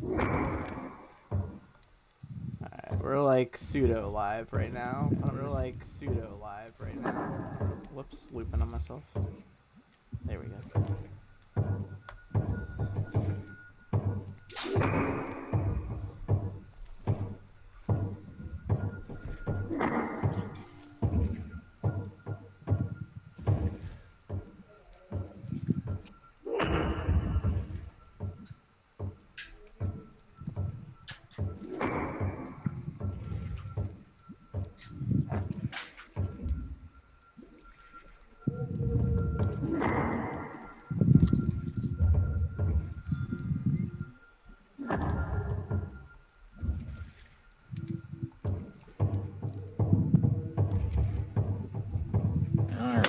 Alright, we're like pseudo live right now. Whoops, looping on myself. There we go.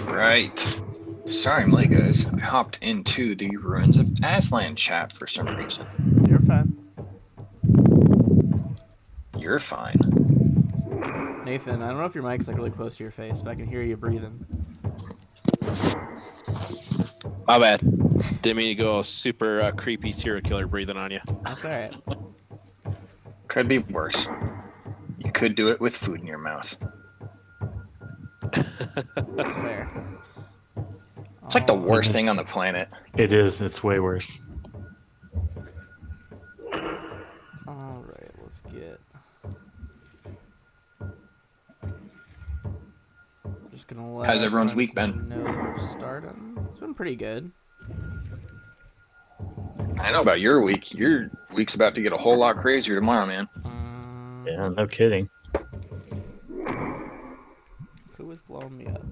Alright. Sorry I'm late, guys. I hopped into the Ruins of Aslan chat for some reason. You're fine. You're fine. Nathan, I don't know if your mic's like really close to your face, but I can hear you breathing. My bad. Didn't mean to go super creepy serial killer breathing on you. That's alright. Could be worse. You could do it with food in your mouth. That's fair. It's like the worst thing on the planet. It is. It's way worse. Alright, let's get... Just gonna let How's everyone's friends week been? know that we're starting. It's been pretty good. I know about your week. Your week's about to get a whole lot crazier tomorrow, man. Yeah, no kidding. Who is blowing me up?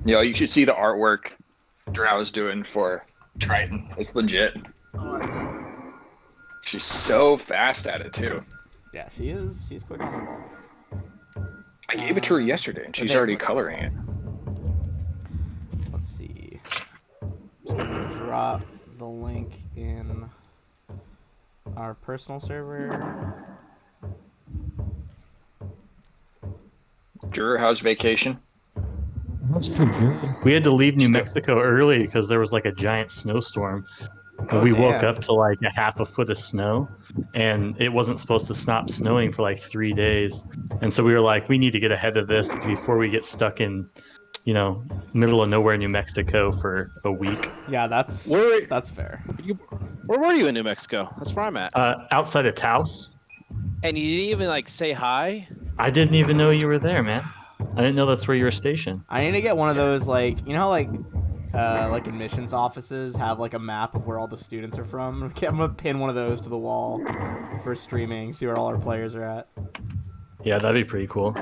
Yo, you should see the artwork Drow's doing for Triton. It's legit. She's so fast at it, too. Yeah, she is. She's quick on the ball. I gave it to her yesterday, and she's already coloring it. Let's see. Just gonna drop the link in our personal server. Drew, how's vacation? That's pretty good. We had to leave New Mexico early because there was like a giant snowstorm. And we woke up to like a half a foot of snow, and it wasn't supposed to stop snowing for like 3 days. And so we were like, we need to get ahead of this before we get stuck in, middle of nowhere, New Mexico for a week. Yeah, that's fair. Where were you in New Mexico? That's where I'm at. Outside of Taos. And you didn't even say hi? I didn't even know you were there, man. I didn't know that's where you were stationed. I need to get one of those, like, how admissions offices have like a map of where all the students are from. I'm gonna pin one of those to the wall for streaming, see where all our players are at. Yeah, that'd be pretty cool.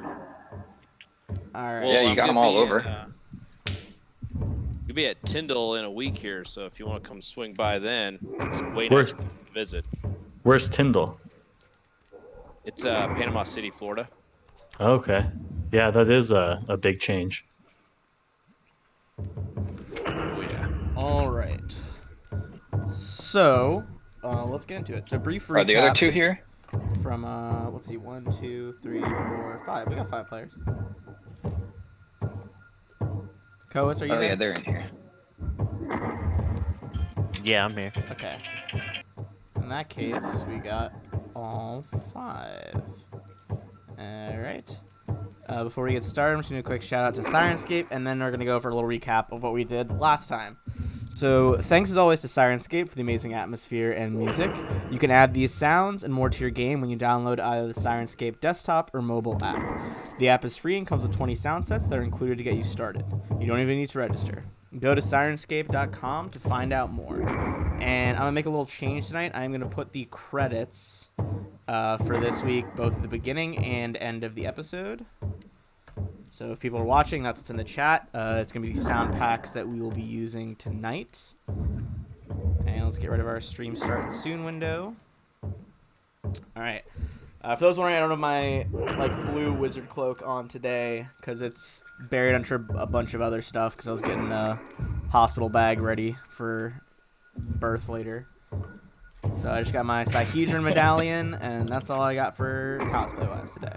Alright. Well, yeah, you got them all over. You'll be at Tyndall in a week here, so if you want to come swing by then, it's way Where's- nice to visit. Where's Tyndall? It's Panama City, Florida. Okay. Yeah, that is a big change. Oh, yeah. Alright. So, let's get into it. So, brief recap. Are the other two here? From, let's see, 1, 2, 3, 4, 5. We got 5 players. Koas, are you Oh, there? yeah, they're in here. Yeah, I'm here. Okay. In that case, we got all 5. Alright. Before we get started, I'm just going to do a quick shout out to Sirenscape, and then we're going to go for a little recap of what we did last time. So, thanks as always to Sirenscape for the amazing atmosphere and music. You can add these sounds and more to your game when you download either the Sirenscape desktop or mobile app. The app is free and comes with 20 sound sets that are included to get you started. You don't even need to register. Go to Sirenscape.com to find out more. And I'm going to make a little change tonight. I'm going to put the credits for this week both at the beginning and end of the episode. So if people are watching, that's what's in the chat. It's going to be the sound packs that we will be using tonight. And let's get rid of our stream starting soon window. All right. For those wondering, I don't have my blue wizard cloak on today because it's buried under a bunch of other stuff because I was getting a hospital bag ready for birth later. So I just got my Sihedron medallion, and that's all I got for cosplay-wise today.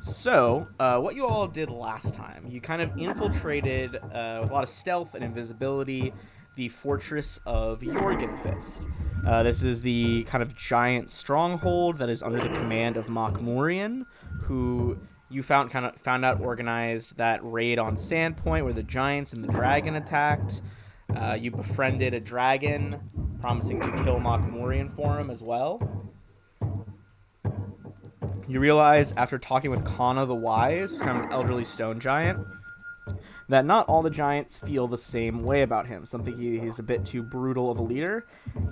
So, what you all did last time, you kind of infiltrated with a lot of stealth and invisibility the fortress of Jorgenfist. This is the kind of giant stronghold that is under the command of Mokmurian, who you found out organized that raid on Sandpoint where the giants and the dragon attacked. You befriended a dragon, promising to kill Mokmurian for him as well. You realize after talking with Kana the Wise, who's kind of an elderly stone giant, that not all the giants feel the same way about him. Some think he's a bit too brutal of a leader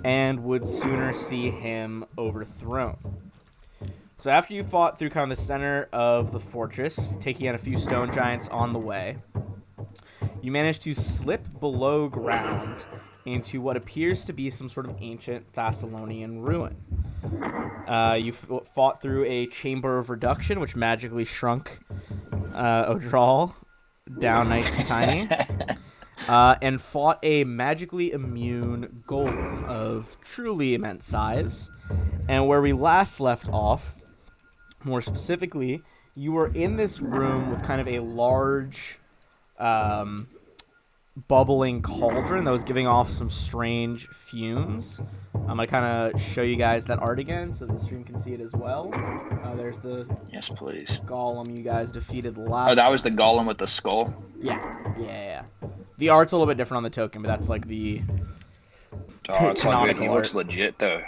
and would sooner see him overthrown. So after you fought through kind of the center of the fortress, taking out a few stone giants on the way, you managed to slip below ground into what appears to be some sort of ancient Thessalonian ruin. You fought through a chamber of reduction, which magically shrunk Odral down nice and tiny, and fought a magically immune golem of truly immense size. And where we last left off, more specifically, you were in this room with kind of a large bubbling cauldron that was giving off some strange fumes. I'm going to kind of show you guys that art again so the stream can see it as well. There's the Yes, please. golem you guys defeated last Oh, that was the golem with the skull? Yeah. The art's a little bit different on the token, but that's like the Oh, it's all good. He canonical looks art. legit, though.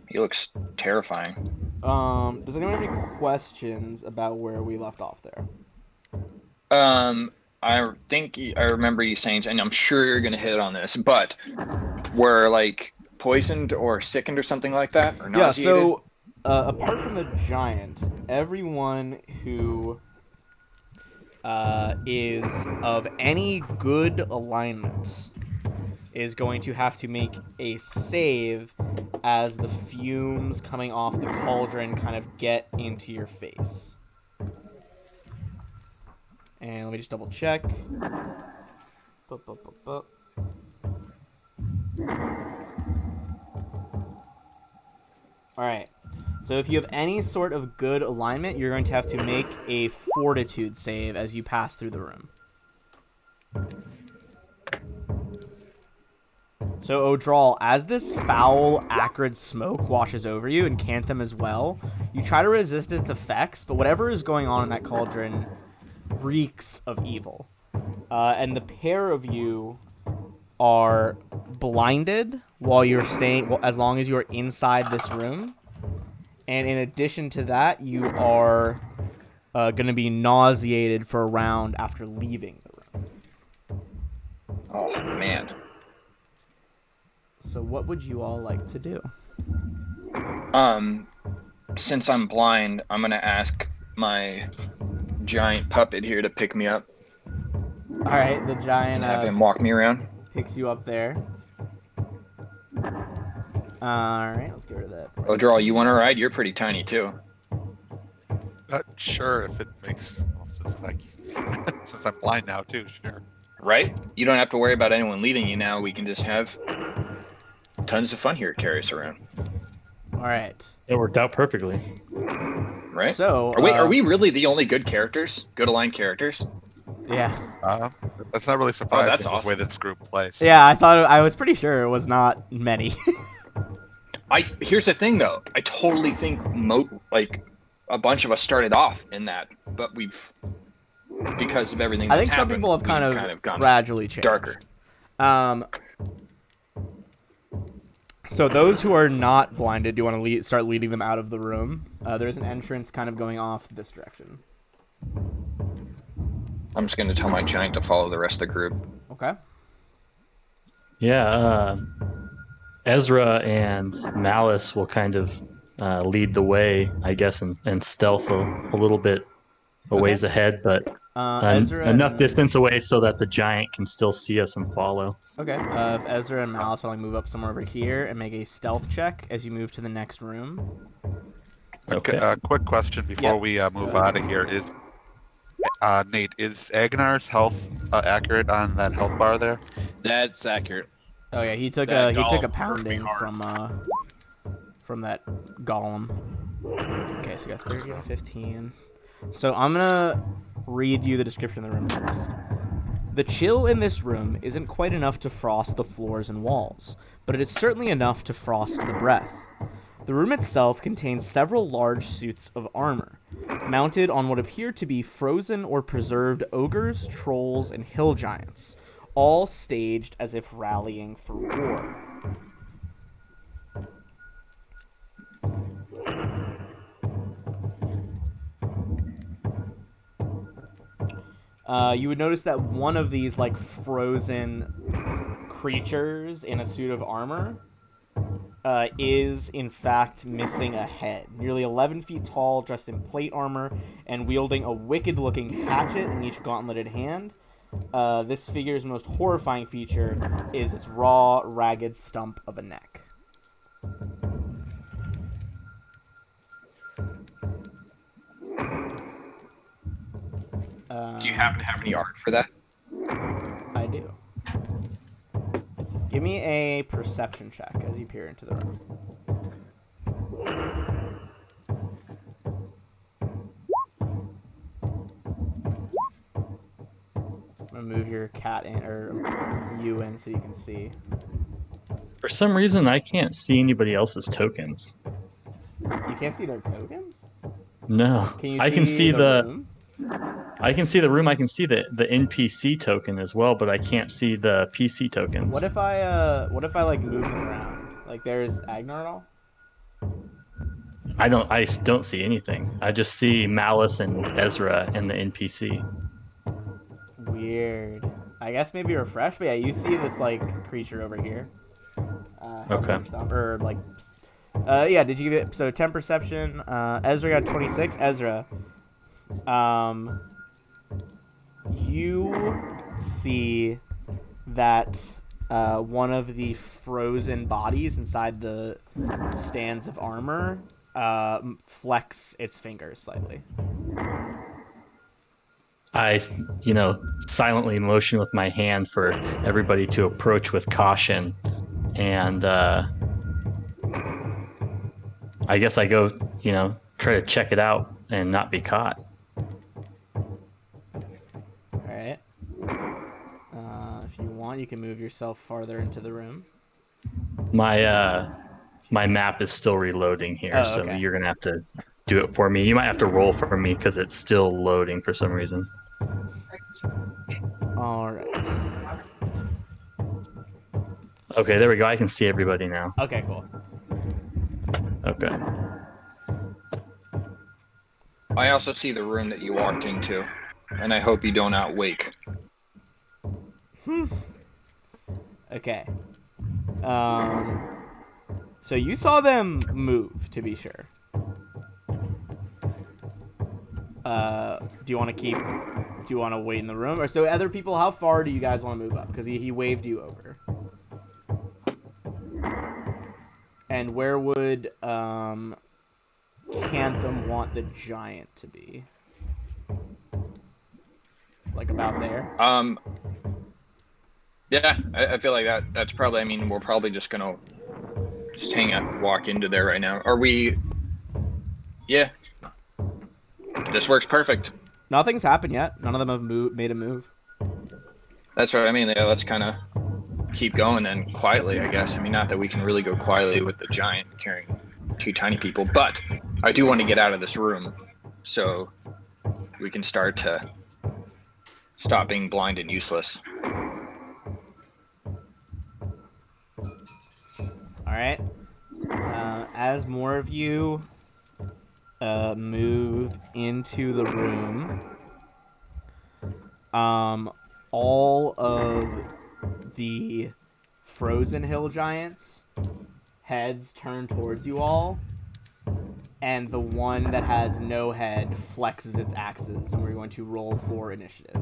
He looks terrifying. Does anyone have any questions about where we left off there? I think I remember you saying, and I'm sure you're going to hit on this, but were, like, poisoned or sickened or something like that? Or Yeah, nauseated? so apart from the giant, everyone who is of any good alignment is going to have to make a save as the fumes coming off the cauldron kind of get into your face. And let me just double check. Alright. So if you have any sort of good alignment, you're going to have to make a fortitude save as you pass through the room. So Odral, as this foul, acrid smoke washes over you, and Cantham as well, you try to resist its effects, but whatever is going on in that cauldron reeks of evil. And the pair of you are blinded while you're staying, well, as long as you're inside this room. And in addition to that, you are going to be nauseated for a round after leaving the room. Oh, man. So what would you all like to do? Since I'm blind, I'm going to ask my giant puppet here to pick me up All right, the giant and have him walk me around. picks you up there. All right, let's get rid of that. Odral, you want to ride? You're pretty tiny, too. Sure, if it makes sense. Like, since I'm blind now, too, sure. Right? You don't have to worry about anyone leading you now. We can just have tons of fun here, carry us around. All right. It worked out perfectly. Right? So, Are we really the only good characters? Good aligned characters? Yeah. That's not really surprising that's with the way awesome. this group plays. Yeah, I was pretty sure it was not many. Here's the thing, though. I totally think a bunch of us started off in that, but we've, because of everything I that's think some happened, people have we've kind of gone gradually changed. darker. So those who are not blinded, do you want to start leading them out of the room? There's an entrance kind of going off this direction. I'm just going to tell my giant to follow the rest of the group. Okay. Yeah, Ezra and Malice will kind of lead the way, I guess, and stealth a little bit a ways ahead, but Ezra enough and- distance away so that the giant can still see us and follow. Okay. If Ezra and Malice will move up somewhere over here and make a stealth check as you move to the next room. Okay. Quick question before Yeah. we move out of here is, Nate, is Agnar's health accurate on that health bar there? That's accurate. Oh yeah, he took That a golem hurt me pounding hard. from that golem. Okay, so you got 30 and 15. So I'm gonna read you the description of the room first. The chill in this room isn't quite enough to frost the floors and walls, but it is certainly enough to frost the breath. The room itself contains several large suits of armor, mounted on what appear to be frozen or preserved ogres, trolls, and hill giants, all staged as if rallying for war. You would notice that one of these like frozen creatures in a suit of armor is in fact missing a head. Nearly 11 feet tall, dressed in plate armor, and wielding a wicked-looking hatchet in each gauntleted hand. This figure's most horrifying feature is its raw, ragged stump of a neck. Do you happen to have any art for that? I do. Give me a perception check as you peer into the room. I'm gonna move your cat in, or you in, so you can see. For some reason, I can't see anybody else's tokens. You can't see their tokens? No, Can you I can see the room? I can see the room. I can see the NPC token as well, but I can't see the PC tokens. What if I like move them around? Like there's Agnar at all? I don't see anything. I just see Malice and Ezra and the NPC. Weird. I guess maybe refresh, but yeah, you see this like creature over here. Okay. Or like, yeah. Did you give it? So 10 perception. Ezra got 26. Ezra, you see that one of the frozen bodies inside the stands of armor flex its fingers slightly. I, silently motion with my hand for everybody to approach with caution, and I guess I go, try to check it out and not be caught. All right. If you want, you can move yourself farther into the room. My map is still reloading here, so okay. you're gonna have to do it for me. You might have to roll for me because it's still loading for some reason. All right. Okay, there we go. I can see everybody now. Okay, cool. Okay. I also see the room that you walked into, and I hope you don't outwake. Okay. So you saw them move, to be sure. Do you want to wait in the room? Or so other people, how far do you guys want to move up? Because he waved you over. And where would Cantham want the giant to be? Like about there? Yeah, I feel like that's probably, I mean, we're probably just gonna walk into there right now. Are we? Yeah. This works perfect. Nothing's happened yet. None of them have made a move. That's right. I mean, yeah, let's kind of keep going then quietly, I guess. I mean, not that we can really go quietly with the giant carrying two tiny people, but I do want to get out of this room so we can start to stop being blind and useless. All right. As more of you move into the room, all of the frozen hill giants' heads turn towards you all, and the one that has no head flexes its axes, and we're going to roll for initiative.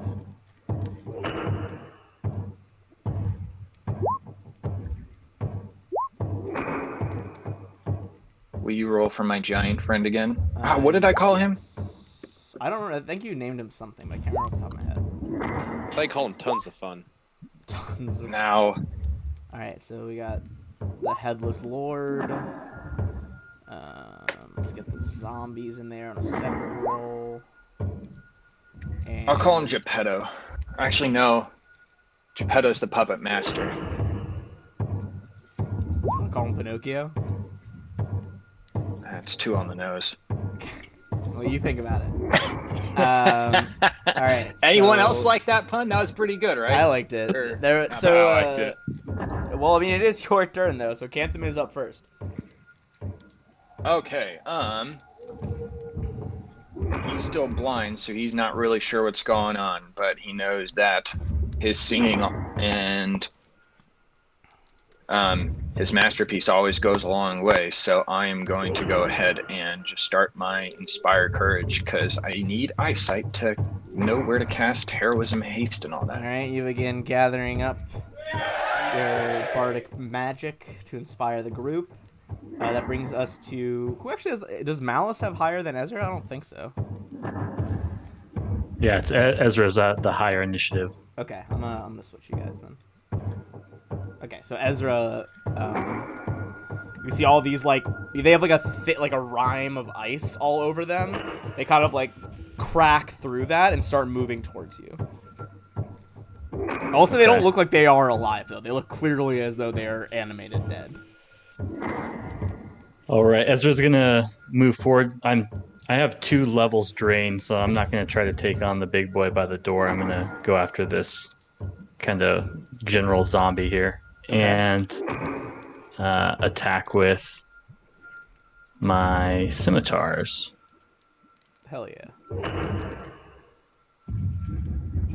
Will you roll for my giant friend again? What did I call him? I don't know. I think you named him something, but I can't remember off the top of my head. I call him Tons of Fun. Tons of... Now. Alright, so we got the Headless Lord. Let's get the zombies in there on a separate roll. And I'll call him Geppetto. Actually, no. Geppetto's the puppet master. I'll call him Pinocchio. That's too on the nose. Well, you think about it. All right. Anyone so- else like that pun? That was pretty good, right? I liked it. Or- There, I so, liked it. well, I mean, it is your turn though, so Cantham is up first. Okay. He's still blind, so he's not really sure what's going on, but he knows that his singing and his masterpiece always goes a long way. So I am going to go ahead and just start my Inspire Courage because I need eyesight to know where to cast Heroism, Haste, and all All that. right, you begin gathering up your bardic magic to inspire the group. That brings us to who actually has? Does Malice have higher than Ezra? I don't think so. Yeah, it's Ezra's the higher initiative. Okay, I'm gonna switch you guys then. Okay, so Ezra, you see all these like they have like a rime of ice all over them. They kind of like crack through that and start moving towards you. Also, they don't Okay. look like they are alive though. They look clearly as though they are animated dead. All right, Ezra's gonna move forward. I have 2 levels drained, so I'm not gonna try to take on the big boy by the door. I'm gonna go after this kind of general zombie here and attack with my scimitars. Hell yeah.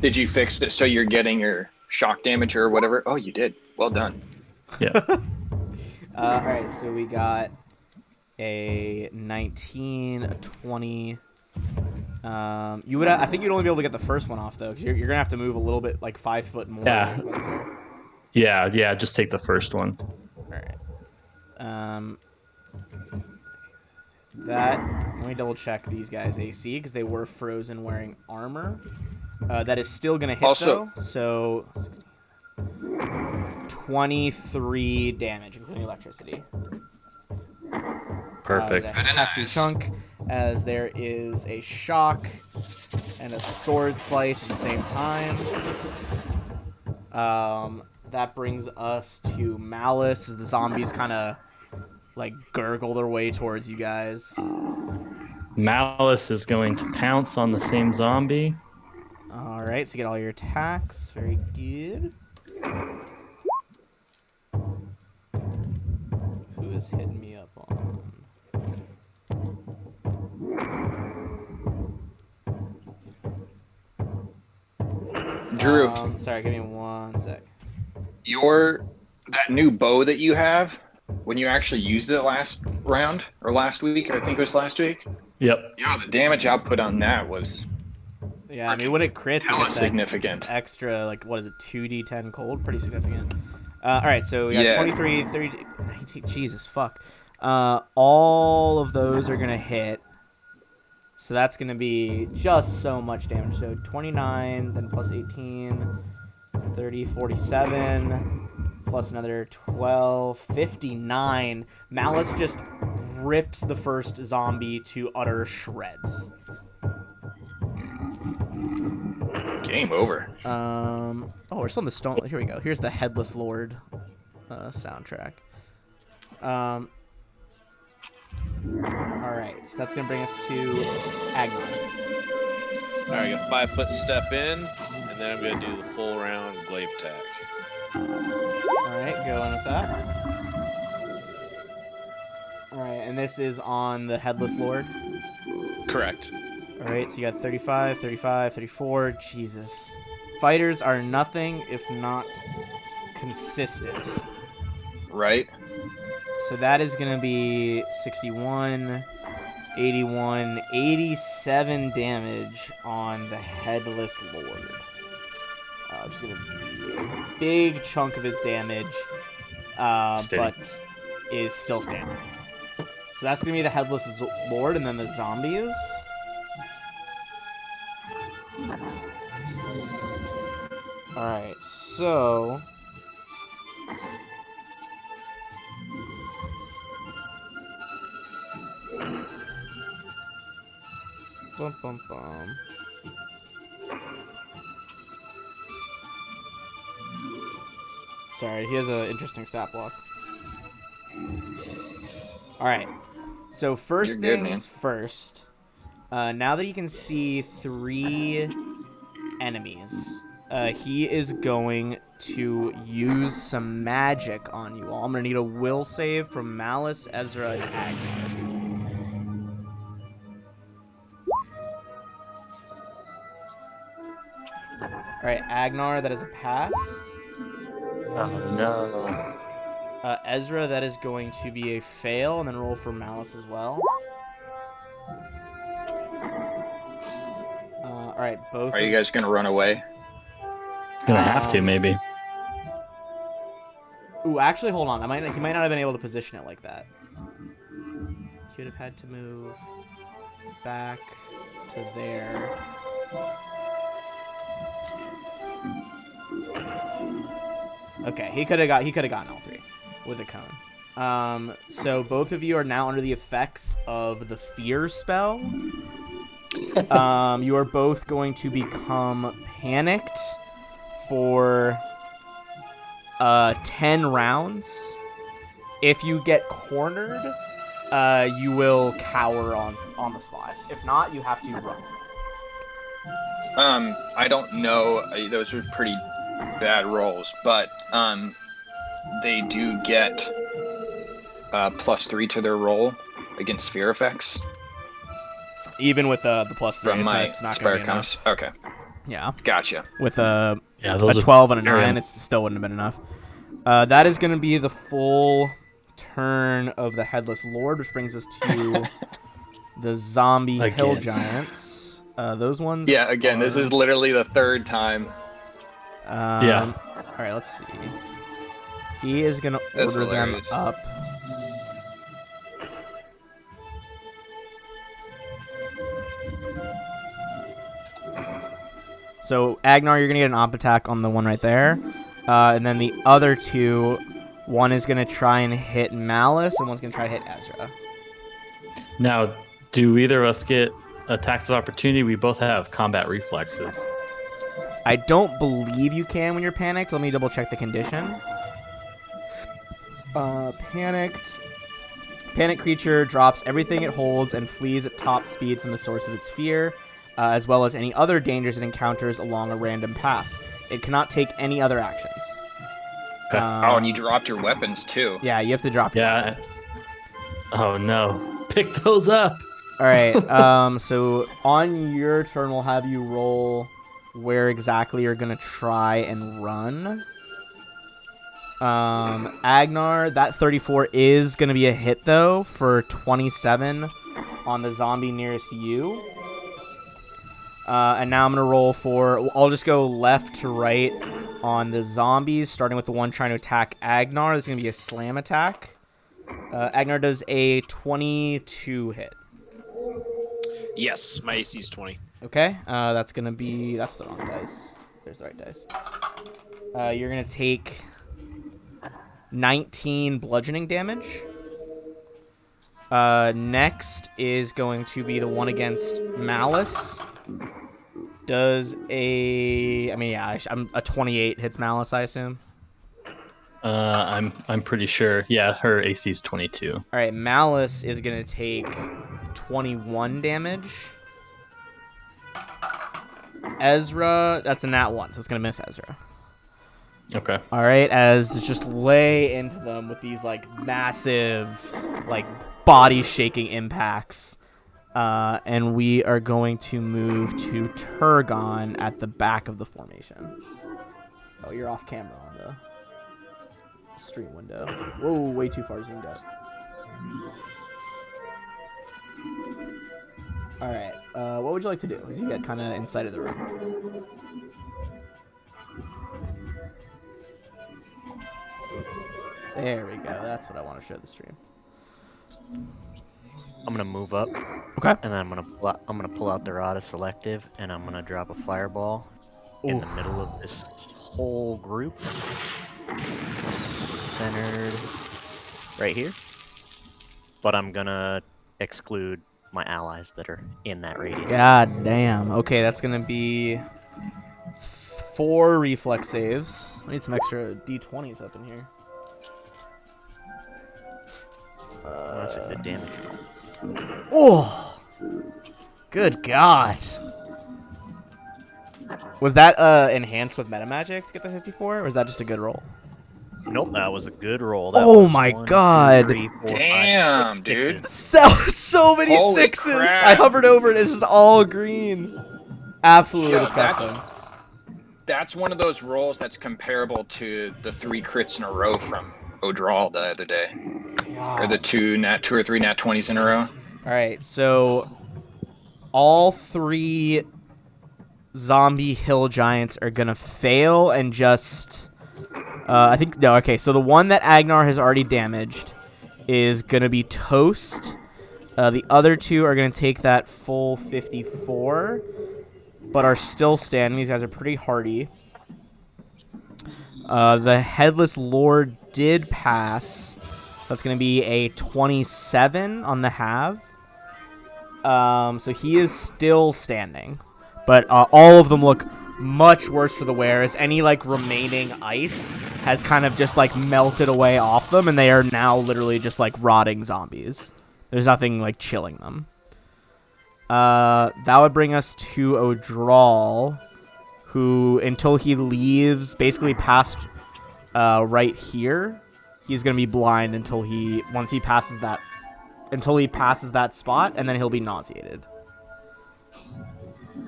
Did you fix it so you're getting your shock damage or whatever? Oh, you did. Well done. Yeah. All right, so we got a 19, a 20. I think you'd only be able to get the first one off though, because you're gonna have to move a little bit, like 5 foot more. Yeah. Closer. Yeah, just take the first one. All right. Let me double check these guys' AC because they were frozen wearing armor. That is still gonna hit Also- though. So 23 damage, including electricity. Perfect. A hefty chunk, as there is a shock and a sword slice at the same time. That brings us to Malice, as the zombies kind of like gurgle their way towards you guys. Malice is going to pounce on the same zombie. All right, so you get all your attacks. Very good. Who is hitting me up on? Drew, Sorry, give me 1 sec. that new bow that you have, when you actually used it last round or last week, I think it was last week. Yep. Yeah, the damage output on that was Yeah, I mean, when it crits, it hella gets that significant. extra, like, what is it, 2d10 cold? Pretty significant. All right, so we got Yeah. 23, 30, 19, Jesus, fuck. All of those are going to hit. So that's going to be just so much damage. So 29, then plus 18, 30, 47, plus another 12, 59. Malice just rips the first zombie to utter shreds. Game over. Oh, we're still in the stone. Here we go. Here's the Headless Lord soundtrack. All right, so that's gonna bring us to Agnar. All right, I got 5 foot step in, and then I'm gonna do the full round glaive attack. All right, going with that. All right, and this is on the Headless Lord. Correct. All right, so you got 35, 35, 34. Jesus. Fighters are nothing if not consistent. Right? So that is going to be 61, 81, 87 damage on the Headless Lord. Just going to be a big chunk of his damage, but is still standing. So that's going to be the Headless Lord, and then the zombies. Alright, so... Bum, bum, bum. Sorry, he has an interesting stat block. All right. So first You're good, things first. Now that he can see 3 enemies, he is going to use some magic on you all. I'm gonna need a will save from Malice, Ezra, and Agnar. All right, Agnar, that is a pass. Oh no. Ezra, that is going to be a fail, and then roll for Malice as well. All right, both. Are you guys gonna run away? Gonna have to, maybe. Ooh, actually, hold on. He might not have been able to position it like that. He would have had to move back to there. Okay, he could have gotten all 3 with a cone. So both of you are now under the effects of the fear spell. You are both going to become panicked for 10 rounds. If you get cornered, you will cower on the spot. If not, you have to run. I don't know. Those were pretty bad rolls, but they do get +3 to their roll against fear effects. Even with the +3, From my it's not going to be enough. Spire Okay, Yeah. gotcha. With a those 12 and a very 9, it still wouldn't have been enough. That is going to be the full turn of the Headless Lord, which brings us to the zombie hill giants. Those ones. Yeah, again, this is literally the 3rd time. Yeah. All right, let's see. He is going to That's order them hilarious. up. So, Agnar, you're going to get an op attack on the one right there. And then the other 2, one is going to try and hit Malice, and one's going to try to hit Ezra. Now, do either of us get attacks of opportunity? We both have combat reflexes. I don't believe you can when you're panicked. Let me double check the condition. Panicked. Panic creature drops everything it holds and flees at top speed from the source of its fear, as well as any other dangers it encounters along a random path. It cannot take any other actions. Okay. Oh, and you dropped your weapons too. Yeah, you have to drop your weapon. Oh no. Pick those up. All right. So on your turn, we'll have you roll where exactly you're gonna try and run. Agnar, that 34 is gonna be a hit though for 27 on the zombie nearest you. And now I'm gonna roll for. I'll just go left to right on the zombies, starting with the one trying to attack Agnar. This is gonna be a slam attack. Agnar does a 22 hit. Yes, my AC is 20. Okay, that's the wrong dice. There's the right dice. You're gonna take 19 bludgeoning damage. Next is going to be the one against Malice. Does a 28 hits Malice, I assume. I'm pretty sure. Yeah, her AC is 22. All right, Malice is gonna take 21 damage. Ezra, that's a nat 1, so it's gonna miss Ezra. Okay. All right, as just lay into them with these like massive, like body-shaking impacts, and we are going to move to Turgon at the back of the formation. Oh, you're off camera on the stream window. Whoa, way too far zoomed out. All right, what would you like to do? Because you get kind of inside of the room. There we go. That's what I want to show the stream. I'm gonna move up. Okay. And then I'm gonna pull out the Rada Selective, and I'm gonna drop a fireball in the middle of this whole group, centered right here. But I'm gonna exclude my allies that are in that radius. God damn. Okay, that's gonna be 4 reflex saves. I need some extra d20s up in here. Oh, that's a good damage roll. Oh, good God. Was that enhanced with meta magic to get the 54, or was that just a good roll? Nope, that was a good roll. That Oh was my 1, 2, God. 3, 4, 5, Damn, 6 dude. sixes. So many Holy 6s. crap. I hovered over it. It's just all green. Absolutely Yo, disgusting. That's one of those rolls that's comparable to the 3 crits in a row from O'Drawl the other day, or the 2 or 3 nat 20s in a row. All right, so all 3 zombie hill giants are gonna fail and just. I think no. Okay, so the one that Agnar has already damaged is gonna be toast. The other 2 are gonna take that full 54, but are still standing. These guys are pretty hardy. The Headless Lord did pass. That's going to be a 27 on the halve. So he is still standing. But all of them look much worse for the wear, as any like remaining ice has kind of just like melted away off them, and they are now literally just like rotting zombies. There's nothing like chilling them. That would bring us to O'Drawl, who, until he leaves basically past right here, he's going to be blind until once he passes that spot, and then he'll be nauseated.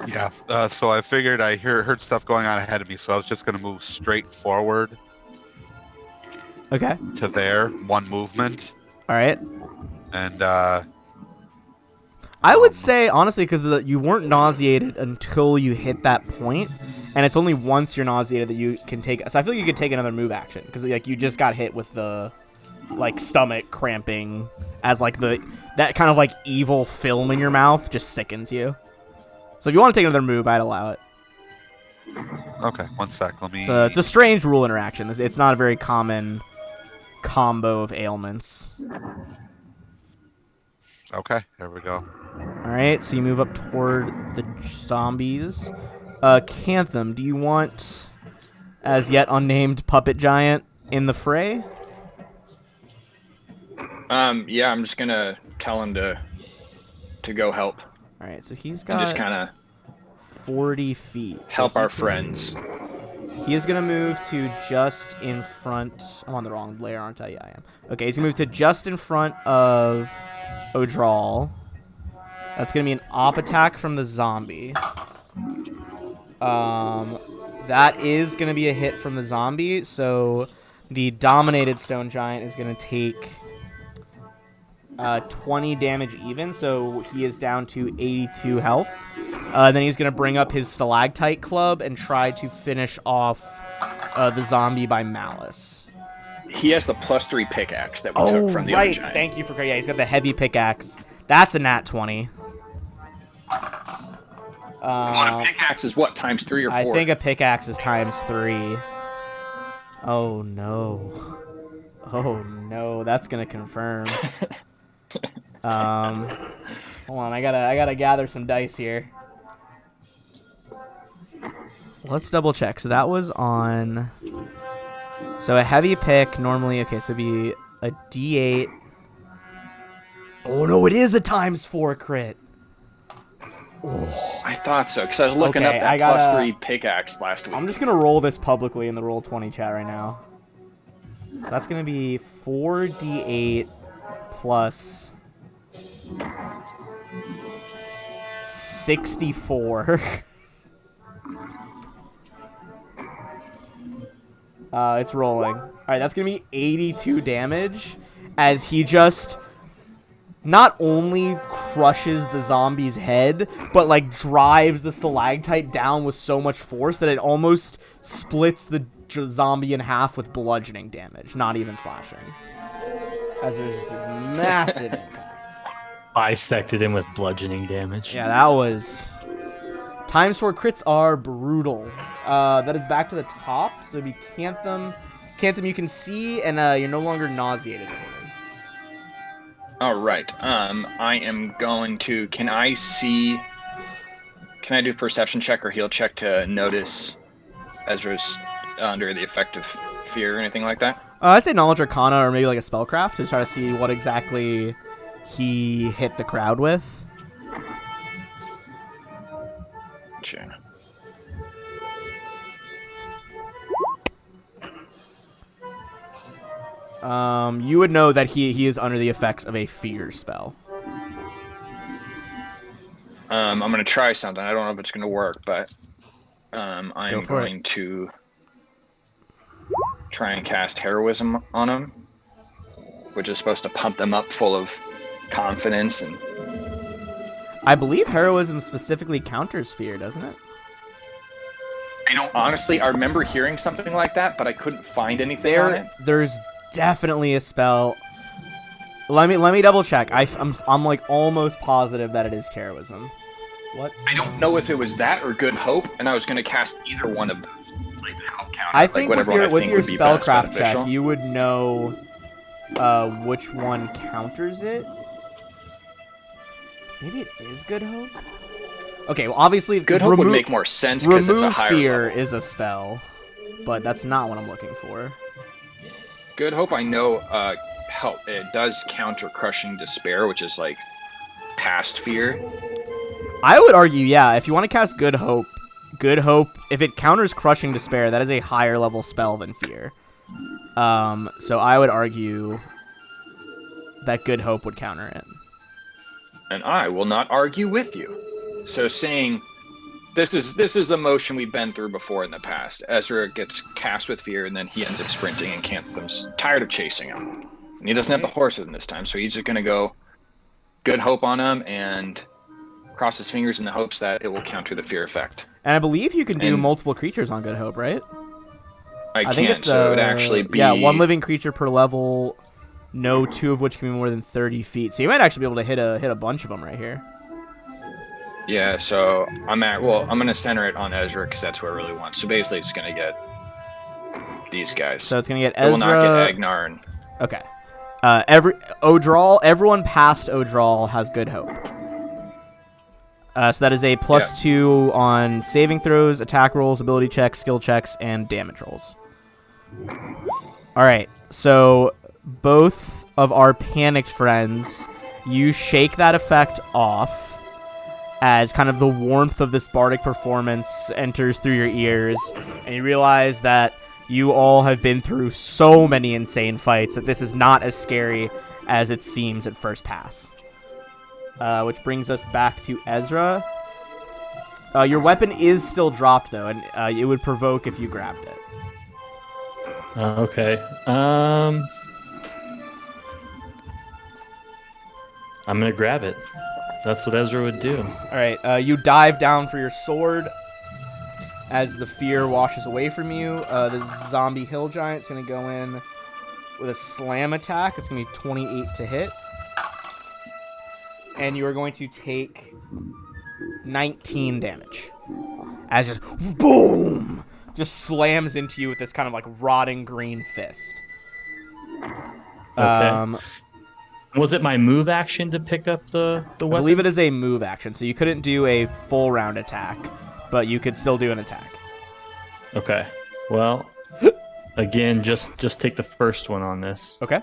Yeah, so I figured I heard stuff going on ahead of me, so I was just going to move straight forward Okay. to there, one movement, All right. and I would say, honestly, because you weren't nauseated until you hit that point, and it's only once you're nauseated that you can take. So I feel like you could take another move action, because like you just got hit with the like stomach cramping, as like that kind of like evil film in your mouth just sickens you. So if you want to take another move, I'd allow it. okay, one sec, let me... So it's a strange rule interaction. It's not a very common combo of ailments. Okay, there we go. All right, so you move up toward the zombies. Cantham, do you want as yet unnamed puppet giant in the fray? Yeah, I'm just gonna tell him to go help. All right, so he's And got just kind of 40 feet. help So our friends. He is going to move to just in front. I'm on the wrong layer, aren't I? Yeah, I am. Okay, he's going to move to just in front of O'Drawl. That's going to be an op attack from the zombie. That is going to be a hit from the zombie, so the dominated stone giant is going to take 20 damage even, so he is down to 82 health. Then he's going to bring up his stalactite club and try to finish off the zombie by malice. He has the +3 pickaxe that we took from the other giant. Thank you for... Yeah, he's got the heavy pickaxe. That's a nat 20. A pickaxe is what, times 3 or 4? I think a pickaxe is times 3. Oh, no. Oh, no. That's going to confirm. Hold on, I gotta gather some dice here. Let's double check. So that was on. So a heavy pick normally. Okay, so it'd be a D8. Oh no, it is a times 4 crit. I thought so, because I was looking Okay, up that I gotta- +3 pickaxe last week. I'm just gonna roll this publicly in the Roll20 chat right now. So that's gonna be 4d8 plus 64. It's rolling. All right, that's gonna be 82 damage as he just not only crushes the zombie's head, but like drives the stalactite down with so much force that it almost splits the zombie in half with bludgeoning damage, not even slashing. As there's just this massive impact. Bisected him with bludgeoning damage. Yeah, that was... Times 4 crits are brutal. That is back to the top, so it'd be Cantham. Cantham, you can see, and you're no longer nauseated anymore. All right. I am going to. Can I do perception check or heal check to notice Ezra's under the effect of fear or anything like that? I'd say knowledge arcana or maybe like a spellcraft to try to see what exactly he hit the crowd with. Sure. You would know that he is under the effects of a fear spell. I'm gonna try something. I don't know if it's gonna work, but I'm Go for going to try and cast heroism on him, which is supposed to pump them up full of confidence. And I believe heroism specifically counters fear, doesn't it? honestly, I remember hearing something like that, but I couldn't find anything on it. There's definitely a spell. Let me double check. I'm like almost positive that it is heroism. What? I don't know if it was that or Good Hope, and I was going to cast either one of them, like to help counter. I think whatever with one I your think would be best spellcraft beneficial. check, you would know which one counters it. Maybe it is Good Hope. Okay, well obviously Good Hope would make more sense because it's a remove higher fear level. is a spell, but that's not what I'm looking for. Good Hope, I know, help. It does counter Crushing Despair, which is like past fear. I would argue, yeah, if you want to cast Good Hope, if it counters Crushing Despair, that is a higher level spell than Fear. So I would argue that Good Hope would counter it. And I will not argue with you. So saying this is the motion we've been through before in the past. Ezra gets cast with fear, and then he ends up sprinting, and Canthem's tired of chasing him. And he doesn't have the horse with him this time, so he's just going to go Good Hope on him and cross his fingers in the hopes that it will counter the fear effect. And I believe you can do And- multiple creatures on Good Hope, right? I think can't, it's so it would actually be... yeah, one living creature per level, no two of which can be more than 30 feet. So you might actually be able to hit a bunch of them right here. Yeah, so I'm going to center it on Ezra because that's where I really want. So basically it's going to get these guys. So it's gonna get It will not Ezra. get Agnar and... Okay. Everyone past Odral has Good Hope. So that is a +2 on saving throws, attack rolls, ability checks, skill checks, and damage rolls. All right. So both of our panicked friends, you shake that effect off as kind of the warmth of this bardic performance enters through your ears, and you realize that you all have been through so many insane fights that this is not as scary as it seems at first pass. Which brings us back to Ezra. Your weapon is still dropped, though, and it would provoke if you grabbed it. Okay. I'm gonna grab it. That's what Ezra would do. All right, you dive down for your sword as the fear washes away from you. The zombie hill giant's going to go in with a slam attack. It's going to be 28 to hit. And you are going to take 19 damage. As just boom! Just slams into you with this kind of like rotting green fist. Okay. Was it my move action to pick up the weapon? I believe it is a move action, so you couldn't do a full round attack, but you could still do an attack. Okay. Well, again, just take the first one on this. Okay.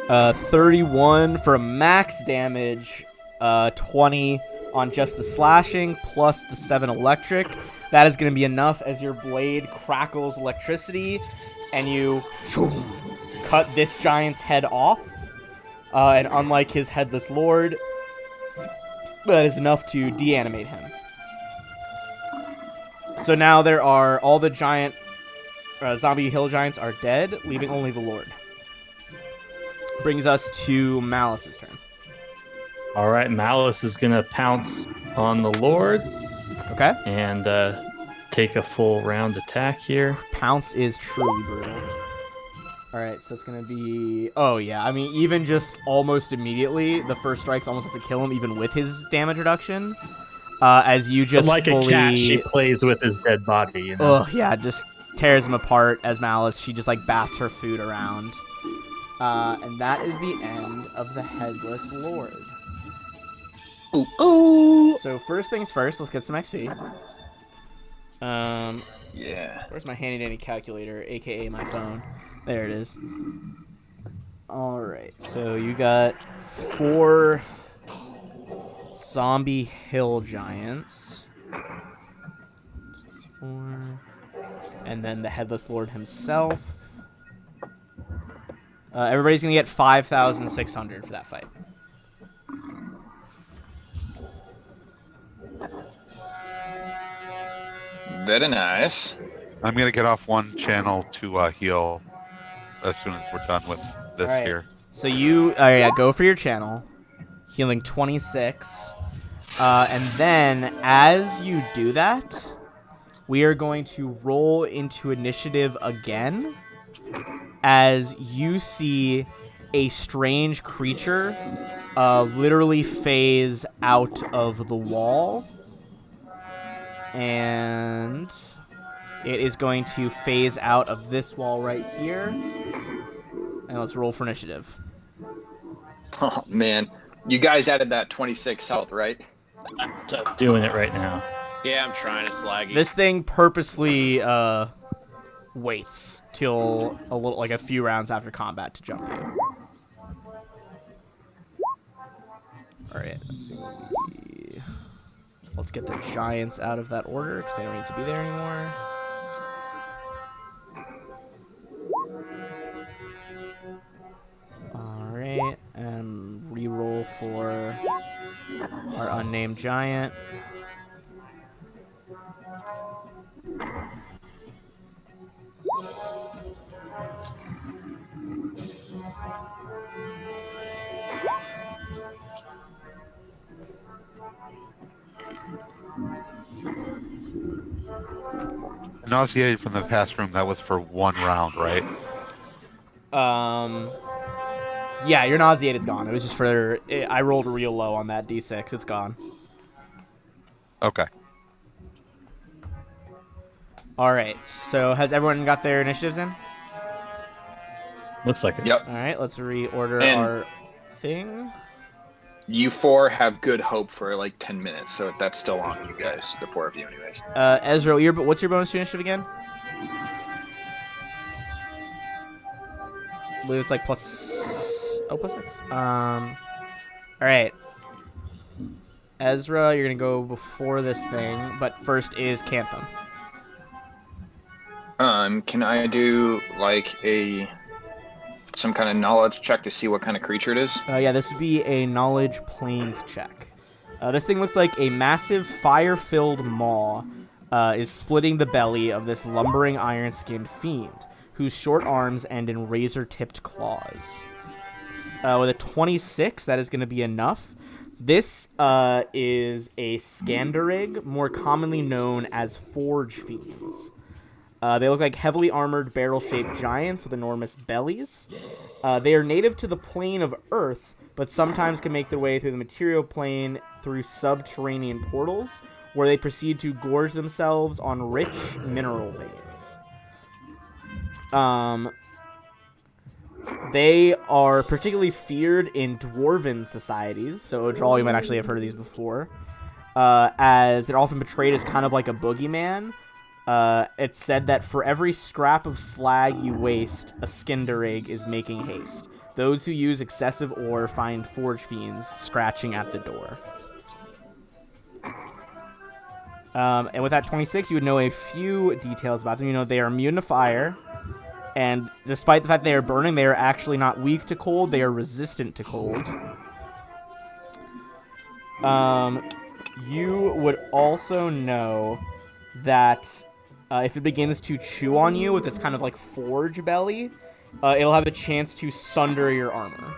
31 for max damage, 20 on just the slashing, plus the 7 electric. That is going to be enough as your blade crackles electricity, and you cut this giant's head off. And unlike his headless lord, that is enough to deanimate him. So now there are all the giant zombie hill giants are dead, leaving only the lord. Brings us to Malice's turn. All right, Malice is gonna pounce on the Lord. Okay. And take a full round attack here. Pounce is truly brutal. All right, so that's gonna be. Oh yeah, I mean even just almost immediately, the first strikes almost have to kill him, even with his damage reduction. As you just like fully... a cat, she plays with his dead body. You know? Ugh, yeah, just tears him apart as Malice. She just like bats her food around. And that is the end of the Headless Lord. Ooh. So first things first, let's get some XP. Yeah. Where's my handy dandy calculator, aka my phone? There it is. All right, so you got 4 zombie hill giants. 4. And then the Headless Lord himself. Everybody's going to get 5,600 for that fight. Very nice. I'm gonna get off one channel to heal as soon as we're done with this Alright. here. So you go for your channel. Healing 26. And then as you do that, we are going to roll into initiative again as you see a strange creature literally phase out of the wall. And it is going to phase out of this wall right here. And let's roll for initiative. Oh man, you guys added that 26 health, right? I'm doing it right now. Yeah, I'm trying. It's laggy. This thing purposely waits till a few rounds after combat to jump you. All right, let's see. Let's get the giants out of that order because they don't need to be there anymore. All right, and reroll for our unnamed giant. Nauseated from the past room, that was for 1 round, right? Yeah, your nauseated's gone. It was just for I rolled real low on that d6. It's gone. Okay. All right. So has everyone got their initiatives in? Looks like it. Yep. All right. Let's reorder And- our thing. You 4 have good hope for like 10 minutes, so that's still on you guys, the 4 of you, anyways. Ezra, what's your bonus to initiative again? I believe it's like plus 6. All right. Ezra, you're gonna go before this thing, but first is Cantham. Can I do like some kind of knowledge check to see what kind of creature it is? Yeah, this would be a knowledge planes check. This thing looks like a massive fire-filled maw is splitting the belly of this lumbering iron-skinned fiend, whose short arms end in razor-tipped claws. With a 26, that is going to be enough. This is a Scandarig, more commonly known as Forge Fiends. They look like heavily armored, barrel-shaped giants with enormous bellies. They are native to the plane of Earth, but sometimes can make their way through the material plane through subterranean portals, where they proceed to gorge themselves on rich mineral veins. They are particularly feared in dwarven societies, so Odral, you might actually have heard of these before, as they're often portrayed as kind of like a boogeyman. It's said that for every scrap of slag you waste, a Skinderig is making haste. Those who use excessive ore find forge fiends scratching at the door. And with that 26, you would know a few details about them. You know, they are immune to fire, and despite the fact they are burning, they are actually not weak to cold. They are resistant to cold. You would also know that if it begins to chew on you with its kind of like forge belly, it'll have a chance to sunder your armor.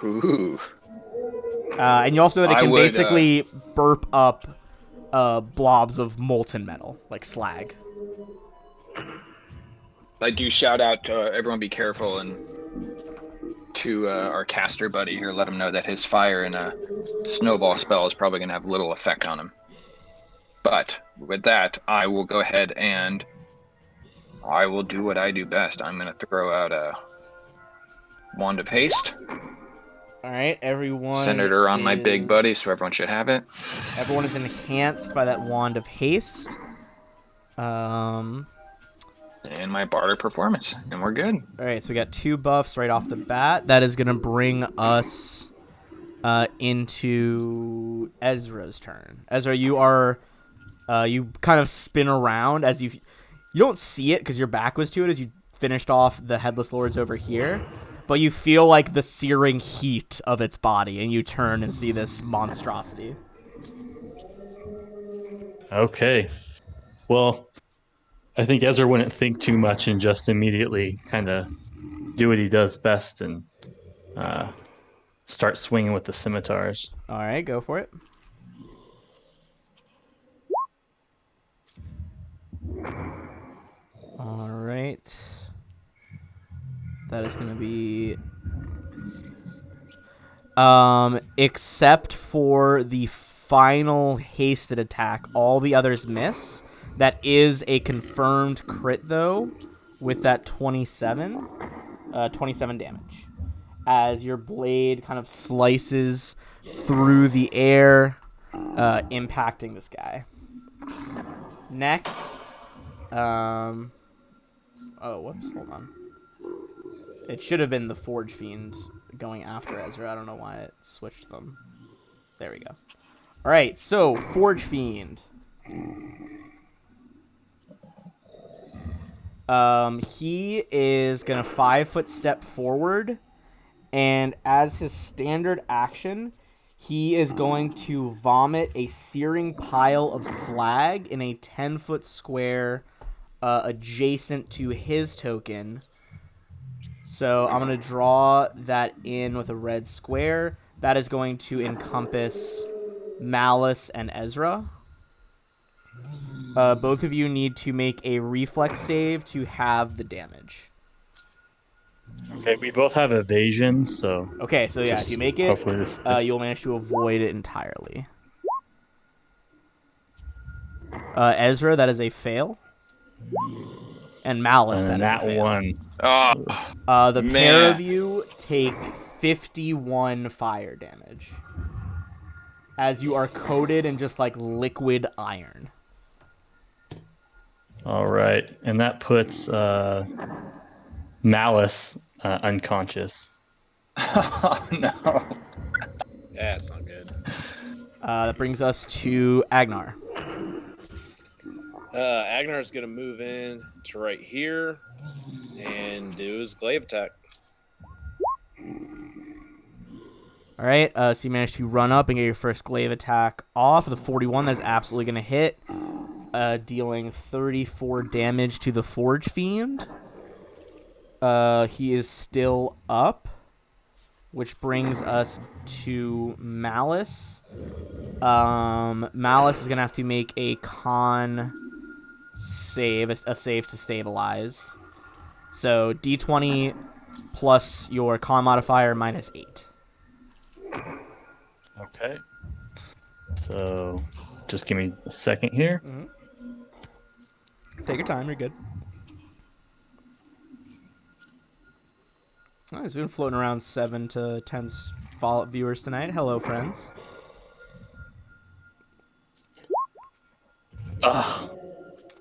Ooh. And you also know that it I can would, basically burp up blobs of molten metal, like slag. I do shout out everyone be careful, and to our caster buddy here, let him know that his fire and snowball spell is probably going to have little effect on him. But with that, I will go ahead and I will do what I do best. I'm going to throw out a Wand of Haste. All right, everyone. Senator on my big buddy, so everyone should have it. Everyone is enhanced by that wand of haste. And my bardic performance, and we're good. All right, so we got 2 buffs right off the bat. That is gonna bring us into Ezra's turn. Ezra, you are you kind of spin around as you don't see it because your back was to it as you finished off the Headless Lords over here, but you feel like the searing heat of its body, and you turn and see this monstrosity. Okay. Well, I think Ezra wouldn't think too much and just immediately kind of do what he does best and start swinging with the scimitars. All right, go for it. All right. That is going to be except for the final hasted attack, all the others miss. That is a confirmed crit though with that 27 damage. As your blade kind of slices through the air, impacting this guy. Next, oh, whoops, hold on. It should have been the Forge Fiend going after Ezra. I don't know why it switched them. There we go. All right, so Forge Fiend. He is gonna 5-foot step forward, and as his standard action, he is going to vomit a searing pile of slag in a 10-foot square adjacent to his token. So I'm going to draw that in with a red square. That is going to encompass Malice and Ezra. Both of you need to make a reflex save to have the damage. Okay, we both have evasion, so... Okay, so yeah, if you make it, hopefully this... you'll manage to avoid it entirely. Ezra, that is a fail. And Malice, that is a fail. one. Oh, The man. pair of you take 51 fire damage. As you are coated in just like liquid iron. All right, and that puts Malice unconscious. Oh, no. That's not good. That brings us to Agnar. Agnar's going to move in to right here and do his glaive attack. All right, so you managed to run up and get your first glaive attack off. The 41, that's absolutely going to hit, dealing 34 damage to the Forge Fiend. He is still up, which brings us to Malice. Malice is going to have to make a con save, a save to stabilize. So D20 plus your con modifier minus 8. Okay. So, just give me a second here. Mm-hmm. Take your time, you're good. Oh, he's been floating around 7 to 10 follow-up viewers tonight. Hello, friends.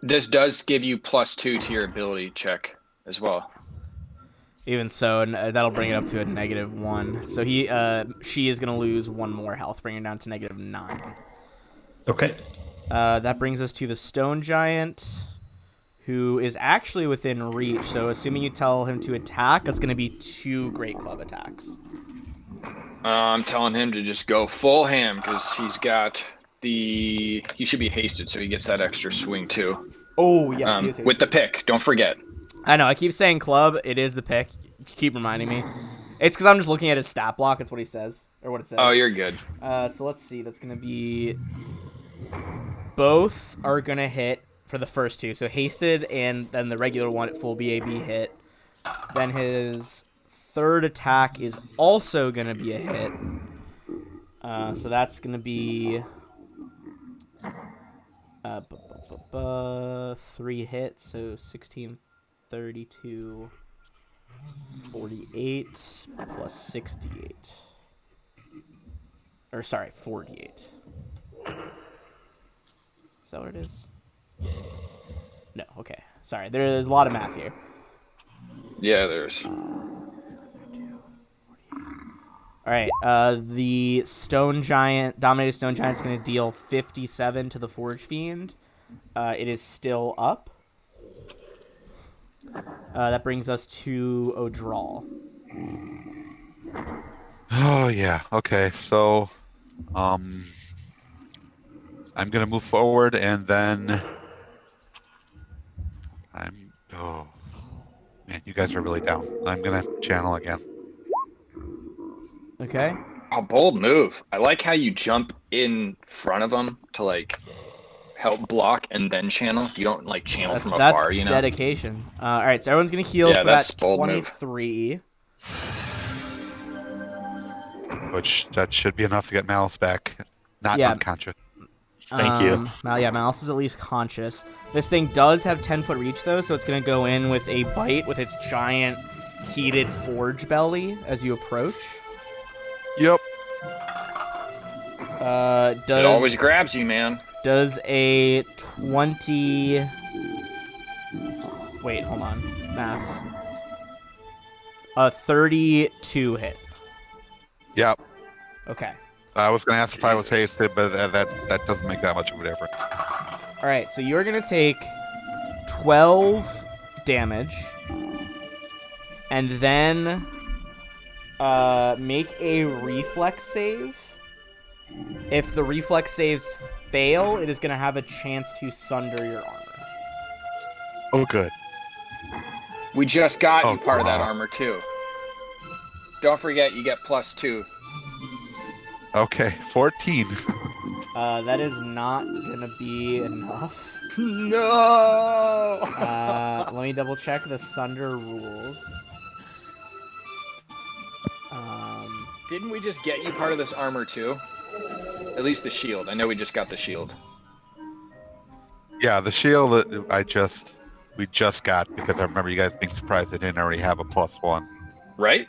This does give you +2 to your ability check as well. Even so, that'll bring it up to a -1. So she is gonna lose 1 more health, bringing it down to -9. Okay. That brings us to the Stone Giant, who is actually within reach. So assuming you tell him to attack, that's gonna be 2 Great Club attacks. I'm telling him to just go full ham because he's got he should be hasted, so he gets that extra swing too. Oh yes, he is with the pick. Don't forget. I know. I keep saying club. It is the pick. Keep reminding me. It's because I'm just looking at his stat block. It's what he says, or what it says. Oh, you're good. So let's see. That's gonna be. Both are gonna hit for the first 2. So hasted and then the regular one at full BAB hit. Then his third attack is also gonna be a hit. So that's gonna be 3 hits. So 16. 32, 48, plus 68. Or sorry, 48. Is that what it is? No, okay. Sorry, there's a lot of math here. Yeah, there's. All right, the stone giant, dominated stone giant, is going to deal 57 to the Forge Fiend. It is still up. That brings us to Odral. Oh yeah. Okay. So, I'm gonna move forward, and then Oh man, you guys are really down. I'm gonna channel again. Okay. Oh, bold move. I like how you jump in front of them to like help block and then channel. You don't like channel from afar, That's you know? dedication. All right, so everyone's going to heal Yeah, for that's that bold move. 23. Which that should be enough to get Malice back, not Yeah. unconscious. Thank you. Malice is at least conscious. This thing does have 10-foot reach, though, so it's going to go in with a bite with its giant heated forge belly as you approach. Yep. It always grabs you, man. Does a 20... Wait, hold on. Maths. A 32 hit. Yep. Okay. I was gonna ask if I was hasted, but that doesn't make that much of a difference. All right, so you're going to take 12 damage. And then make a reflex save. If the reflex saves fail, it is going to have a chance to sunder your armor. Oh, good. We just got Oh, you part of that wow. armor too. Don't forget, you get +2. Okay, 14. That is not going to be enough. No. Let me double check the sunder rules. Didn't we just get you part of this armor too? At least the shield. I know we just got the shield. Yeah, the shield that we just got, because I remember you guys being surprised I didn't already have a +1. Right?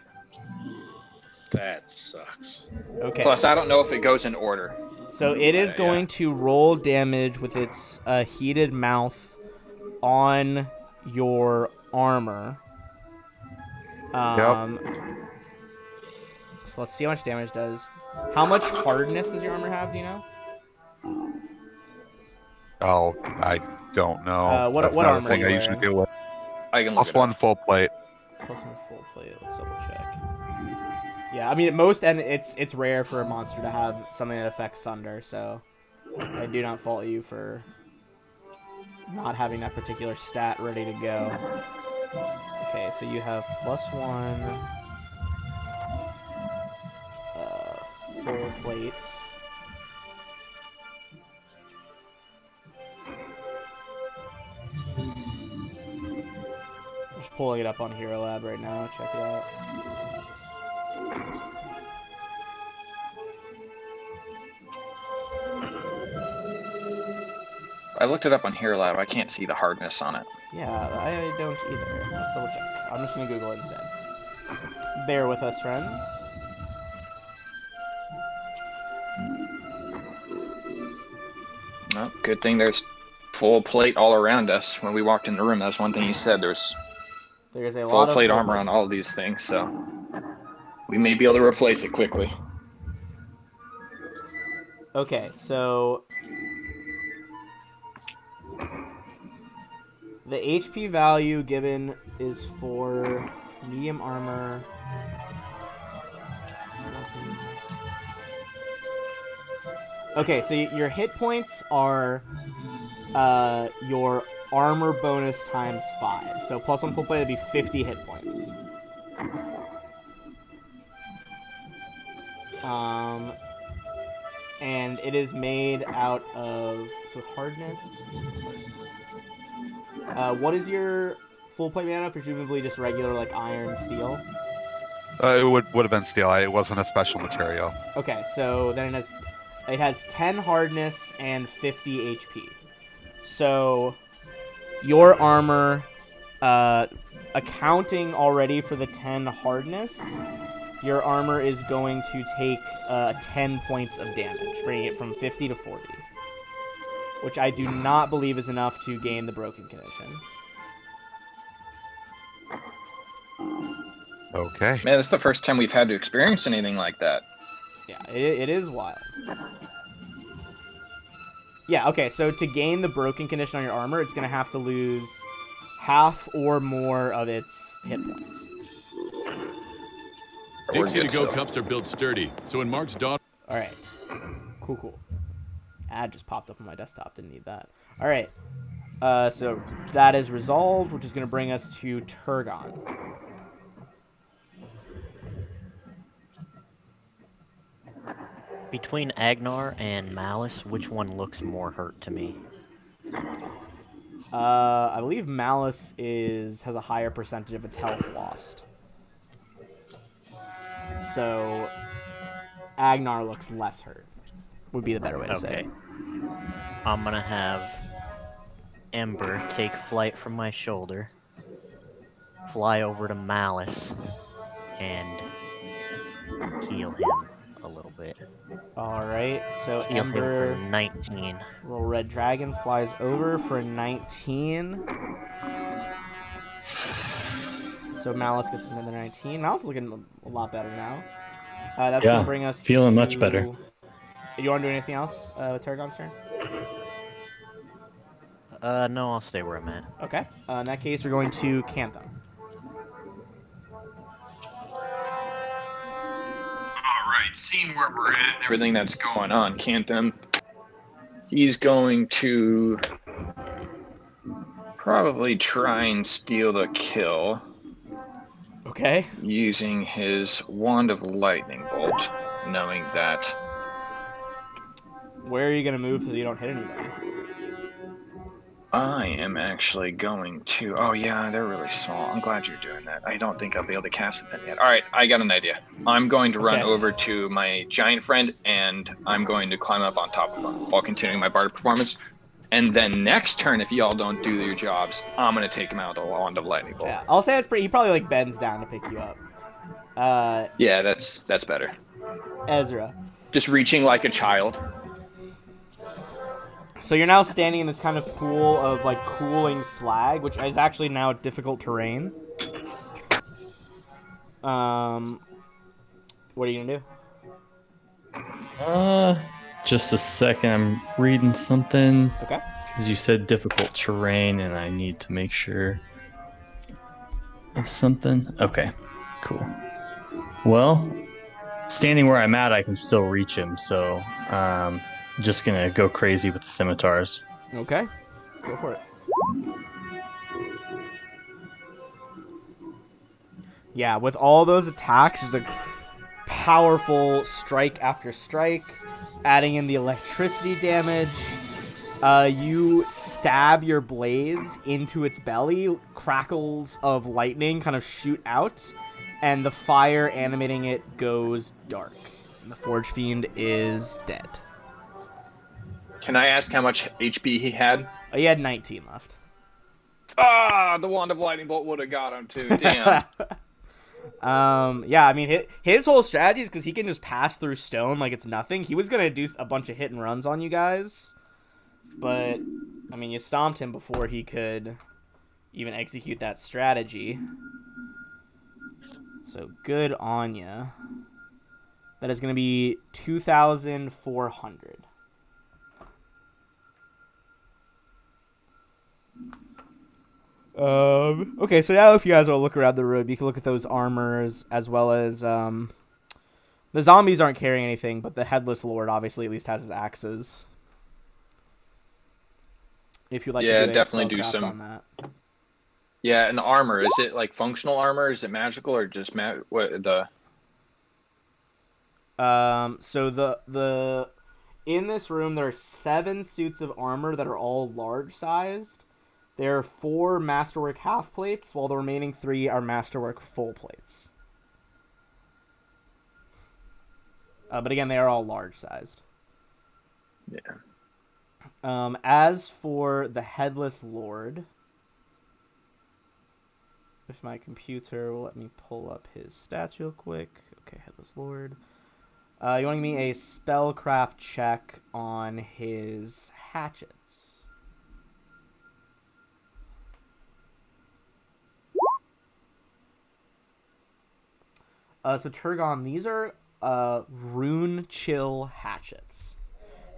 That sucks. Okay. Plus, I don't know if it goes in order. So it is going to roll damage with its heated mouth on your armor. So let's see how much damage it does. How much hardness does your armor have, do you know? Oh, I don't know. What That's armor not a are thing you I usually wearing? deal with. I can look it +1 up. full plate. +1 full plate. Let's double check. Yeah, I mean at most, and it's rare for a monster to have something that affects Sunder, so I do not fault you for not having that particular stat ready to go. Okay, so you have +1 full plate. Just pulling it up on Hero Lab right now. Check it out. I looked it up on Hero Lab. I can't see the hardness on it. Yeah, I don't either. Let's double check. I'm just gonna Google it instead. Bear with us, friends. Well, good thing there's full plate all around us. When we walked in the room, that's one thing you said. There's There's a full lot of plate full armor on plates. all of these things, so we may be able to replace it quickly. Okay, so the HP value given is for medium armor. Okay, so your hit points are your armor bonus times 5. So +1 full plate would be 50 hit points. And it is made out of hardness. What is your full plate made out of? Presumably just regular like iron, steel. It would have been steel. It wasn't a special material. Okay, so then it has 10 hardness and 50 HP. So your armor, accounting already for the 10 hardness, your armor is going to take 10 points of damage, bringing it from 50 to 40. Which I do not believe is enough to gain the broken condition. Okay. Man, this is the first time we've had to experience anything like that. Yeah, it is wild. Yeah, okay, so to gain the broken condition on your armor, it's going to have to lose half or more of its hit points. We're Dixie good to go still. cups are built sturdy, so when Mark's daughter. Alright. Cool. Ad just popped up on my desktop. Didn't need that. Alright. So that is resolved, which is going to bring us to Turgon. Between Agnar and Malice, which one looks more hurt to me? I believe Malice has a higher percentage of its health lost. So Agnar looks less hurt. Would be the better way to say it. I'm gonna have Ember take flight from my shoulder, fly over to Malice, and heal him a little bit. Alright, so Heal Ember, him for 19. little red dragon, flies over for 19. So Malice gets another 19. Malice is looking a lot better now. That's going to bring us feeling to... much better. You want to do anything else with Tarragon's turn? No, I'll stay where I'm at. Okay. In that case, we're going to Cantham. Alright, seeing where we're at and everything that's going on, Cantham, he's going to probably try and steal the kill Okay. using his Wand of Lightning Bolt, knowing that... Where are you going to move so you don't hit anybody? I am actually going to... Oh yeah, they're really small. I'm glad you're doing that. I don't think I'll be able to cast it then yet. Alright, I got an idea. I'm going to run over to my giant friend, and I'm going to climb up on top of him while continuing my bardic performance. And then next turn, if y'all don't do your jobs, I'm going to take him out with a Wand of Lightning Bolt. Yeah, I'll say it's pretty... He probably, like, bends down to pick you up. Yeah, that's better. Ezra. Just reaching like a child. So you're now standing in this kind of pool of, like, cooling slag, which is actually now difficult terrain. What are you gonna do? Just a second. I'm reading something. Okay. Because you said difficult terrain, and I need to make sure of something. Okay, cool. Well, standing where I'm at, I can still reach him, so just gonna go crazy with the scimitars. Okay. Go for it. Yeah, with all those attacks, there's a powerful strike after strike, adding in the electricity damage. You stab your blades into its belly, crackles of lightning kind of shoot out, and the fire animating it goes dark. And the Forge Fiend is dead. Can I ask how much HP he had? He had 19 left. Ah, the Wand of Lightning Bolt would have got him too. Damn. Yeah, I mean, his whole strategy is because he can just pass through stone like it's nothing. He was going to do a bunch of hit and runs on you guys. But, I mean, you stomped him before he could even execute that strategy. So, good on ya. That is going to be 2,400. Okay, so now if you guys want to look around the room, you can look at those armors as well as, the zombies aren't carrying anything, but the Headless Lord obviously at least has his axes. If you'd like to do definitely do spellcraft some. on that. Yeah, and the armor, is it like functional armor? Is it magical or just what the? So the in this room there are 7 suits of armor that are all large sized. There are 4 masterwork half plates, while the remaining 3 are masterwork full plates. But again, they are all large sized. Yeah. As for the Headless Lord, if my computer will let me pull up his stats real quick. Okay, Headless Lord. You want to give me a spellcraft check on his hatchets. So Turgon, these are rune chill hatchets.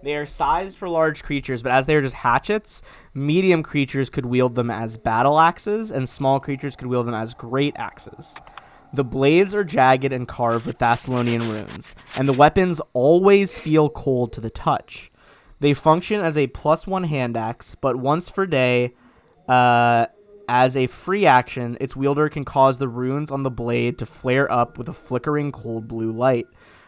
They are sized for large creatures, but as they are just hatchets, medium creatures could wield them as battle axes, and small creatures could wield them as great axes. The blades are jagged and carved with Thessalonian runes, and the weapons always feel cold to the touch. They function as a +1 hand axe, but once per day, as a free action, its wielder can cause the runes on the blade to flare up with a flickering cold blue light.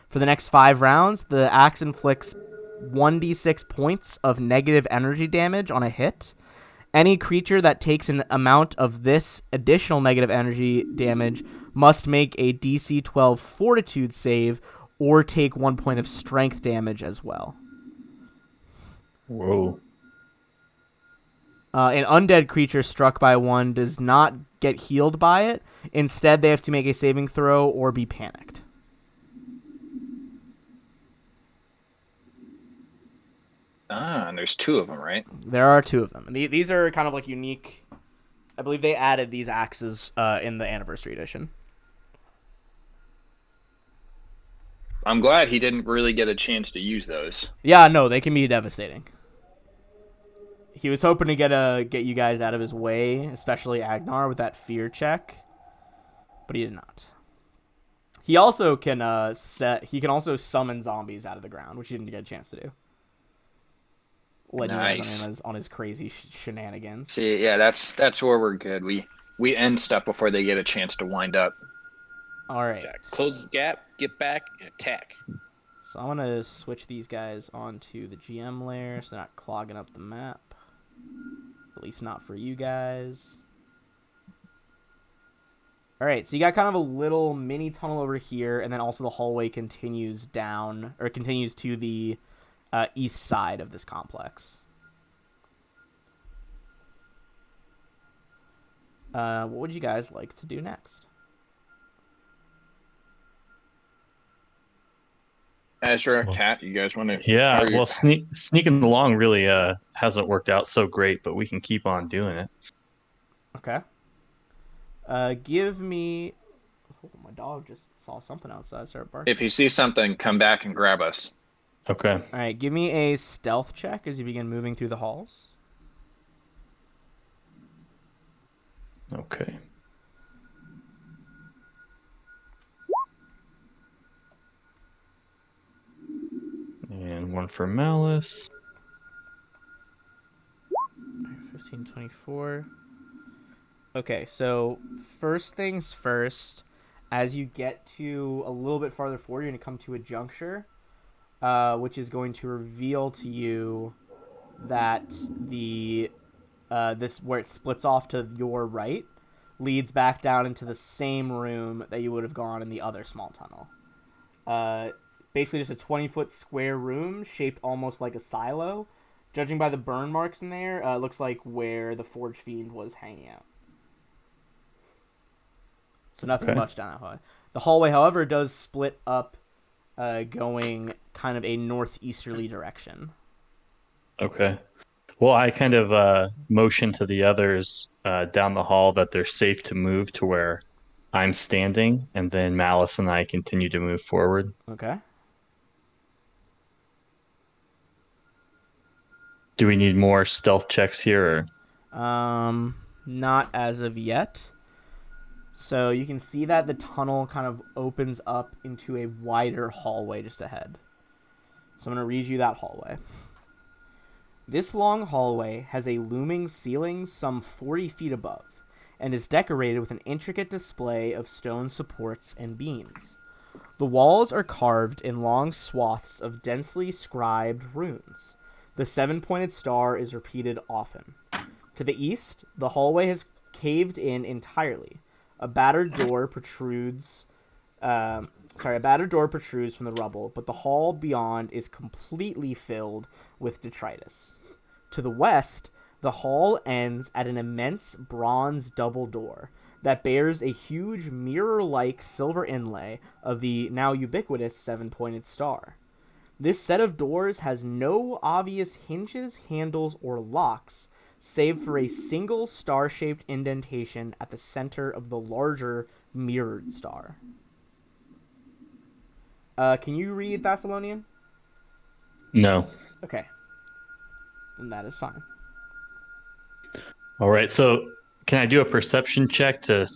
For the next 5 rounds, the axe inflicts 1d6 points of negative energy damage on a hit. Any creature that takes an amount of this additional negative energy damage must make a DC 12 fortitude save or take 1 point of strength damage as well. Whoa. An undead creature struck by one does not get healed by it. Instead, they have to make a saving throw or be panicked. And there's 2 of them, right? There are 2 of them. These are kind of like unique. I believe they added these axes in the anniversary edition. I'm glad he didn't really get a chance to use those. Yeah, no, they can be devastating. He was hoping to get you guys out of his way, especially Agnar with that fear check, but he did not. He also can also summon zombies out of the ground, which he didn't get a chance to do. Led Nice. you guys on his crazy shenanigans. See, yeah, that's where we're good. We end stuff before they get a chance to wind up. All right. Close the gap, get back, and attack. So I'm going to switch these guys onto the GM layer so they're not clogging up the map. At least not for you guys. All right, so you got kind of a little mini tunnel over here, and then also the hallway continues down, or continues to the east side of this complex. What would you guys like to do next? Ezra, Well, Kat, you guys want to? Yeah, well, sneaking along really hasn't worked out so great, but we can keep on doing it. Okay. Give me... Oh, my dog just saw something outside. Start barking. If you see something, come back and grab us. Okay. All right, give me a stealth check as you begin moving through the halls. Okay. And 1 for Malice. 15, 24. Okay, so first things first, as you get to a little bit farther forward, you're going to come to a juncture, which is going to reveal to you that this where it splits off to your right leads back down into the same room that you would have gone in the other small tunnel. Basically just a 20-foot square room shaped almost like a silo. Judging by the burn marks in there, it looks like where the Forge Fiend was hanging out. So nothing much down that hallway. The hallway, however, does split up, going kind of a northeasterly direction. Okay. Well, I kind of motion to the others down the hall that they're safe to move to where I'm standing, and then Malice and I continue to move forward. Okay. Do we need more stealth checks here? Or? Not as of yet. So you can see that the tunnel kind of opens up into a wider hallway just ahead. So I'm going to read you that hallway. This long hallway has a looming ceiling some 40 feet above, and is decorated with an intricate display of stone supports and beams. The walls are carved in long swaths of densely scribed runes. The 7-pointed star is repeated often. To the east, the hallway has caved in entirely. A battered door protrudes from the rubble, but the hall beyond is completely filled with detritus. To the west, the hall ends at an immense bronze double door that bears a huge mirror-like silver inlay of the now ubiquitous 7-pointed star. This set of doors has no obvious hinges, handles, or locks, save for a single star-shaped indentation at the center of the larger mirrored star. Can you read Thessalonian? No. Okay. Then that is fine. All right. So can I do a perception check to,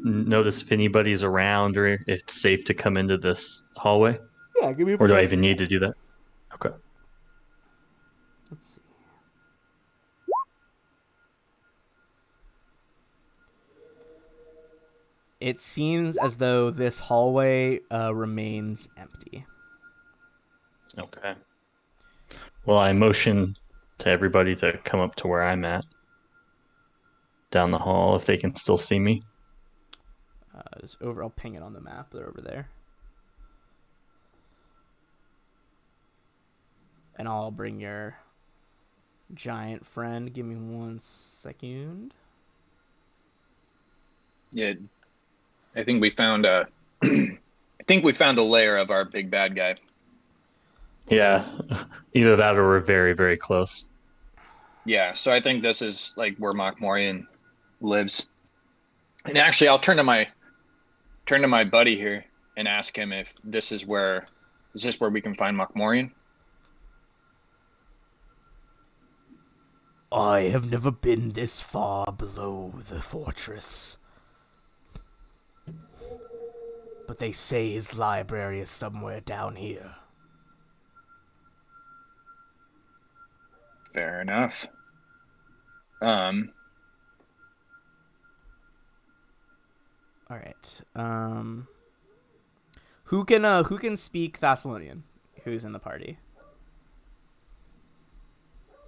notice if anybody's around or if it's safe to come into this hallway? Yeah, give me a Or do I perception even need check. to do that? Okay. Let's see. It seems as though this hallway remains empty. Okay. Well, I motion to everybody to come up to where I'm at. Down the hall if they can still see me. I'll ping it on the map. They're over there. And I'll bring your giant friend. Give me 1 second. Yeah, I think we found a lair of our big bad guy. Yeah. Either that or we're very, very close. Yeah, so I think this is like where Mokmorian lives. And actually, I'll turn to my buddy here and ask him if is this where we can find Mokmorian? I have never been this far below the fortress. But they say his library is somewhere down here. Fair enough. All right. Who can speak Thessalonian? Who's in the party?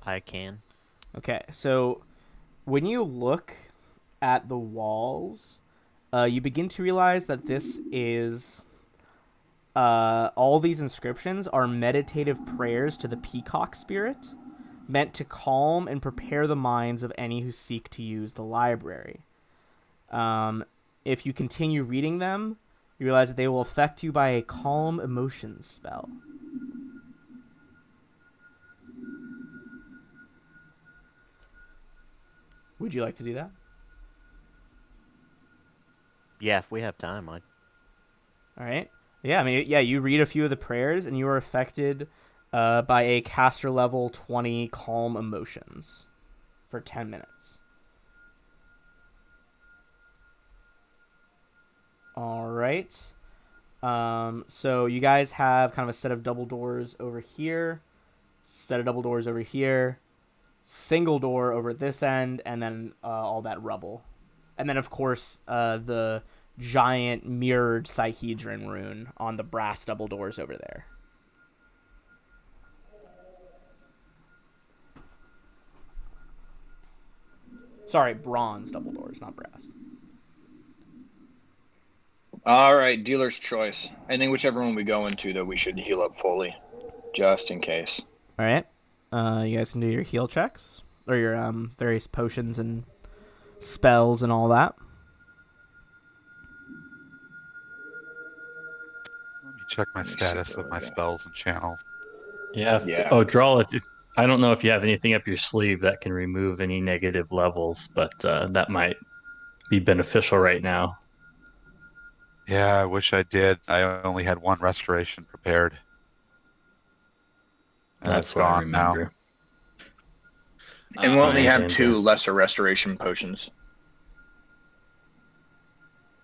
I can. Okay, so when you look at the walls, you begin to realize that this is all these inscriptions are meditative prayers to the peacock spirit, meant to calm and prepare the minds of any who seek to use the library. If you continue reading them, you realize that they will affect you by a calm emotions spell. Would you like to do that? Yeah, if we have time, I'd. All right. Yeah, I mean, yeah, you read a few of the prayers, and you are affected by a caster level 20 calm emotions for 10 minutes. All right. So you guys have kind of a set of double doors over here, set of double doors over here, single door over at this end, and then all that rubble. And then, of course, the giant mirrored Psyhedron rune on the brass double doors over there. Sorry, bronze double doors, not brass. All right, dealer's choice. I think whichever one we go into, though, we should heal up fully, just in case. All right. You guys can do your heal checks, or your various potions and spells and all that. Let me check my status of my spells and channels. Yeah. Yeah. Oh, Drawl, if I don't know if you have anything up your sleeve that can remove any negative levels, but that might be beneficial right now. Yeah, I wish I did. I only had one restoration prepared. And That's it's what I gone now. remember. And we only have and, 2 lesser restoration potions.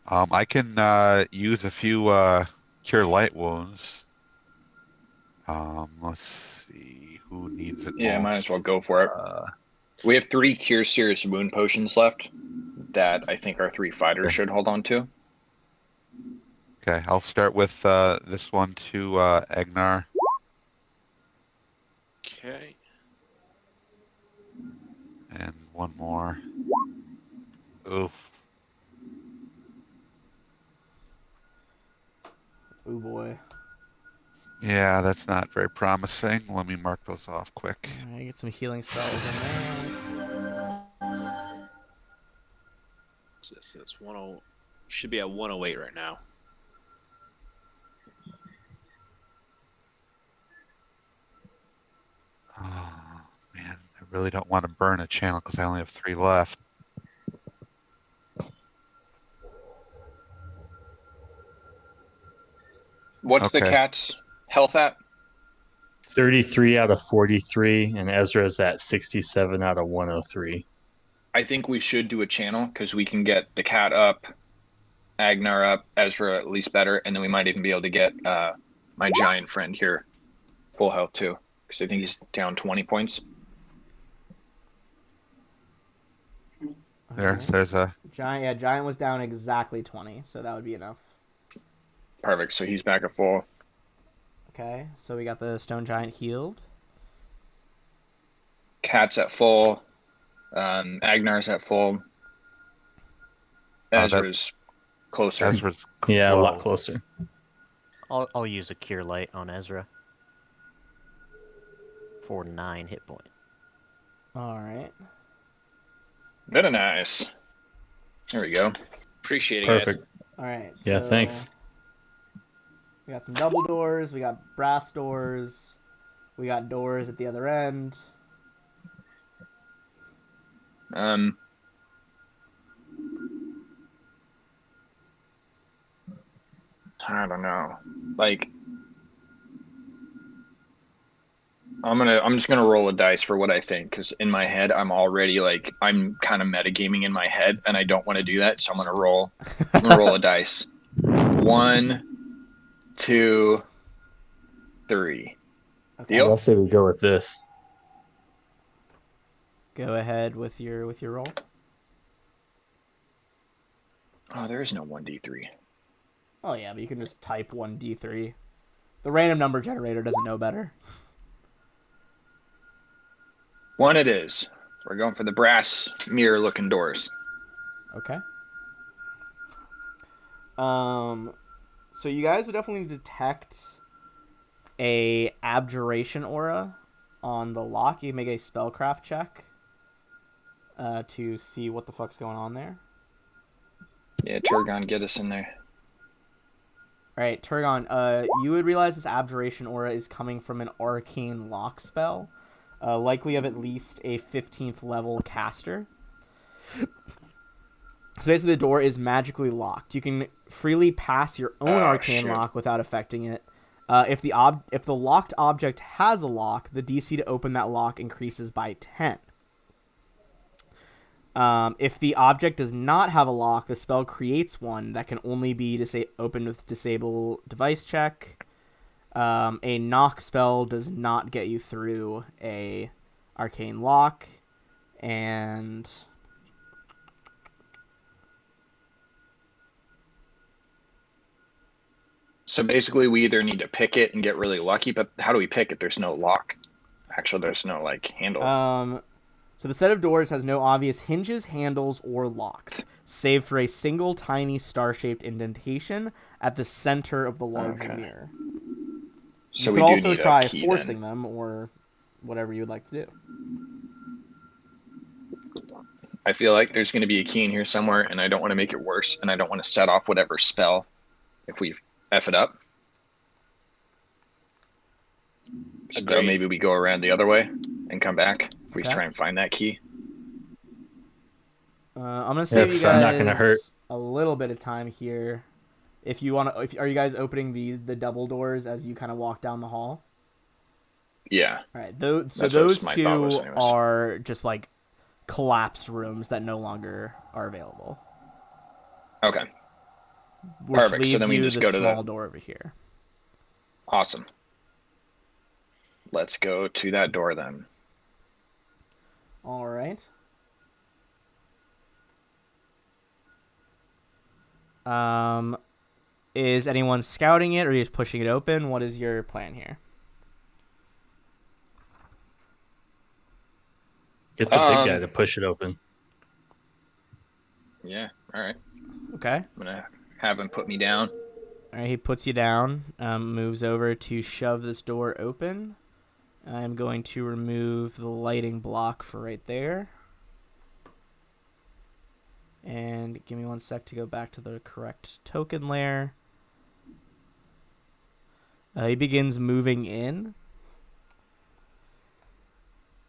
I can use a few cure light wounds. Let's see who needs it. Yeah, most. might as well go for it. We have 3 cure serious wound potions left that I think our 3 fighters should hold on to. Okay, I'll start with this one to Agnar. Okay. And one more. Oof. Oh boy. Yeah, that's not very promising. Let me mark those off quick. All right, get some healing spells in there. So this is 10. Should be at 108 right now. Oh, man. I really don't want to burn a channel because I only have 3 left. What's the Okay. cat's health at? 33 out of 43, and Ezra's at 67 out of 103. I think we should do a channel because we can get the cat up, Agnar up, Ezra at least better, and then we might even be able to get my giant friend here full health too, because I think he's down 20 points. There's a Giant. Yeah, Giant was down exactly 20, so that would be enough. Perfect. So he's back at full. Okay, so we got the Stone Giant healed. Cat's at full. Agnar's at full. Ezra's closer. Ezra's Yeah, a lot close. closer. I'll use a cure light on Ezra for 9 hit points. All right. Very nice. There we go. Appreciate it, Perfect. guys. All right. Yeah, so thanks. We got some double doors. We got brass doors. We got doors at the other end. I don't know. Like, I'm just gonna roll a dice for what I think, because in my head I'm already like I'm kind of metagaming in my head, and I don't want to do that. So I'm gonna roll a dice. 1, 2, 3. Okay. Deal? I'll say we go with this. Go ahead with your roll. Oh, there is no 1d3. Oh yeah, but you can just type 1d3. The random number generator doesn't know better. 1 it is. We're going for the brass mirror-looking doors. Okay. So you guys would definitely detect a abjuration aura on the lock. You can make a spellcraft check to see what the fuck's going on there. Yeah, Turgon, get us in there. All right, Turgon, you would realize this abjuration aura is coming from an arcane lock spell, likely of at least a 15th level caster. So basically the door is magically locked. You can freely pass your own arcane shit. lock without affecting it. If the locked object has a lock, the DC to open that lock increases by 10. If the object does not have a lock, the spell creates one that can only be opened with disable device check. A knock spell does not get you through a arcane lock, and So basically, we either need to pick it and get really lucky, but how do we pick it? There's no lock. Actually, there's no like handle. So the set of doors has no obvious hinges, handles, or locks, save for a single tiny star-shaped indentation at the center of the larger Okay. mirror. So You we could do also need a try key forcing then. them, or whatever you would like to do. I feel like there's going to be a key in here somewhere, and I don't want to make it worse, and I don't want to set off whatever spell if we F it up. So Agreed. maybe we go around the other way and come back if we Okay. try and find that key. I'm gonna save you It's guys not gonna hurt. a little bit of time here. If you want to, are you guys opening the double doors as you kind of walk down the hall? Yeah. All right, That's what those my thought was two anyways. are just like collapsed rooms that no longer are available. Okay. Which Perfect, so leaves then we you just the go to the- small door over here. Awesome. Let's go to that door then. All right. Is anyone scouting it, or are you just pushing it open? What is your plan here? Get the big guy to push it open. Yeah. All right. Okay. I'm gonna have him put me down. All right, he puts you down, moves over to shove this door open. I'm going to remove the lighting block for right there. And And give me 1 sec to go back to the correct token layer. He begins moving in.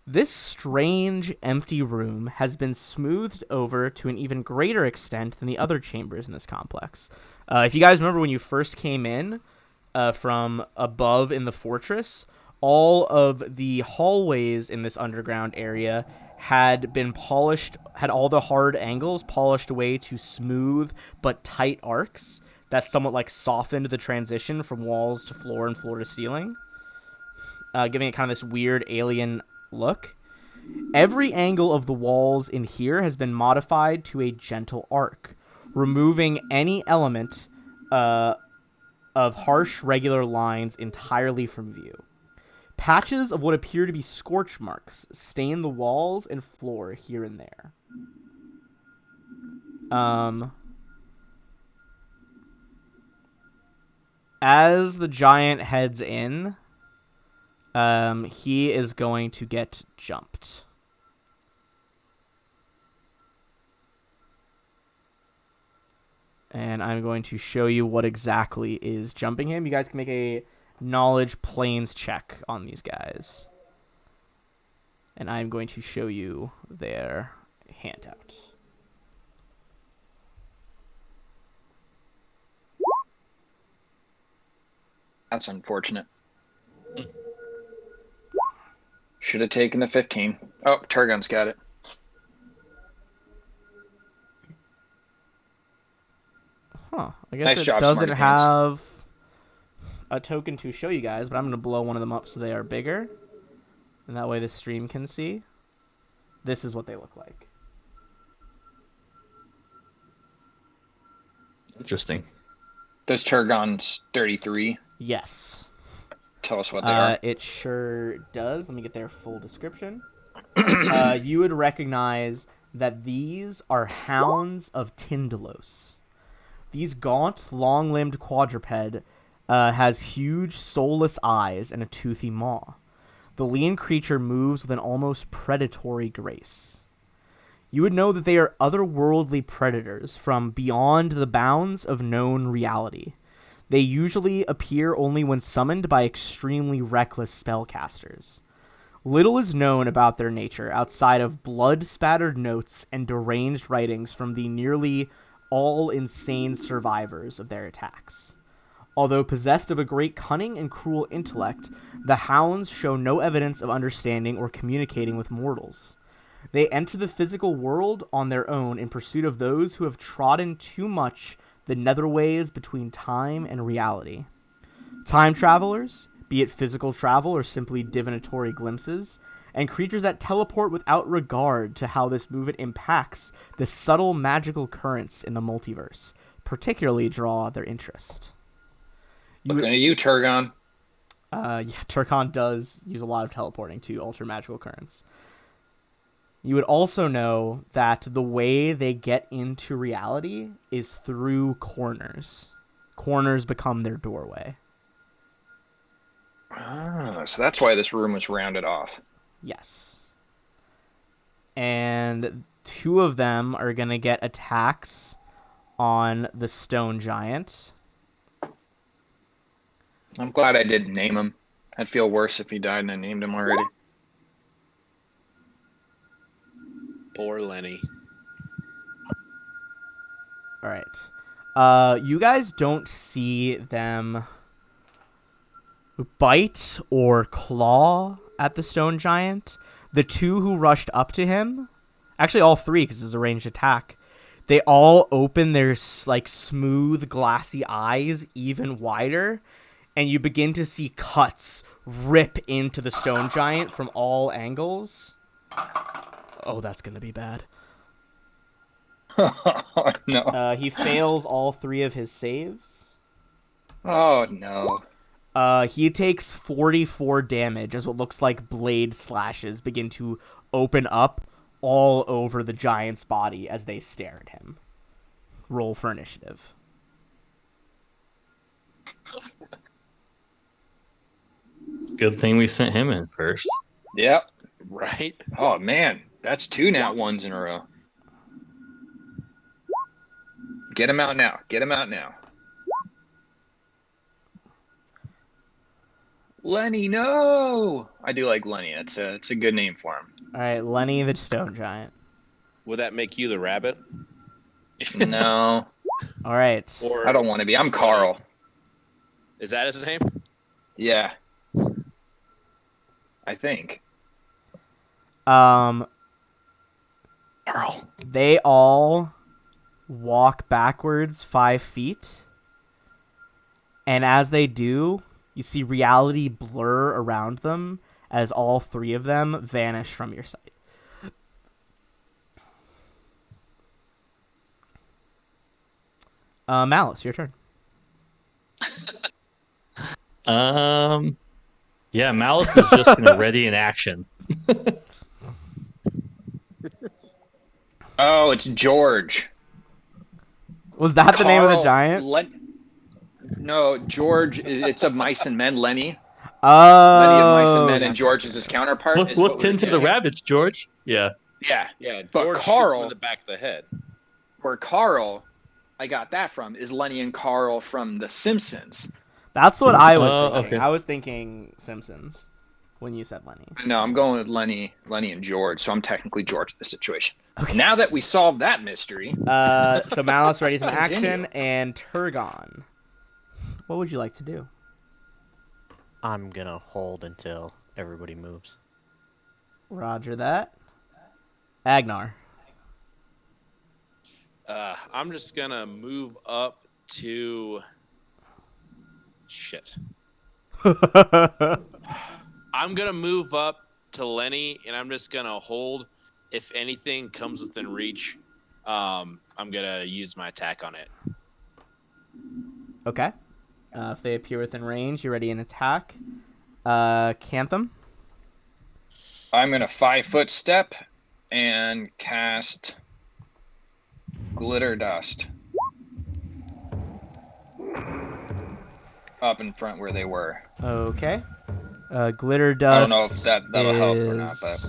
This strange, empty room has been smoothed over to an even greater extent than the other chambers in this complex. If you guys remember when you first came in from above in the fortress, all of the hallways in this underground area had been polished, had all the hard angles polished away to smooth but tight arcs that somewhat like softened the transition from walls to floor and floor to ceiling, giving it kind of this weird alien look. Every angle of the walls in here has been modified to a gentle arc, removing any element of harsh regular lines entirely from view. Patches of what appear to be scorch marks stain the walls and floor here and there. As the giant heads in, he is going to get jumped. And I'm going to show you what exactly is jumping him. You guys can make a knowledge planes check on these guys. And I'm going to show you their handout. That's unfortunate. Should have taken the 15. Oh, Turgon's got it. Huh. I guess Nice it job, doesn't Smarty Pants. have a token to show you guys, but I'm going to blow one of them up so they are bigger. And that way the stream can see. This is what they look like. Interesting. Does Turgon's 33 Yes. tell us what they are? It sure does. Let me get their full description. You would recognize that these are hounds of Tyndalos. These gaunt, long-limbed quadruped has huge, soulless eyes and a toothy maw. The lean creature moves with an almost predatory grace. You would know that they are otherworldly predators from beyond the bounds of known reality. They usually appear only when summoned by extremely reckless spellcasters. Little is known about their nature outside of blood-spattered notes and deranged writings from the nearly all insane survivors of their attacks. Although possessed of a great cunning and cruel intellect, the hounds show no evidence of understanding or communicating with mortals. They enter the physical world on their own in pursuit of those who have trodden too much the netherways between time and reality. Time travelers, be it physical travel or simply divinatory glimpses, and creatures that teleport without regard to how this movement impacts the subtle magical currents in the multiverse, particularly draw their interest. Looking at you, Turgon. Yeah, Turgon does use a lot of teleporting to alter magical currents. You would also know that the way they get into reality is through corners. Corners become their doorway. Ah, so that's why this room was rounded off. Yes. And two of them are going to get attacks on the stone giant. I'm glad I didn't name him. I'd feel worse if he died and I named him already. Poor Lenny. All right. You guys don't see them bite or claw at the stone giant. The two who rushed up to him, actually all three because it's a ranged attack, they all open their like smooth, glassy eyes even wider, and you begin to see cuts rip into the stone giant from all angles. Oh, that's going to be bad. Oh, no. He fails all three of his saves. Oh, no. He takes 44 damage as what looks like blade slashes begin to open up all over the giant's body as they stare at him. Roll for initiative. Good thing we sent him in first. Yep. Right? Oh, man. That's two nat ones in a row. Get him out now. Get him out now. Lenny, no! I do like Lenny. It's a good name for him. All right, Lenny the stone giant. Would that make you the rabbit? No, All right. Or I don't want to be. I'm Carl. is that his name? Yeah. I think. Carl. Carl. They all walk backwards 5 feet. And as they do, you see reality blur around them as all 3 of them vanish from your sight. Malice, your turn. Yeah, Malice is just gonna ready in action. Oh, it's George. Was that the name of the giant? No, George. It's of Mice and Men. Lenny. Oh. Lenny of Mice and Men, and gotcha. George is his counterpart. Look, is what looked we're into the getting. rabbits, George. Yeah. Yeah. Yeah, But George shoots Carl- him in the back of the head. Where Carl, I got that from, is Lenny and Carl from The Simpsons. That's what I was Oh, thinking. okay. I was thinking Simpsons when you said Lenny. No, I'm going with Lenny and George, so I'm technically George in this situation. Okay. Now that we solved that mystery, So Malice readies an Continue. action, and Turgon. What would you like to do? I'm gonna hold until everybody moves. Roger that. Agnar. I'm just gonna move up to. Shit. I'm gonna move up to Lenny, and I'm just gonna hold. If anything comes within reach, I'm gonna use my attack on it. Okay. If they appear within range, you're ready an attack. Cantham. I'm going to 5-foot step and cast Glitter Dust up in front where they were. Okay. Glitter dust. I don't know if that'll help or not, but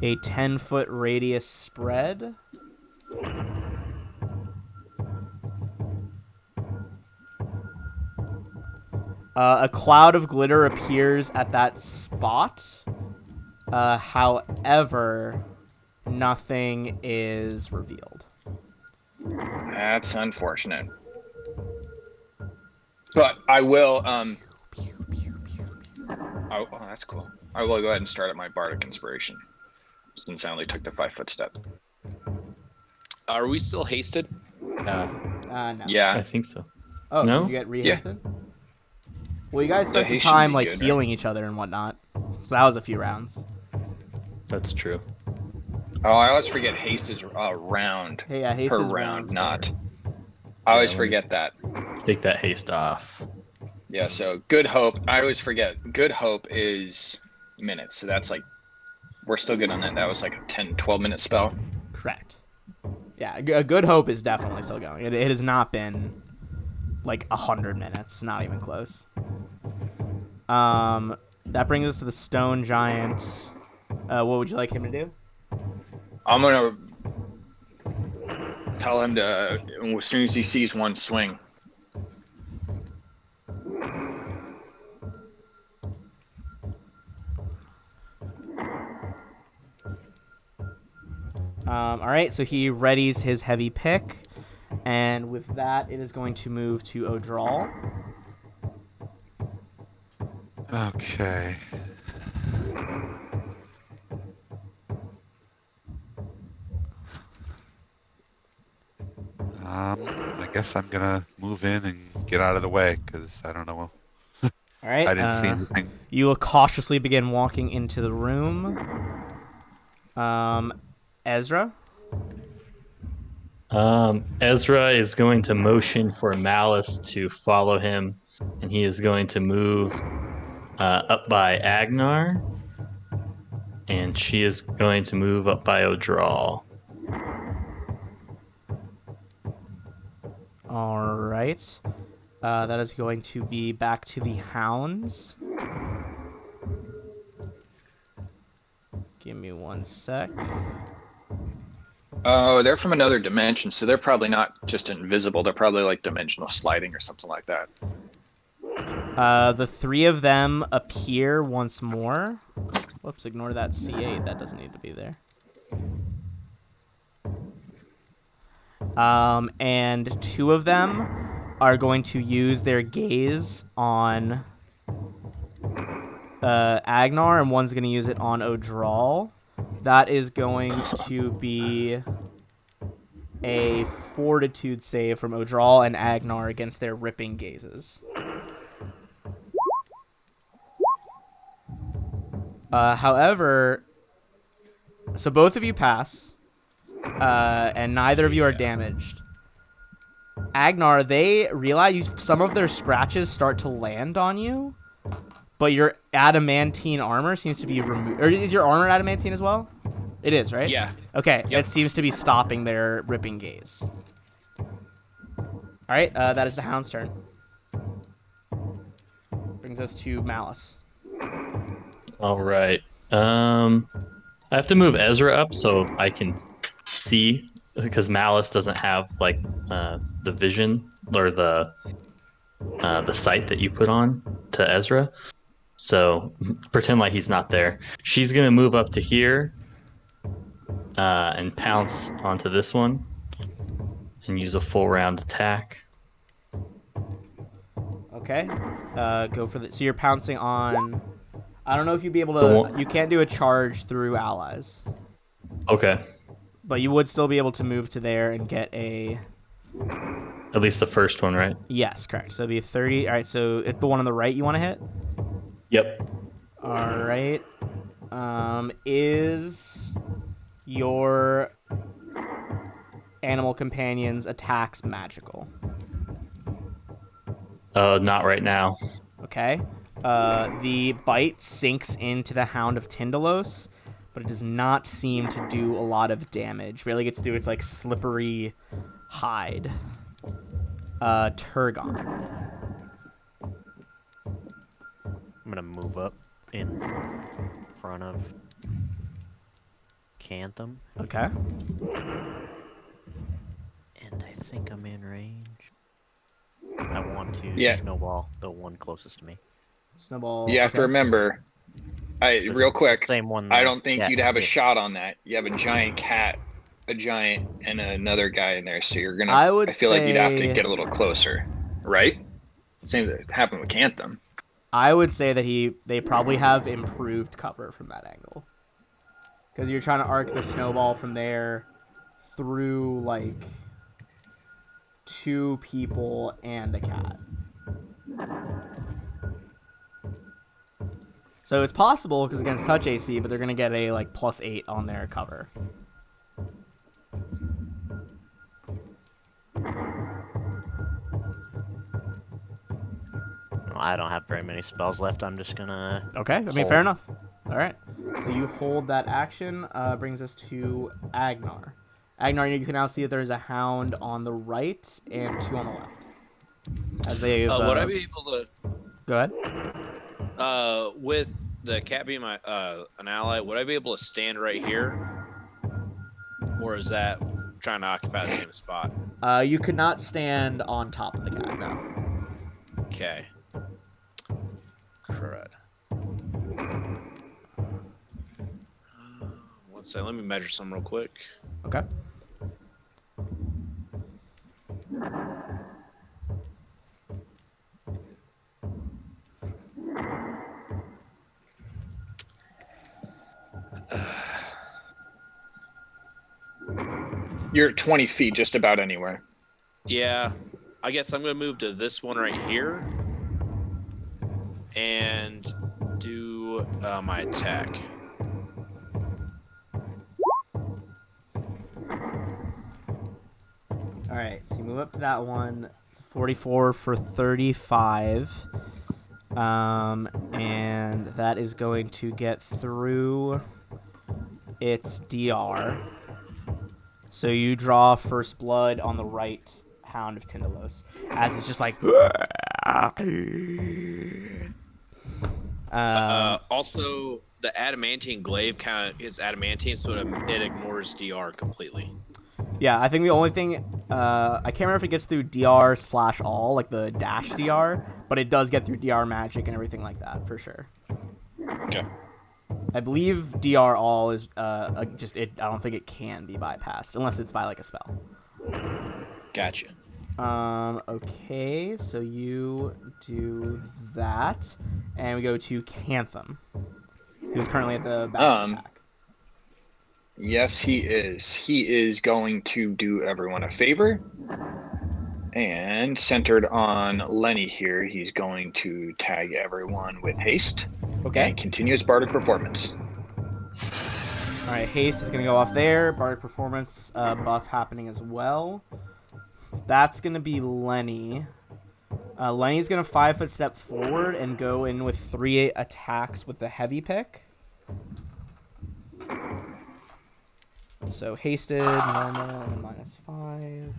a 10-foot radius spread. A cloud of glitter appears at that spot. However, nothing is revealed. that's unfortunate. But I will. Oh, that's cool. I will go ahead and start at my Bardic Inspiration, since I only took the 5-foot step. Are we still hasted? No. Yeah. I think so. Oh, No? did you get rehasted? Well, you guys spent some haste should time be like good, healing each other and whatnot, so that was a few rounds. That's true. Oh, I always forget haste is round Hey, yeah, haste per is round, rounds. not. I always let me- forget that. Take that haste off. Yeah, so Good Hope, I always forget. Good Hope is minutes, so that's like, we're still good on that. That was like a 10, 12-minute spell. Correct. Yeah, a good hope is definitely still going. It has not been like 100 minutes, not even close. That brings us to the stone giant. What would you like him to do? I'm gonna tell him to, as soon as he sees one, swing. All right, so he readies his heavy pick, and with that, it is going to move to Odral. Okay. I guess I'm gonna move in and get out of the way because I don't know. All right. I didn't see anything. You will cautiously begin walking into the room. Ezra. Ezra is going to motion for Malice to follow him, and he is going to move up by Agnar, and she is going to move up by Odral. All right. That is going to be back to the hounds. Give me one sec. Oh, they're from another dimension, so they're probably not just invisible. They're probably like dimensional sliding or something like that. The 3 of them appear once more. Whoops, ignore that C8. That doesn't need to be there. And 2 of them are going to use their gaze on Agnar, and one's going to use it on Odral. That is going to be a fortitude save from Odral and Agnar against their ripping gazes. However, so both of you pass, and neither of you are damaged. Agnar, they realize some of their scratches start to land on you, but your adamantine armor seems to be removed. Or is your armor adamantine as well? It is, right? Yeah. Okay, Yep. It seems to be stopping their ripping gaze. All right, that is the Hound's turn. Brings us to Malice. All right. I have to move Ezra up so I can see, because Malice doesn't have like the vision or the sight that you put on to Ezra. So pretend like he's not there. She's gonna move up to here and pounce onto this one and use a full round attack. Okay, go for the. So you're pouncing on. I don't know if you'd be able to. You can't do a charge through allies. Okay. But you would still be able to move to there and get a. At least the first one, right? Yes, correct. So it'd be 30. All right, so it's the one on the right you want to hit? Yep. All right. Is your animal companion's attacks magical? Not right now. Okay. The bite sinks into the Hound of Tyndalos, but it does not seem to do a lot of damage. Barely gets through its like slippery hide. Turgon. I'm gonna move up in front of Cantham, Okay. and I think I'm in range. I want to Yeah. snowball the one closest to me. Snowball. You have to remember, real quick, Same one. I don't think that you'd have a hit. shot on that. You have a giant cat, a giant, and another guy in there, so you're gonna. I feel like you'd have to say- get a little closer, right? Same that happened with Cantham. I would say that they probably have improved cover from that angle. Because you're trying to arc the snowball from there through, like, 2 people and a cat. So it's possible, because against touch AC, but they're going to get a, like, +8 on their cover. I don't have very many spells left. I'm just gonna. Okay, I mean, fair enough. All right. So you hold that action. Brings us to Agnar. Agnar, you can now see that there's a Hound on the right and 2 on the left. As they Would I be able to? Go ahead. With the cat being my an ally, would I be able to stand right here, or is that trying to occupy the same spot? You could not stand on top of the cat, no. Okay. Crud. One second, let me measure some real quick. Okay. You're at 20 feet, just about anywhere. Yeah, I guess I'm gonna move to this one right here and do my attack. All right, so you move up to that one. It's a 44 for 35. And that is going to get through its DR. So you draw first blood on the right Hound of Tyndalos. As it's just like... Also, the adamantine glaive kind of is adamantine, so it ignores DR completely. Yeah, I think the only thing I can't remember if it gets through DR/all, like the dash DR, but it does get through DR magic and everything like that for sure. Okay. I believe DR all is just it. I don't think it can be bypassed unless it's by like a spell. Gotcha. Okay, so you do that, and we go to Cantham, who's currently at the back of the pack. Yes, he is. He is going to do everyone a favor. And centered on Lenny here, he's going to tag everyone with haste. Okay. And continuous bardic performance. All right, haste is going to go off there. Bardic performance buff happening as well. That's going to be Lenny. Lenny's going to 5-foot step forward and go in with 3 attacks with the heavy pick. So hasted, normal, and -5.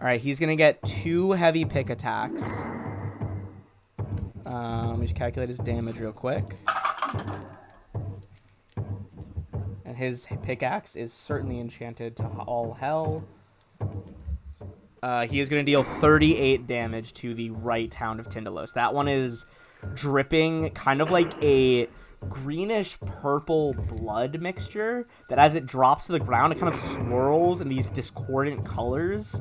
All right, he's going to get 2 heavy pick attacks. Let me just calculate his damage real quick. And his pickaxe is certainly enchanted to all hell. He is going to deal 38 damage to the right Hound of Tindalos. That one is dripping kind of like a greenish purple blood mixture that as it drops to the ground, it kind of swirls in these discordant colors.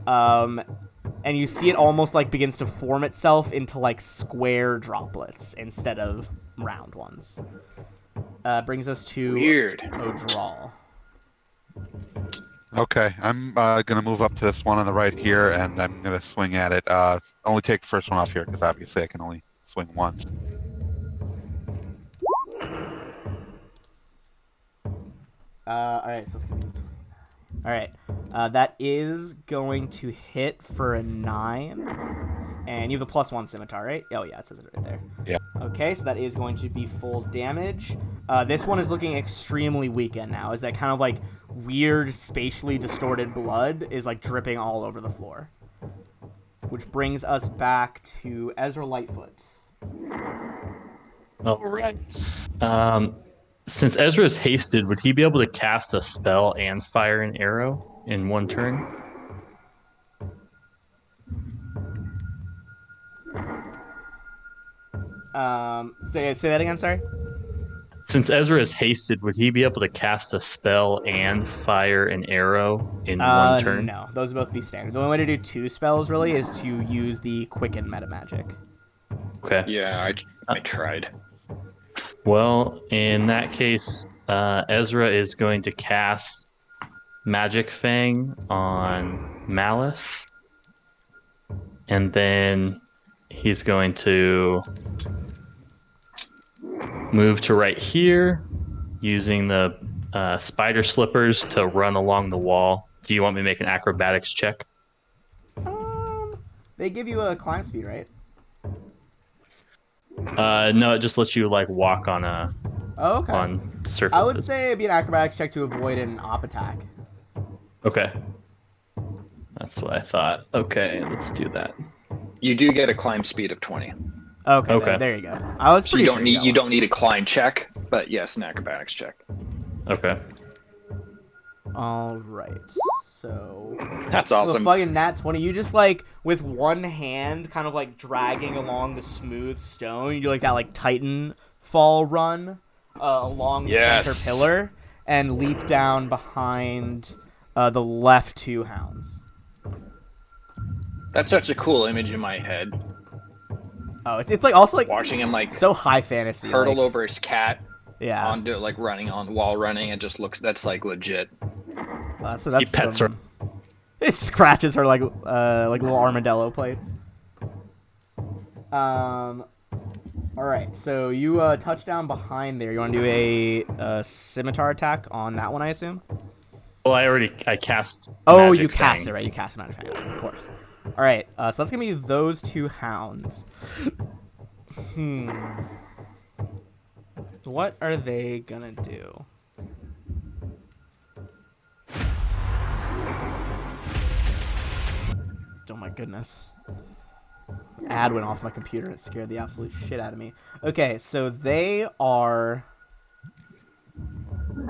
And you see it almost like begins to form itself into like square droplets instead of round ones. Brings us to Odral. Okay, I'm gonna move up to this one on the right here, and I'm gonna swing at it. Only take the first one off here because obviously I can only swing once. All right, so it's gonna be. All right, that is going to hit for a 9, and you have the +1 scimitar, right? Oh yeah, it says it right there. Yeah. Okay, so that is going to be full damage. This one is looking extremely weakened now. Is that kind of like weird, spatially distorted blood is like dripping all over the floor, which brings us back to Ezra Lightfoot. All right. Since Ezra is hasted, would he be able to cast a spell and fire an arrow in one turn? Say that again, sorry? Since Ezra is hasted, would he be able to cast a spell and fire an arrow in one turn? No, those would both be standard. The only way to do 2 spells really is to use the Quicken meta magic. Okay. Yeah, I tried. Well, in that case, Ezra is going to cast Magic Fang on Malice. And then he's going to move to right here, using the spider slippers to run along the wall. Do you want me to make an acrobatics check? They give you a climb speed, right? No, it just lets you like walk on okay. on surface. I would say it'd be an acrobatics check to avoid an op attack. Okay. That's what I thought. Okay, let's do that. You do get a climb speed of 20. Okay. There you go. I was So pretty you don't sure need you don't need a climb check, but yes, an acrobatics check. Okay. All right. So That's awesome. The fucking nat 20. You just like with one hand, kind of like dragging along the smooth stone. You do like that like Titan fall run along the center pillar and leap down behind the left 2 hounds. That's such a cool image in my head. Oh, it's like also like Watching him like so high fantasy. hurdle like, over his cat. Yeah. Onto like running on while running. It just looks that's like legit. So that's He pets her. It scratches her like little armadillo plates. All right, so you touch down behind there. You want to do a scimitar attack on that one, I assume? Well, I cast. Oh, Magic you cast Fang. it, right? You cast Magic Fang, of course. All right, so that's gonna be those 2 hounds. What are they gonna do? Oh my goodness. ad went off my computer. It scared the absolute shit out of me. Okay, so they are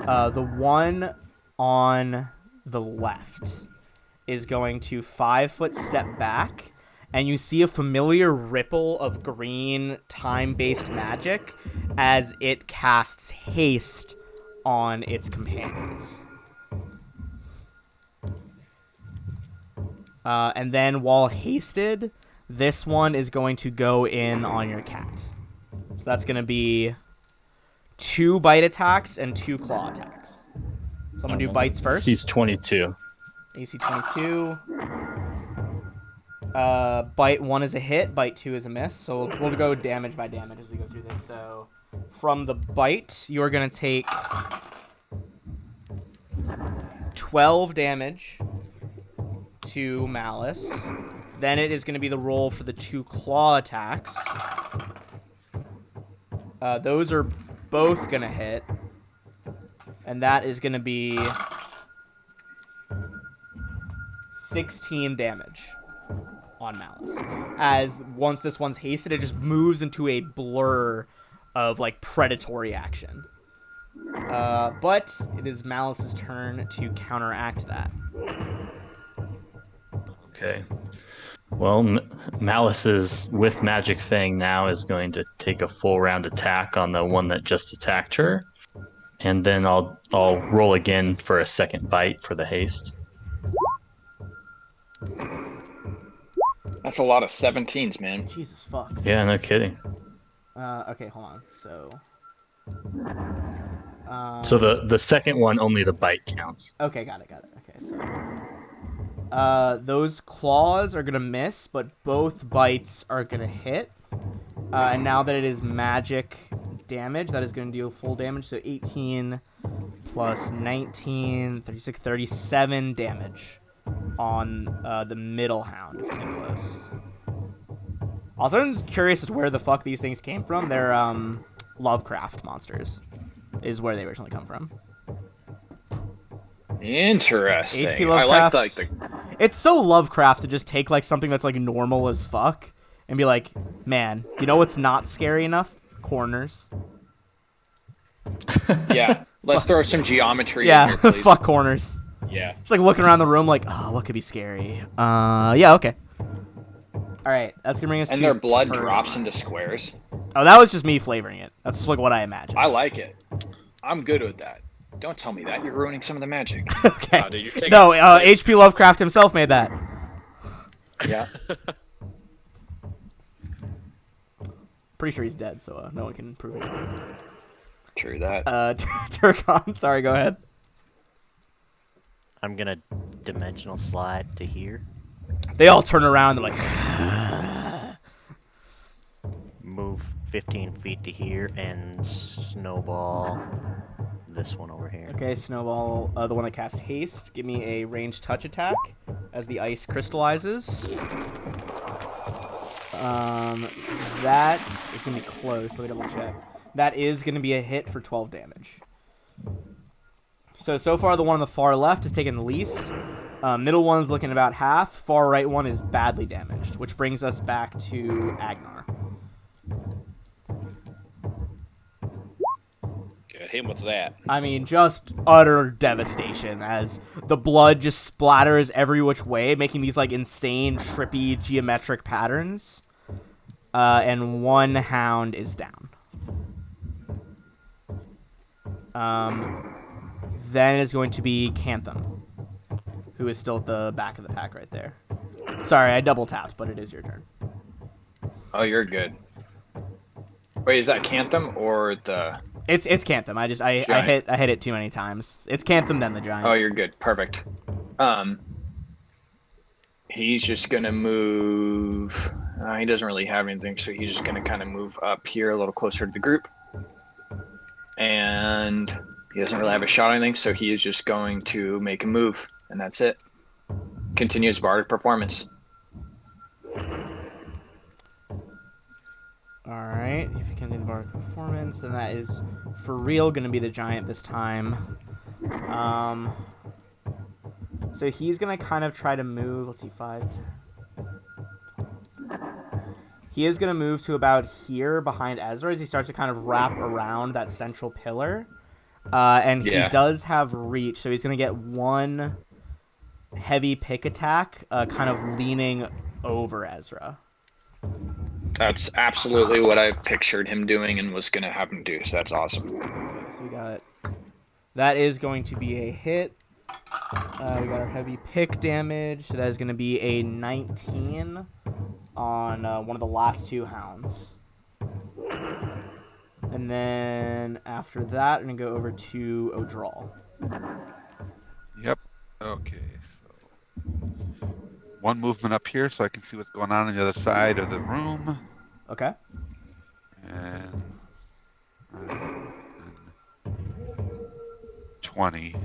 the one on the left is going to 5-foot step back, and you see a familiar ripple of green time-based magic as it casts haste on its companions. And then while hasted, this one is going to go in on your cat. So that's going to be 2 bite attacks and 2 claw attacks. So I'm going to do bites first. He's 22. AC 22. Bite 1 is a hit, bite 2 is a miss. So we'll go damage by damage as we go through this. So from the bite, you're going to take 12 damage to Malice. Then it is going to be the roll for the 2 claw attacks. Those are both going to hit. And that is going to be 16 damage on Malice. As once this one's hasted, it just moves into a blur of like predatory action. But it is Malice's turn to counteract that. Okay. Well, Malice's with Magic Fang now is going to take a full round attack on the one that just attacked her. And then I'll roll again for a second bite for the haste. That's a lot of 17s, man. Jesus fuck. Yeah, no kidding. Okay, hold on. So So the second one, only the bite counts. okay, got it. Okay, so those claws are gonna miss, but both bites are gonna hit. And now that it is magic damage, that is gonna deal full damage. So 18 plus 19, 36, 37 damage on the middle hound of Timberlos. Also, I'm just curious as to where the fuck these things came from. They're Lovecraft monsters, is where they originally come from. Interesting. HP I Lovecraft. like the It's so Lovecraft to just take like something that's like normal as fuck and be like, man, you know what's not scary enough? Corners. yeah. Let's throw some geometry in Yeah, here, please. fuck corners. Yeah. Just like looking around the room like, oh, what could be scary? Yeah, okay. All right, that's gonna bring us And to their blood turn. drops into squares. Oh, that was just me flavoring it. That's just like what I imagined. I like it. I'm good with that. Don't tell me that. You're ruining some of the magic. Okay. Dude, you're taking No, some- H.P. Lovecraft himself made that. Yeah. Pretty sure he's dead, so no one can prove it. True that. Turkon, sorry, go ahead. I'm gonna dimensional slide to here. They all turn around. They're like, Move 15 feet to here and snowball this one over here. okay, Snowball, the one that cast haste. Give me a ranged touch attack as the ice crystallizes. That is gonna be close. Let me double check. That is gonna be a hit for 12 damage. So far the one on the far left is taking the least. Middle one's looking about half. Far right one is badly damaged, which brings us back to Agnar. Good. Hit him with that. I mean, just utter devastation as the blood just splatters every which way, making these like insane, trippy, geometric patterns. And one hound is down. Then it is going to be Cantham, who is still at the back of the pack right there. Sorry, I double tapped, but it is your turn. Oh, you're good. Wait, is that Cantham or the... It's Cantham. I hit it too many times. It's Cantham then the giant. Oh, you're good. Perfect. He's just gonna move. He doesn't really have anything, so he's just gonna kind of move up here a little closer to the group. And he doesn't really have a shot or anything, so he is just going to make a move, and that's it. Continue his bardic performance. Alright, if you can do the bar performance, then that is for real going to be the giant this time. So he's going to kind of try to move, let's see, 5. He is going to move to about here behind Ezra as he starts to kind of wrap around that central pillar. And he does have reach, so he's going to get one heavy pick attack, kind of leaning over Ezra. That's absolutely what I pictured him doing and was going to have him do, so that's awesome. Okay, so we got... That is going to be a hit. We got our heavy pick damage, so that is going to be a 19 on one of the last two hounds. And then after that, I'm going to go over to O'Drawl. Yep. Okay, so one movement up here so I can see what's going on the other side of the room. Okay. And 20.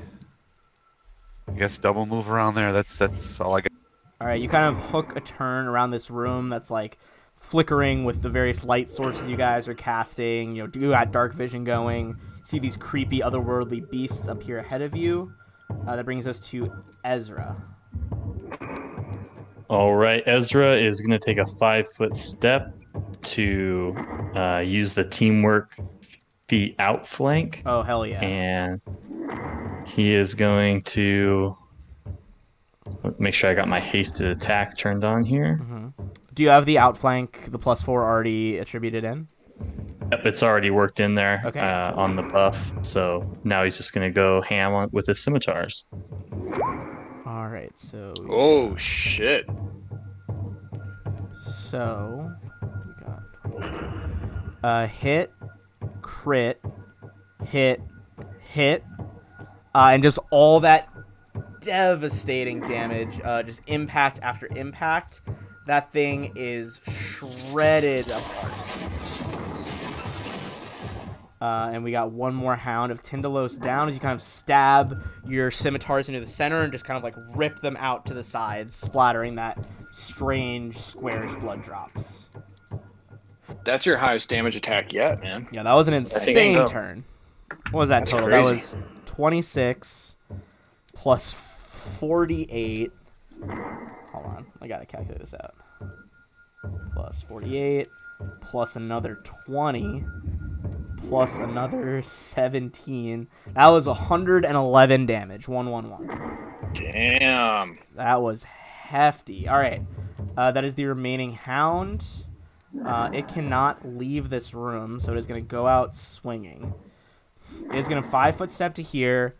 I guess double move around there. That's all I got. All right, you kind of hook a turn around this room that's like flickering with the various light sources you guys are casting. You got dark vision going. See these creepy otherworldly beasts up here ahead of you. That brings us to Ezra. All right, Ezra is going to take a 5-foot step to use the teamwork feat outflank. Oh, hell yeah. And he is going to make sure I got my hasted attack turned on here. Mm-hmm. Do you have the outflank, the +4 already attributed in? Yep, it's already worked in there Okay. on the buff. So now he's just going to go ham with his scimitars. All right, so... Oh, shit. So, we got hit, crit, hit, and just all that devastating damage, just impact after impact. That thing is shredded apart. And we got one more Hound of Tyndalos down as you kind of stab your scimitars into the center and just kind of like rip them out to the sides, splattering that strange squarish blood drops. That's your highest damage attack yet, man. Yeah, that was an insane so. turn. What was that That's total? crazy. That was 26 plus 48. Hold on, I gotta calculate this out. Plus 48, plus another 20, plus another 17. That was 111 damage. 111. Damn. That was hefty. All right, that is the remaining Hound. It cannot leave this room, so it is going to go out swinging. It is going to 5-foot step to here.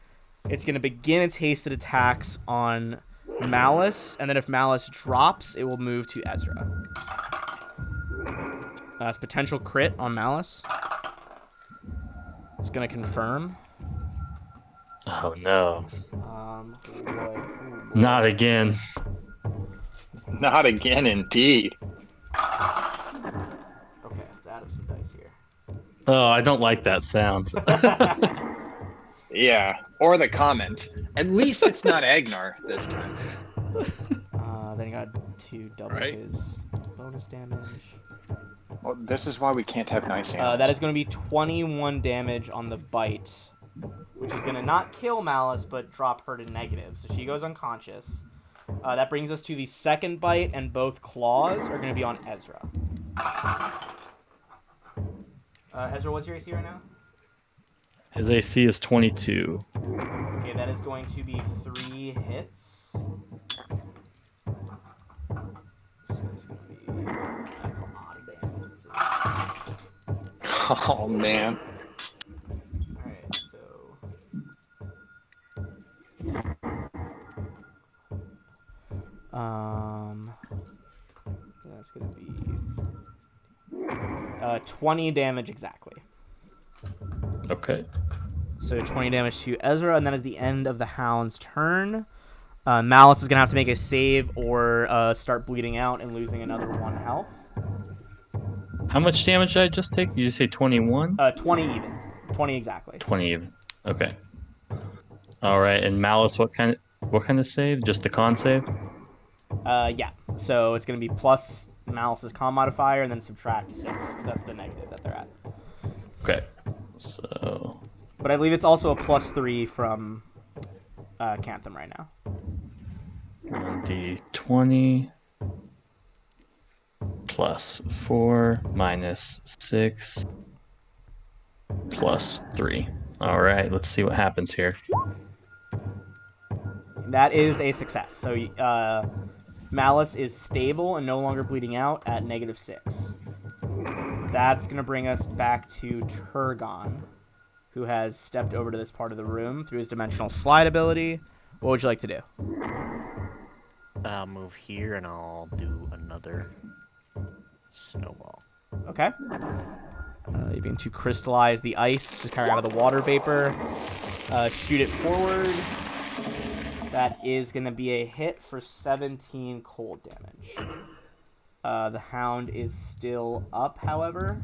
It's going to begin its hasted attacks on Malice, and then if Malice drops, it will move to Ezra. It's potential crit on Malice. It's going to confirm. Oh, no. Oh boy. Not again. Not again, indeed. Okay, let's add up some dice here. Oh, I don't like that sound. Yeah, or the comment. At least it's not Agnar this time. Then you got to double Right. his bonus damage. Well, this is why we can't have nice animals. That is going to be 21 damage on the bite, which is going to not kill Malice, but drop her to negative. So she goes unconscious. That brings us to the second bite, and both claws are going to be on Ezra. Ezra, what's your AC right now? His AC is 22. Okay, that is going to be 3 hits. So it's going to be... That's a lot of damage. Oh, man. Alright, so... That's going to be... 20 damage exactly. Okay. So 20 damage to Ezra, and that is the end of the Hound's turn. Malice is going to have to make a save or start bleeding out and losing another 1 health. How much damage did I just take? Did you say 21? 20 even. 20 exactly. 20 even. Okay. All right. And Malice, what kind of save? Just the con save? Yeah. So it's going to be plus Malice's con modifier and then subtract 6, because that's the negative that they're at. Okay. So... But I believe it's also a +3 from Cantham right now. 1d20 plus 4 minus 6 plus 3. All right, let's see what happens here. That is a success. So Malice is stable and no longer bleeding out at -6. That's going to bring us back to Turgon, who has stepped over to this part of the room through his dimensional slide ability. What would you like to do? I'll move here and I'll do another snowball. Okay. You begin to crystallize the ice, just kind of out of the water vapor. Shoot it forward. That is going to be a hit for 17 cold damage. The Hound is still up, however.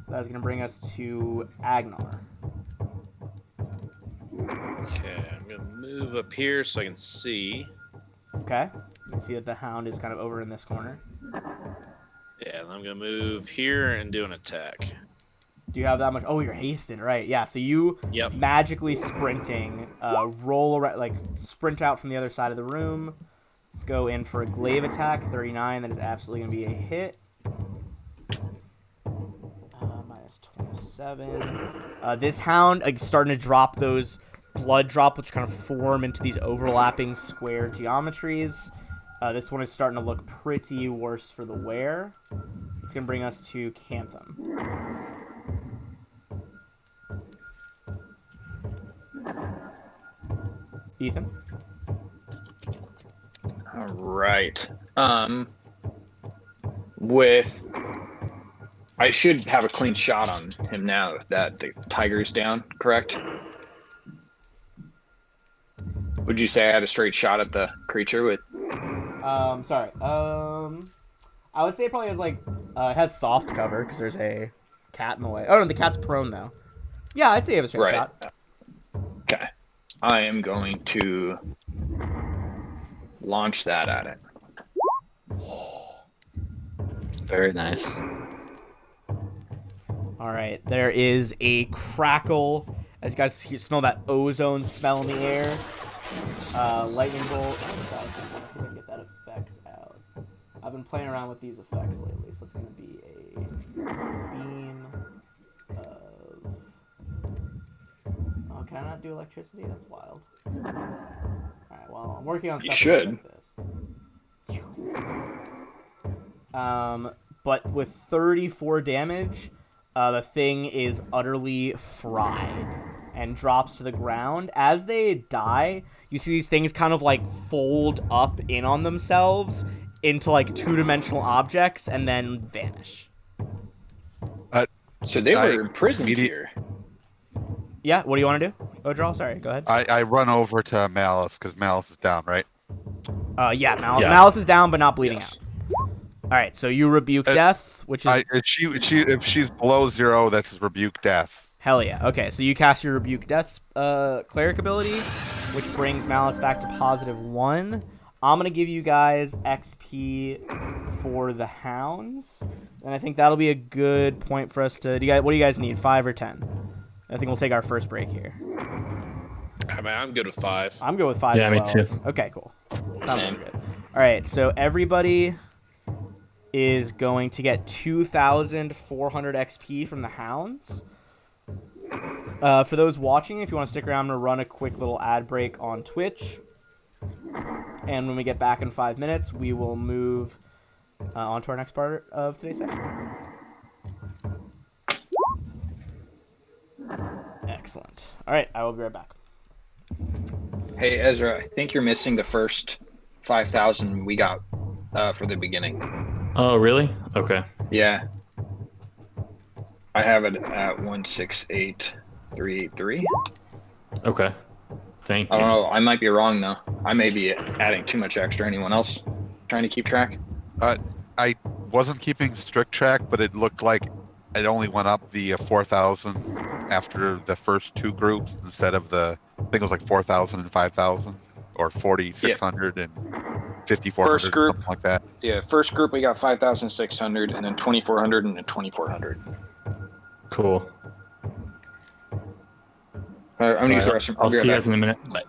That's going to bring us to Agnar. Okay, I'm gonna move up here so I can see. Okay. You can see that the Hound is kind of over in this corner. Yeah, and I'm gonna move here and do an attack. Do you have that much? Oh, you're hasted, right? Yeah. So you Yep. magically sprinting, roll around, like sprint out from the other side of the room, go in for a glaive attack, 39. That is absolutely gonna be a hit. Minus 27. This Hound starting to drop those blood droplets, kind of form into these overlapping square geometries. This one is starting to look pretty worse for the wear. It's gonna bring us to Cantham. Ethan? All right. With I should have a clean shot on him now that the tiger's down, correct? Would you say I had a straight shot at the creature with? Sorry. I would say it probably has it has soft cover because there's a cat in the way. Oh no, the cat's prone though. Yeah, I'd say you have a straight shot. Okay. I am going to launch that at it. Very nice. All right, there is a crackle as you guys smell that ozone smell in the air. Lightning bolt. Oh, let's see if I can get that effect out. I've been playing around with these effects lately, so it's going to be a beam of... Oh, can I not do electricity? That's wild. Alright, well, I'm working on stuff You should. like this. But with 34 damage, the thing is utterly fried and drops to the ground. As they die, you see these things kind of fold up in on themselves into two-dimensional objects and then vanish. So they were imprisoned here. Yeah, what do you want to do? Odral, sorry, go ahead. I run over to Malice because Malice is down, right? Yeah, Malice is down but not bleeding out. All right, so you rebuke death, which is if she's below 0, that's rebuke death. hell yeah. Okay, so you cast your rebuke death's cleric ability, which brings Malice back to +1. I'm gonna give you guys XP for the hounds, and I think that'll be a good point for us to. What do you guys need? 5 or 10? I think we'll take our first break here. I mean, I'm good with 5. I'm good with 5 as well. Yeah, me too. Okay, cool. Sounds good. All right, so everybody is going to get 2,400 XP from the hounds. For those watching, if you want to stick around, I'm going to run a quick little ad break on Twitch. And when we get back in 5 minutes, we will move on to our next part of today's session. Excellent. All right, I will be right back. Hey, Ezra, I think you're missing the first 5,000 we got for the beginning. Oh, really? Okay. Yeah. I have it at 168383. Okay. Thank I you. don't know. I might be wrong, though. I may be adding too much extra. Anyone else trying to keep track? I wasn't keeping strict track, but it looked like it only went up the 4,000 after the first 2 groups instead of I think it was 4,000 and 5,000 or 4,600 and 5,400, First group, something like that. Yeah, first group we got 5,600 and then 2,400 and then 2,400. Cool. I'm going to use the restroom. I'll be see you right guys in a minute. Bye.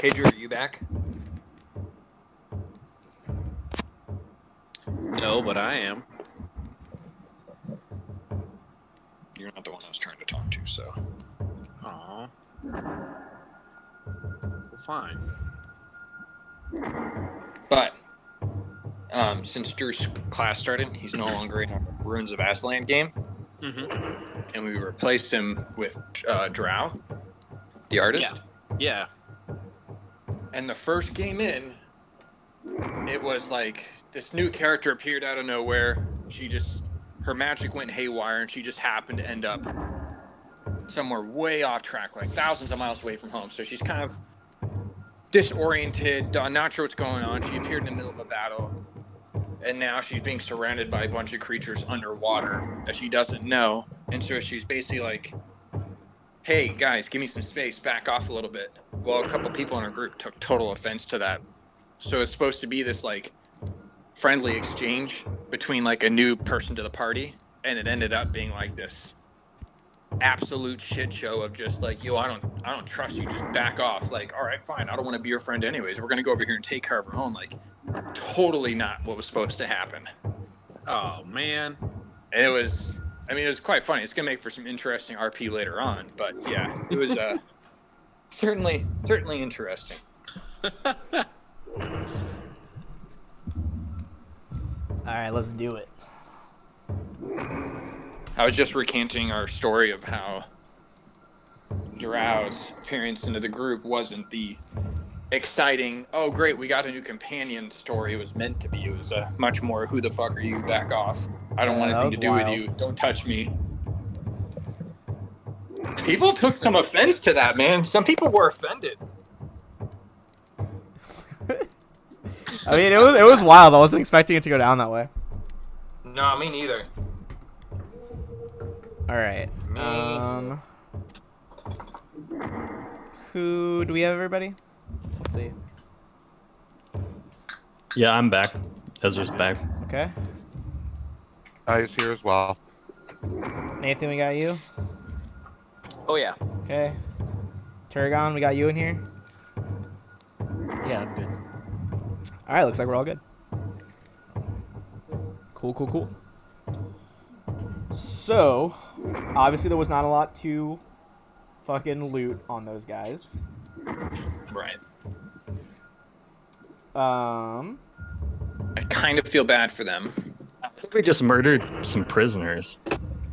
Pedro, are you back? No, but I am. You're not the one I was trying to talk to, so. Aw. Well, fine. But since Drew's class started, he's no longer in our Runes of Aslan game, and we replaced him with Drow, the artist. Yeah. And the first game in, it was like this new character appeared out of nowhere. Her magic went haywire, and she just happened to end up somewhere way off track, like thousands of miles away from home. So she's kind of disoriented, not sure what's going on. She appeared in the middle of a battle, and now she's being surrounded by a bunch of creatures underwater that she doesn't know. And so she's basically like, hey, guys, give me some space, back off a little bit. Well, a couple people in our group took total offense to that. So it's supposed to be this, like, friendly exchange between, like, a new person to the party, and it ended up being, like, this absolute shit show of just, like, yo, I don't trust you, just back off. Like, all right, fine, I don't want to be your friend anyways. We're going to go over here and take care of our own. Like, totally not what was supposed to happen. Oh, man. And it was quite funny. It's going to make for some interesting RP later on. But, yeah, it was certainly interesting. All right, let's do it. I was just recanting our story of how Drow's appearance into the group wasn't the exciting, oh great, we got a new companion story it was meant to be. It was much more, who the fuck are you, back off. I don't want anything to do with you. Don't touch me. People took some offense to that, man. Some people were offended. I mean, it was wild. I wasn't expecting it to go down that way. No, me neither. All right. Who do we have? Everybody? Let's see. Yeah, I'm back. Ezra's back. Okay. I was here as well. Nathan, we got you. Oh yeah. Okay. Turgon, we got you in here. Yeah, I'm good. All right, looks like we're all good. Cool. So, obviously there was not a lot to fucking loot on those guys. Right. Um, I kind of feel bad for them. I think we just murdered some prisoners.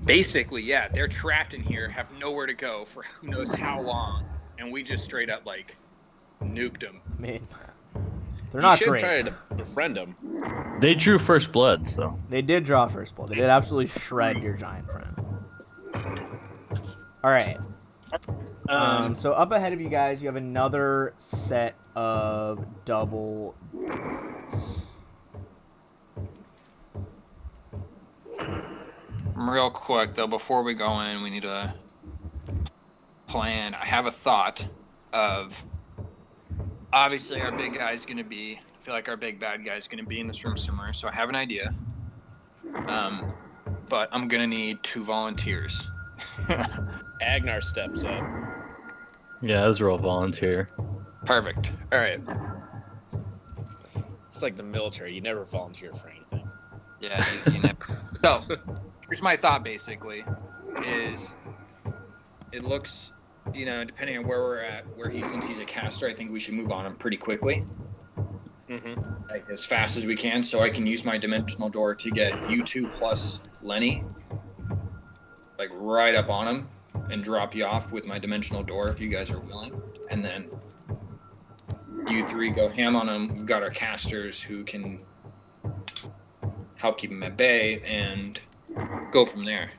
Basically, yeah, they're trapped in here, have nowhere to go for who knows how long, and we just straight up, like, nuked them. I mean, they're You not should great. try to befriend them. They drew first blood, so. They did draw first blood. They did absolutely shred your giant friend. All right. So up ahead of you guys, you have another set of double doors. Real quick, though, before we go in, we need to plan. I have a thought of, obviously, our big guy's going to be, I feel like our big bad guy's going to be in this room somewhere, so I have an idea. But I'm going to need 2 volunteers. Agnar steps up. Yeah, Ezra will volunteer. Perfect. All right. It's like the military. You never volunteer for anything. Yeah, you never. So, here's my thought, basically, is it looks, you know, depending on where we're at, since he's a caster, I think we should move on him pretty quickly. Like, as fast as we can, so I can use my dimensional door to get you 2 plus Lenny, like, right up on him, and drop you off with my dimensional door if you guys are willing. And then you 3 go ham on him. We've got our casters who can help keep him at bay and go from there.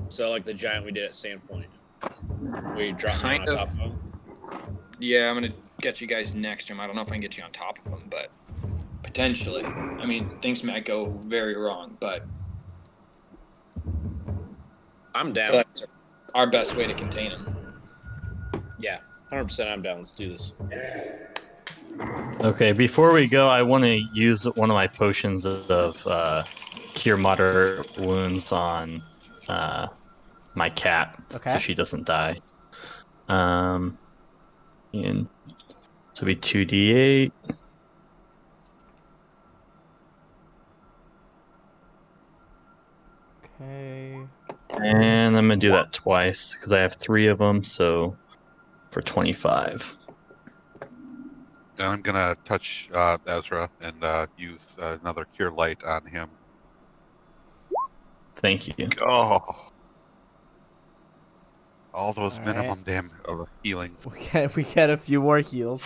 So like the giant we did at Sandpoint. We dropped him Kind on of. top of him. Yeah, I'm going to get you guys next to him. I don't know if I can get you on top of him, but potentially. I mean, things might go very wrong, but I'm I down. feel like it's our best way to contain him. Yeah, 100% I'm down. Let's do this. Okay, before we go, I want to use one of my potions of cure moderate wounds on my cat, Okay. so she doesn't die. And So it'll be 2d8. Okay. And I'm going to do that twice because I have 3 of them. So for 25. And I'm gonna touch Ezra and use another cure light on him. Thank you. Oh, all those All minimum damn healings. We get a few more heals.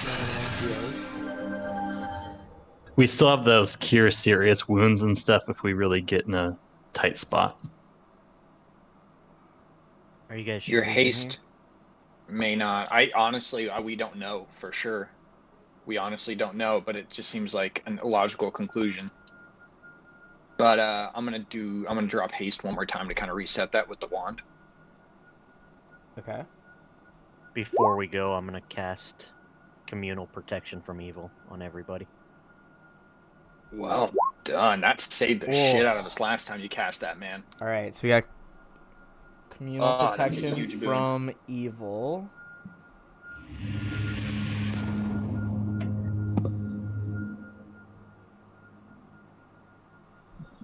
We still have those cure serious wounds and stuff if we really get in a tight spot. Are you guys Your sure he's in haste may not. I honestly, we don't know for sure. We honestly don't know, but it just seems like an illogical conclusion. But I'm gonna drop haste one more time to kind of reset that with the wand. Okay. here? Before we go, I'm gonna cast communal protection from evil on everybody. Well done. That saved the Oh. shit out of us last time you cast that, man. All right. So we got communal Oh, that's a protection huge boon. from evil.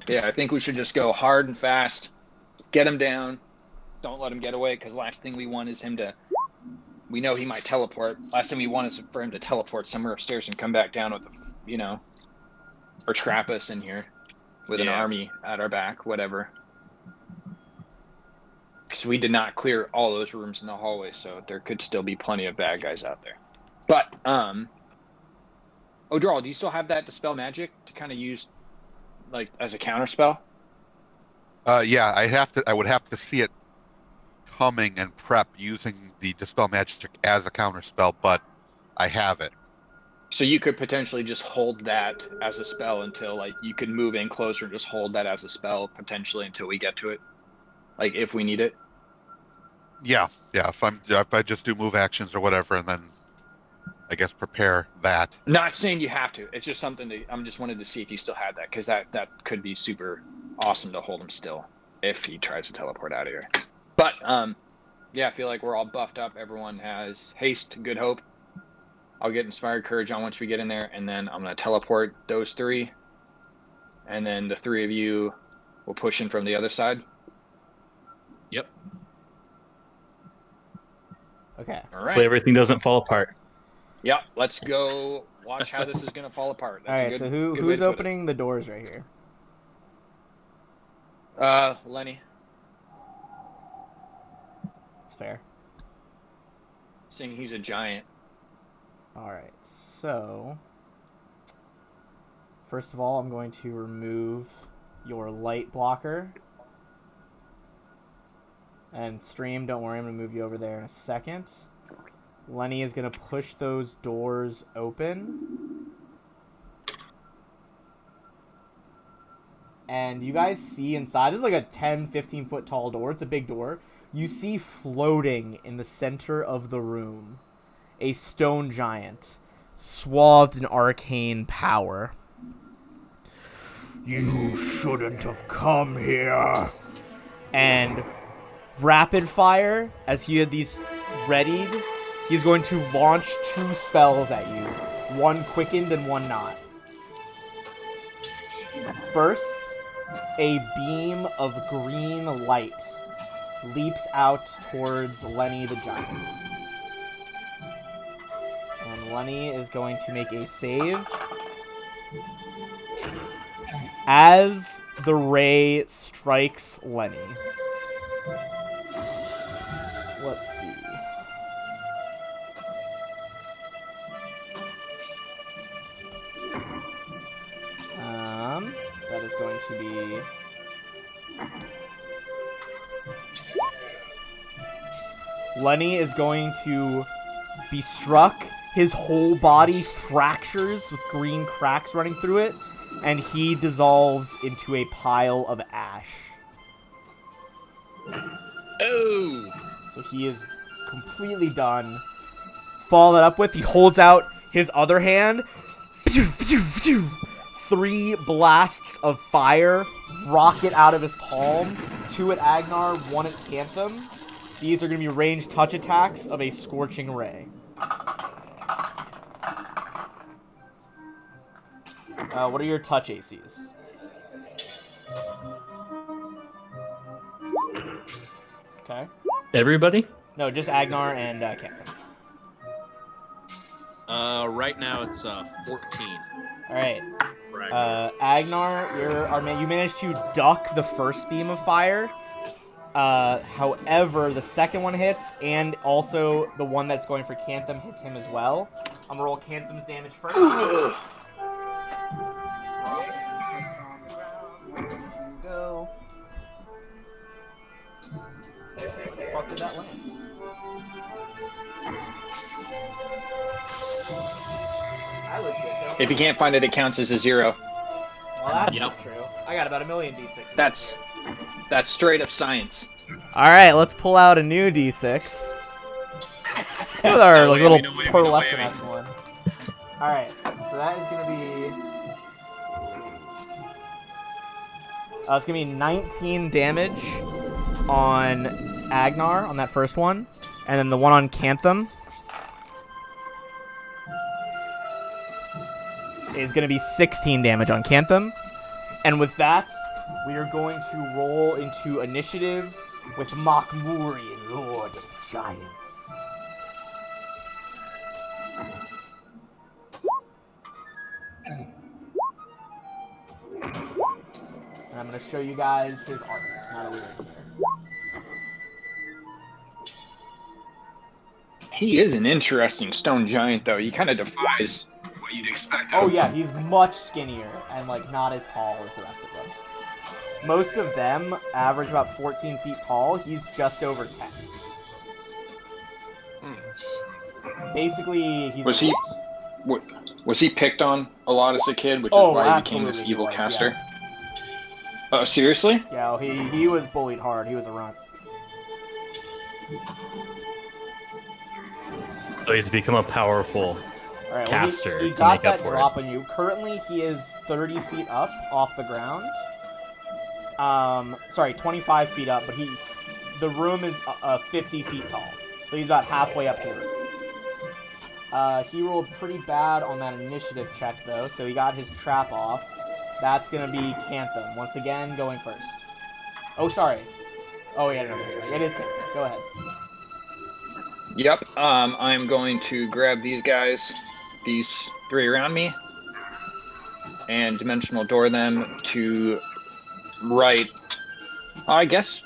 Yeah, I think we should just go hard and fast. Get him down. Don't let him get away, because last thing we want is him to. We know he might teleport. Last thing we want is for him to teleport somewhere upstairs and come back down with the, or trap us in here with an Yeah. army at our back, whatever. Because we did not clear all those rooms in the hallway, so there could still be plenty of bad guys out there. But, Odral, do you still have that Dispel Magic to kind of use, like, as a counter spell? Yeah, I would have to see it coming and prep using the Dispel Magic as a counter spell, but I have it. So you could potentially just hold that as a spell until, like, you could move in closer and just hold that as a spell potentially until we get to it, like, if we need it. Yeah. If I just do move actions or whatever, and then I guess prepare that. Not saying you have to. It's just something that I'm just wanted to see if you still had that, because that could be super awesome to hold him still if he tries to teleport out of here. But yeah, I feel like we're all buffed up. Everyone has haste, good hope. I'll get inspired courage on once we get in there, and then I'm gonna teleport those 3, and then the 3 of you will push in from the other side. Yep. Okay. All Hopefully right. everything doesn't fall apart. Yep. Let's go watch how this is gonna fall apart. All That's a right. good, So good way who's to put opening the doors right here? it. Lenny, It's fair. seeing he's a giant. All right. So first of all, I'm going to remove your light blocker. And Stream, don't worry, I'm going to move you over there in a second. Lenny is going to push those doors open. And you guys see inside, this is like a 10, 15 foot tall door. It's a big door. You see floating in the center of the room a stone giant, swathed in arcane power. You shouldn't have come here. And rapid fire, as he had these readied, he's going to launch 2 spells at you. One quickened and one not. First, a beam of green light leaps out towards Lenny the Giant. And Lenny is going to make a save. As the ray strikes Lenny. Let's see. That is going to be Lenny is going to be struck. His whole body fractures with green cracks running through it, and he dissolves into a pile of ash. Oh! So he is completely done. Follow that up with, he holds out his other hand. 3 blasts of fire rocket out of his palm. 2 at Agnar, 1 at Phantom. These are going to be ranged touch attacks of a Scorching Ray. What are your touch ACs? Okay. Everybody? No, just Agnar and Captain. Right now it's 14. All right. Right. Agnar, you managed to duck the first beam of fire. However, the second one hits, and also the one that's going for Cantham hits him as well. I'm gonna roll Cantham's damage first. Go. Where the fuck did that land? I legit don't If you can't find it, it counts as a 0. Well, that's Yep. not true. I got about 1,000,000 D6s. That's straight up science. All right. Let's pull out a new D6. Let's go with our No like, whammy, little no whammy, no pearlescent one. All right. So that is gonna be. It's gonna be 19 damage on Agnar on that first one, and then the one on Cantham is gonna be 16 damage on Cantham. And with that, we are going to roll into initiative with Makmurian, Lord of Giants. And I'm going to show you guys his arts. Now that we're in here. He is an interesting stone giant, though. He kind of defies what you'd expect. Oh yeah, he's much skinnier and like not as tall as the rest of them. Most of them average about 14 feet tall. He's just over 10. Basically, he's. Was he picked on a lot as a kid, which is Oh, why he became this absolutely evil he was, caster? yeah. Oh, seriously? Yeah, he was bullied hard. He was a runt. So he's become a powerful All right, caster well, he to got make up that for drop on you. Currently, he is 30 feet up off the ground. Sorry, 25 feet up, but the room is 50 feet tall, so he's about halfway up to the roof. He rolled pretty bad on that initiative check, though, so he got his trap off. That's gonna be Cantham once again, going first. Oh, sorry. Oh yeah, no, it is Cantham. Go ahead. Yep. I'm going to grab these guys, these 3 around me, and dimensional door them to right. I guess.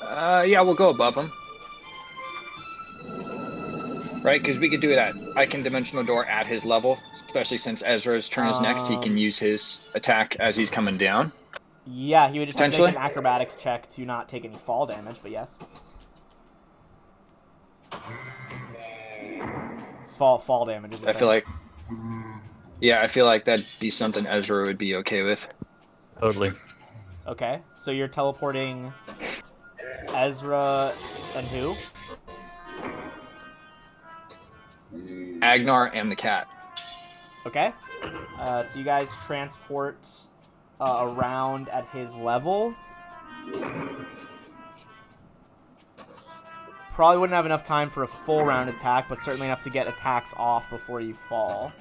Yeah, we'll go above them. Right, because we could do that. I can dimensional door at his level, especially since Ezra's turn is next. He can use his attack as he's coming down. Yeah, he would just have to make Potentially. an acrobatics check to not take any fall damage, but yes. It's fall damage. Isn't I feel like. Yeah, I feel like that'd be something Ezra would be okay with. Totally. Okay, so you're teleporting Ezra and who? Agnar and the cat. Okay. So you guys transport around at his level. Probably wouldn't have enough time for a full round attack, but certainly enough to get attacks off before you fall.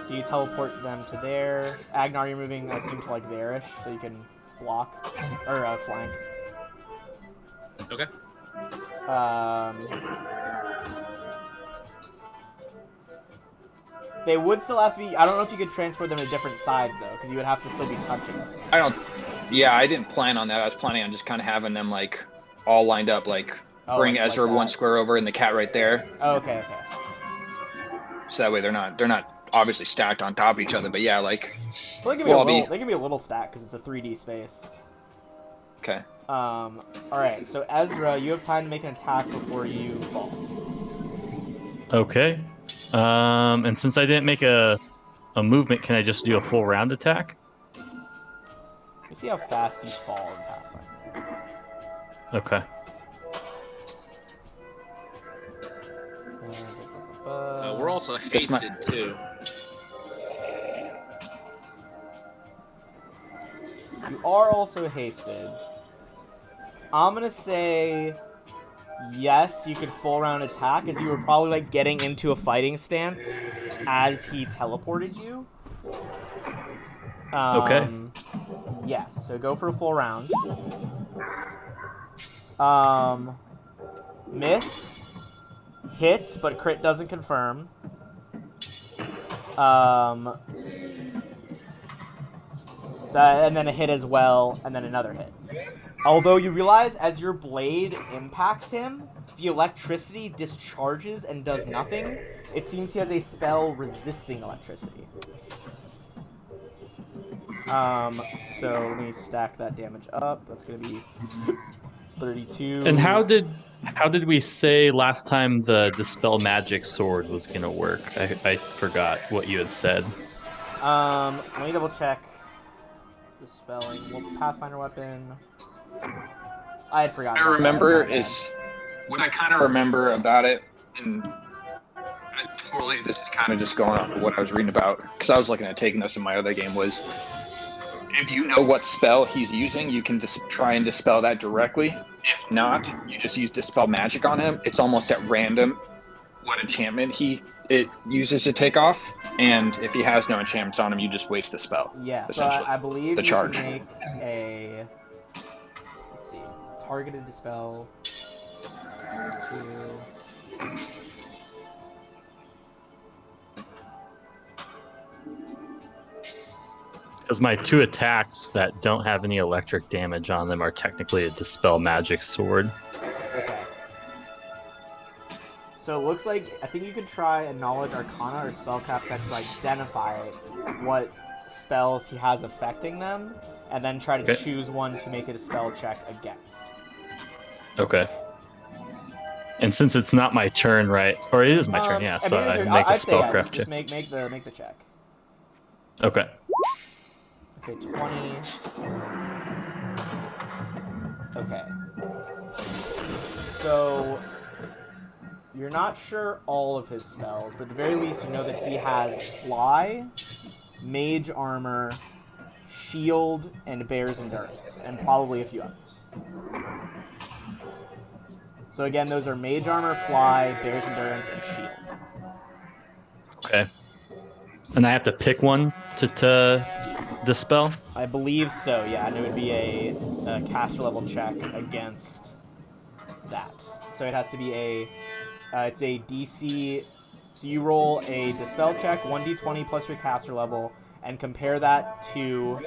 So you teleport them to there. Agnar, you're moving, I assume, to like there-ish, so you can block or flank. Okay. They would still have to be. I don't know if you could transfer them to different sides though, because you would have to still be touching them. Yeah, I didn't plan on that. I was planning on just kind of having them like all lined up, like bring like Ezra that. one square over and the cat right there. Oh, okay. So that way they're not obviously stacked on top of each other. But yeah, like. Well, they can be a little stack because it's a 3D space. Okay. All right. So Ezra, you have time to make an attack before you fall. Okay. And since I didn't make a movement, can I just do a full round attack? You see how fast you fall in Pathfinder. Okay. We're also hasted too. You are also hasted. I'm gonna say yes, you could full round attack, as you were probably like getting into a fighting stance as he teleported you. Okay. Yes, so go for a full round. Miss, hit, but crit doesn't confirm. And then a hit as well, and then another hit. Although you realize as your blade impacts him, the electricity discharges and does nothing. It seems he has a spell resisting electricity. So let me stack that damage up. That's gonna be 32. And how did we say last time the dispel magic sword was gonna work? I forgot what you had said. Let me double check. Dispelling. Well, Pathfinder weapon. I had forgotten. What I remember is what I kind of remember about it, and this is kind of just going off of what I was reading about, because I was looking at taking this in my other game, was if you know what spell he's using, you can just try and dispel that directly. If not, you just use dispel magic on him. It's almost at random what enchantment it uses to take off, and if he has no enchantments on him, you just waste the spell. Yeah, so essentially. I believe the you charge. can make a, let's see, targeted dispel. 2. Because my 2 attacks that don't have any electric damage on them are technically a dispel magic sword. Okay. So it looks like, I think you could try a Knowledge Arcana or Spellcraft check to identify what spells he has affecting them, and then try to choose one to make it a spell check against. Okay. And since it's not my turn, right? Or it is my turn, yeah. So I make a spellcraft check. Just make the check. Okay. Okay, 20. Okay. So you're not sure all of his spells, but at the very least you know that he has Fly, Mage Armor, Shield, and Bear's Endurance, and probably a few others. So again, those are Mage Armor, Fly, Bear's Endurance, and Shield. Okay. And I have to pick one to dispel? I believe so, yeah, and it would be a caster level check against that. So it has to be it's a DC, so you roll a dispel check, 1d20 plus your caster level, and compare that to...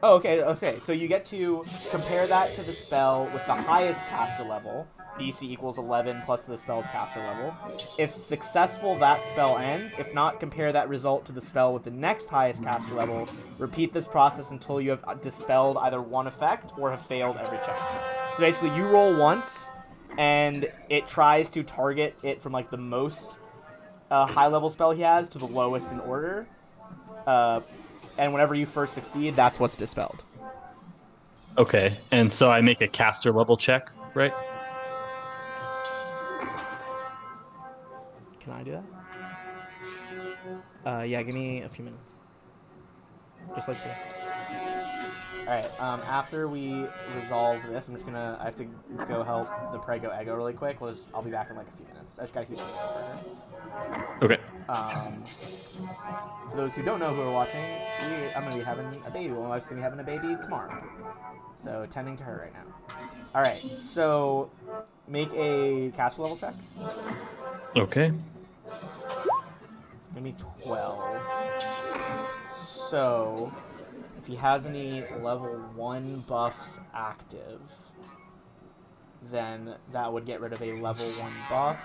Oh, okay, so you get to compare that to the spell with the highest caster level, DC equals 11 plus the spell's caster level. If successful, that spell ends. If not, compare that result to the spell with the next highest caster level. Repeat this process until you have dispelled either one effect or have failed every check. So basically, you roll once, and it tries to target it from like the most high-level spell he has to the lowest in order. And whenever you first succeed, that's what's dispelled. Okay, and so I make a caster level check, right? Can I do that? Yeah, give me a few minutes. Just like to. Alright, after we resolve this, I have to go help the Prego Ego really quick. I'll be back in like a few minutes. I just gotta keep an eye for her. Okay. For those who don't know who are watching, I'm gonna be having a baby. Well, I'm gonna be having a baby tomorrow. So, tending to her right now. Alright, so make a caster level check. Okay. Give me 12. So, if he has any level 1 buffs active, then that would get rid of a level 1 buff.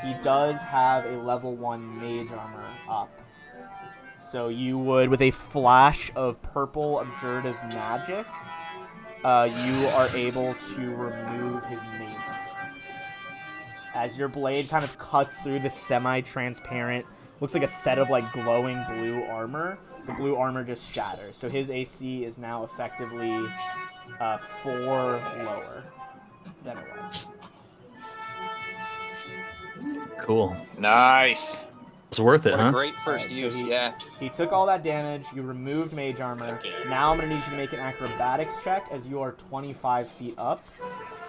He does have a level 1 mage armor up. So you would, with a flash of purple abjurative magic, you are able to remove his mage armor. As your blade kind of cuts through the semi-transparent, looks like a set of like glowing blue armor, the blue armor just shatters. So his AC is now effectively 4 lower than it was. Cool. Nice. It's worth it, What huh? a great first Alright, so use. he- Yeah. He took all that damage. You removed mage armor. Okay. Now I'm gonna need you to make an acrobatics check as you are 25 feet up.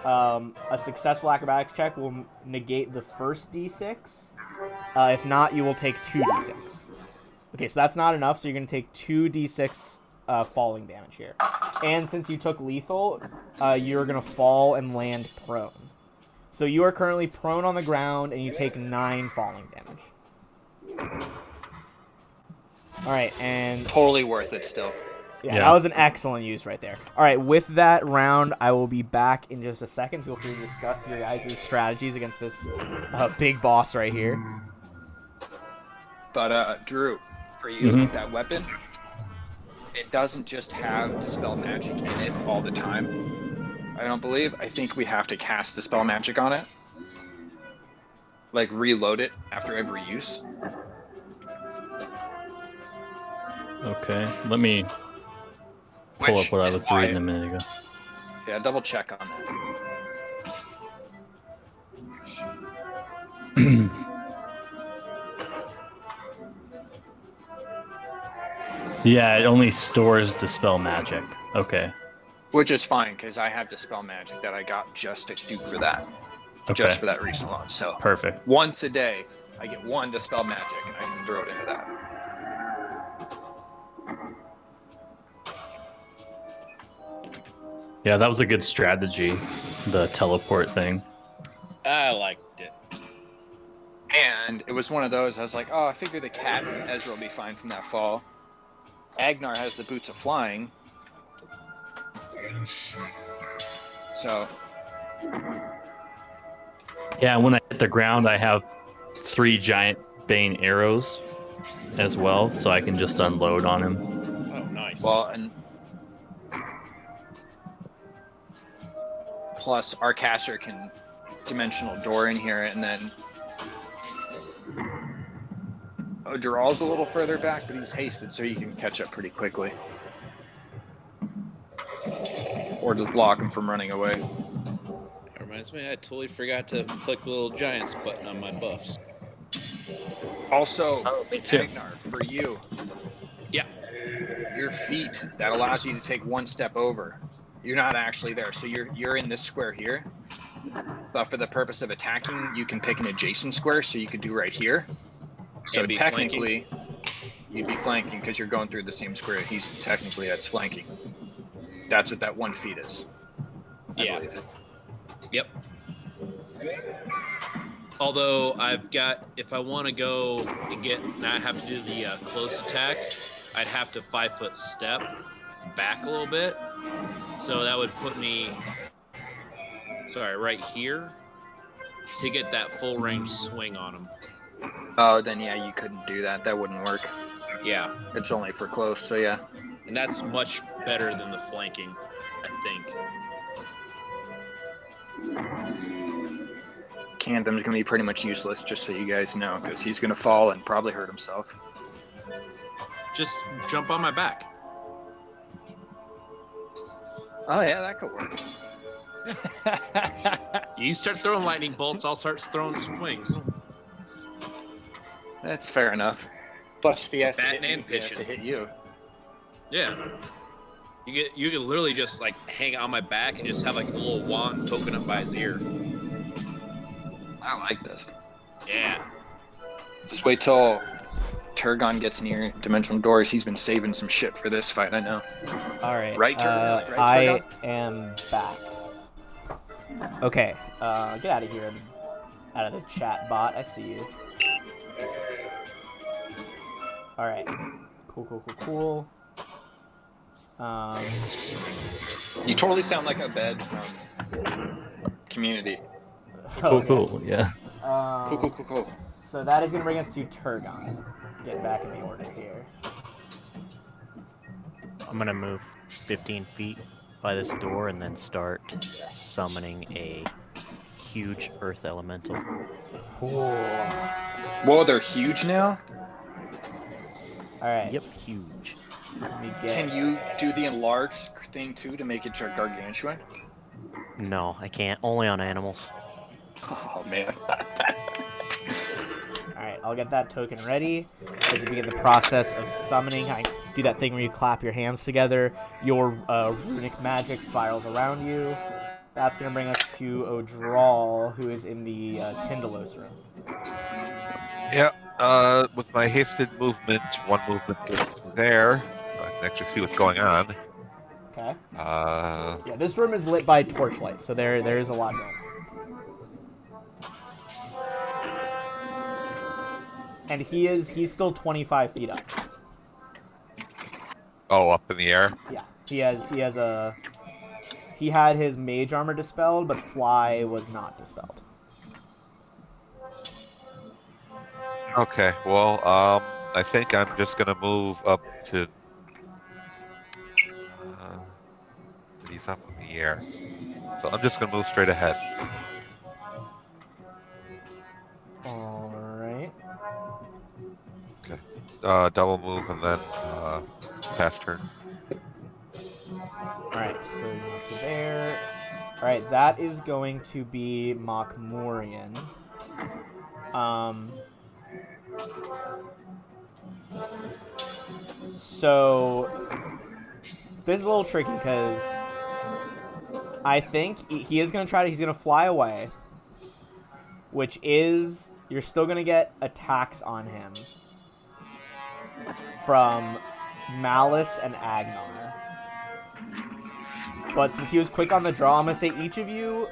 A successful acrobatics check will negate the first d6. If not, you will take 2d6. Okay, so that's not enough. So you're gonna take 2d6 falling damage here. And since you took lethal, you're gonna fall and land prone. So you are currently prone on the ground, and you take 9 falling damage. All right, and Totally worth it still. yeah, Yeah. that was an excellent use right there. All right, with that round, I will be back in just a second. Feel free to discuss your guys' strategies against this big boss right here. But Drew, for you, Mhm. that weapon, it doesn't just have Dispel Magic in it all the time. I don't believe. I think we have to cast Dispel Magic on it. Like reload it after every use. Okay, let me pull Which up what I is was why- reading a minute ago. Yeah, double check on that. Yeah, it only stores Dispel Magic. Okay. Which is fine, because I have Dispel Magic that I got just to do for that. Okay. Just for that reason alone. So Perfect. once a day, I get 1 Dispel Magic, and I can throw it into that. Yeah, that was a good strategy, the teleport thing. I liked it. And it was one of those, I was like, oh, I figure the cat and Ezra will be fine from that fall. Agnar has the boots of flying. So, Yeah, when I hit the ground, I have 3 giant Bane arrows as well, so I can just unload on him. Oh, nice. well, and plus our caster can dimensional door in here, and then Dural's a little further back, but he's hasted, so he can catch up pretty quickly. Or just block him from running away. That reminds me, I totally forgot to click the little giants button on my buffs. Also, me too. Agnar, for you, Yeah. your feet, that allows you to take 1 step over. You're not actually there, so you're in this square here. But for the purpose of attacking, you can pick an adjacent square, so you could do right here. So And be technically, you'd be flanking because you're going through the same square. He's technically that's flanking. That's what that 1 feet is. I Yeah. believe. Yep. Although I've got, if I want to go and not have to do the close attack, I'd have to 5-foot step back a little bit. So that would put me, right here, to get that full range swing on him. Oh, then yeah, you couldn't do that. That wouldn't work. Yeah, It's only for close, so yeah. and that's much better than the flanking, I think. Candem's gonna be pretty much useless, just so you guys know, because he's gonna fall and probably hurt himself. Just jump on my back. Oh yeah, that could work. You start throwing lightning bolts, I'll start throwing swings. That's fair enough. Plus, if he has to hit Batting me, and he has to pitching. hit you. Yeah. You can literally just like hang on my back and just have like a little wand poking up by his ear. I like this. Yeah. Just wait till Turgon gets near Dimensional Doors. He's been saving some shit for this fight, I know. All right. Right, Turgon? Right, I Turgon? am back. Okay. Get out of here. Out of the chat bot. I see you. All right. Cool. You totally sound like a bed community. Cool, yeah. Cool. So that is going to bring us to Turgon. Get back in the order here. I'm gonna move 15 feet by this door and then start summoning a huge earth elemental. Whoa, they're huge now? All right. Yep, huge. Let me get... Can you do the enlarged thing too to make it gargantuan? No, I can't. Only on animals. Oh man. All right. I'll get that token ready as you begin the process of summoning. I do that thing where you clap your hands together. Your runic magic spirals around you. That's going to bring us to Odral, who is in the Tyndalos room. Yeah. With my hasted movement, one movement gets me there, so I can actually see what's going on. Okay. Uh, Yeah, this room is lit by torchlight, so there is a lot going on. And he's still 25 feet up. oh, up in the air. Yeah, he had his mage armor dispelled, but fly was not dispelled. Okay. Well, I think I'm just gonna move up to. He's up in the air, so I'm just gonna move straight ahead. All right. Okay. Double move and then pass turn. All right. So you move to there. All right. That is going to be Mokmorian. So this is a little tricky because I think he is going to he's going to fly away, which is, you're still going to get attacks on him from Malice and Agnar. But since he was quick on the draw, I'm going to say each of you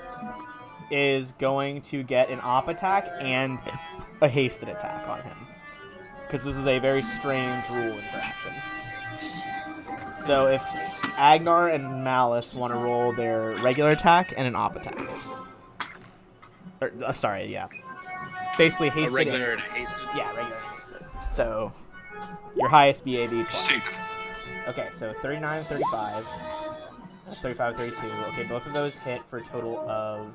is going to get an op attack and a hasted attack on him. Because this is a very strange rule interaction. So if Agnar and Malice want to roll their regular attack and an op attack. Sorry, yeah. Basically hasted. A regular and a hasted? Yeah, regular and hasted. So your highest BAB twice. Okay, so 39, 35. 35, 32. Okay, both of those hit for a total of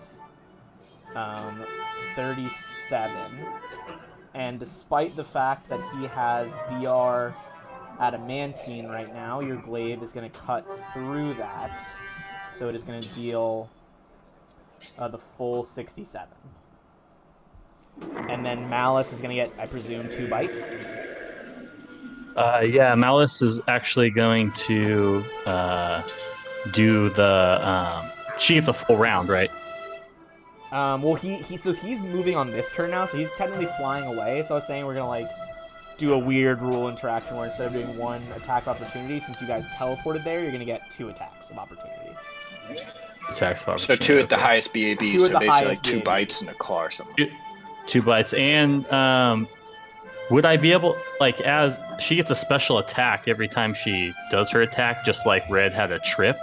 37. And despite the fact that he has DR adamantine right now, your glaive is going to cut through that. So it is going to deal the full 67. And then Malice is going to get, I presume, 2 bites. Yeah, Malice is actually going to do the. She gets a full round, right? Well, he's moving on this turn now, so he's technically flying away. So I was saying we're gonna like do a weird rule interaction where instead of doing 1 attack opportunity, since you guys teleported there, you're gonna get 2 attacks of opportunity. Attacks of So opportunity. 2 at the highest BAB, Two so at the basically highest like 2 BAB. bites and a claw or something. 2 bites. And would I be able, like, as she gets a special attack every time she does her attack, just like Red had a trip,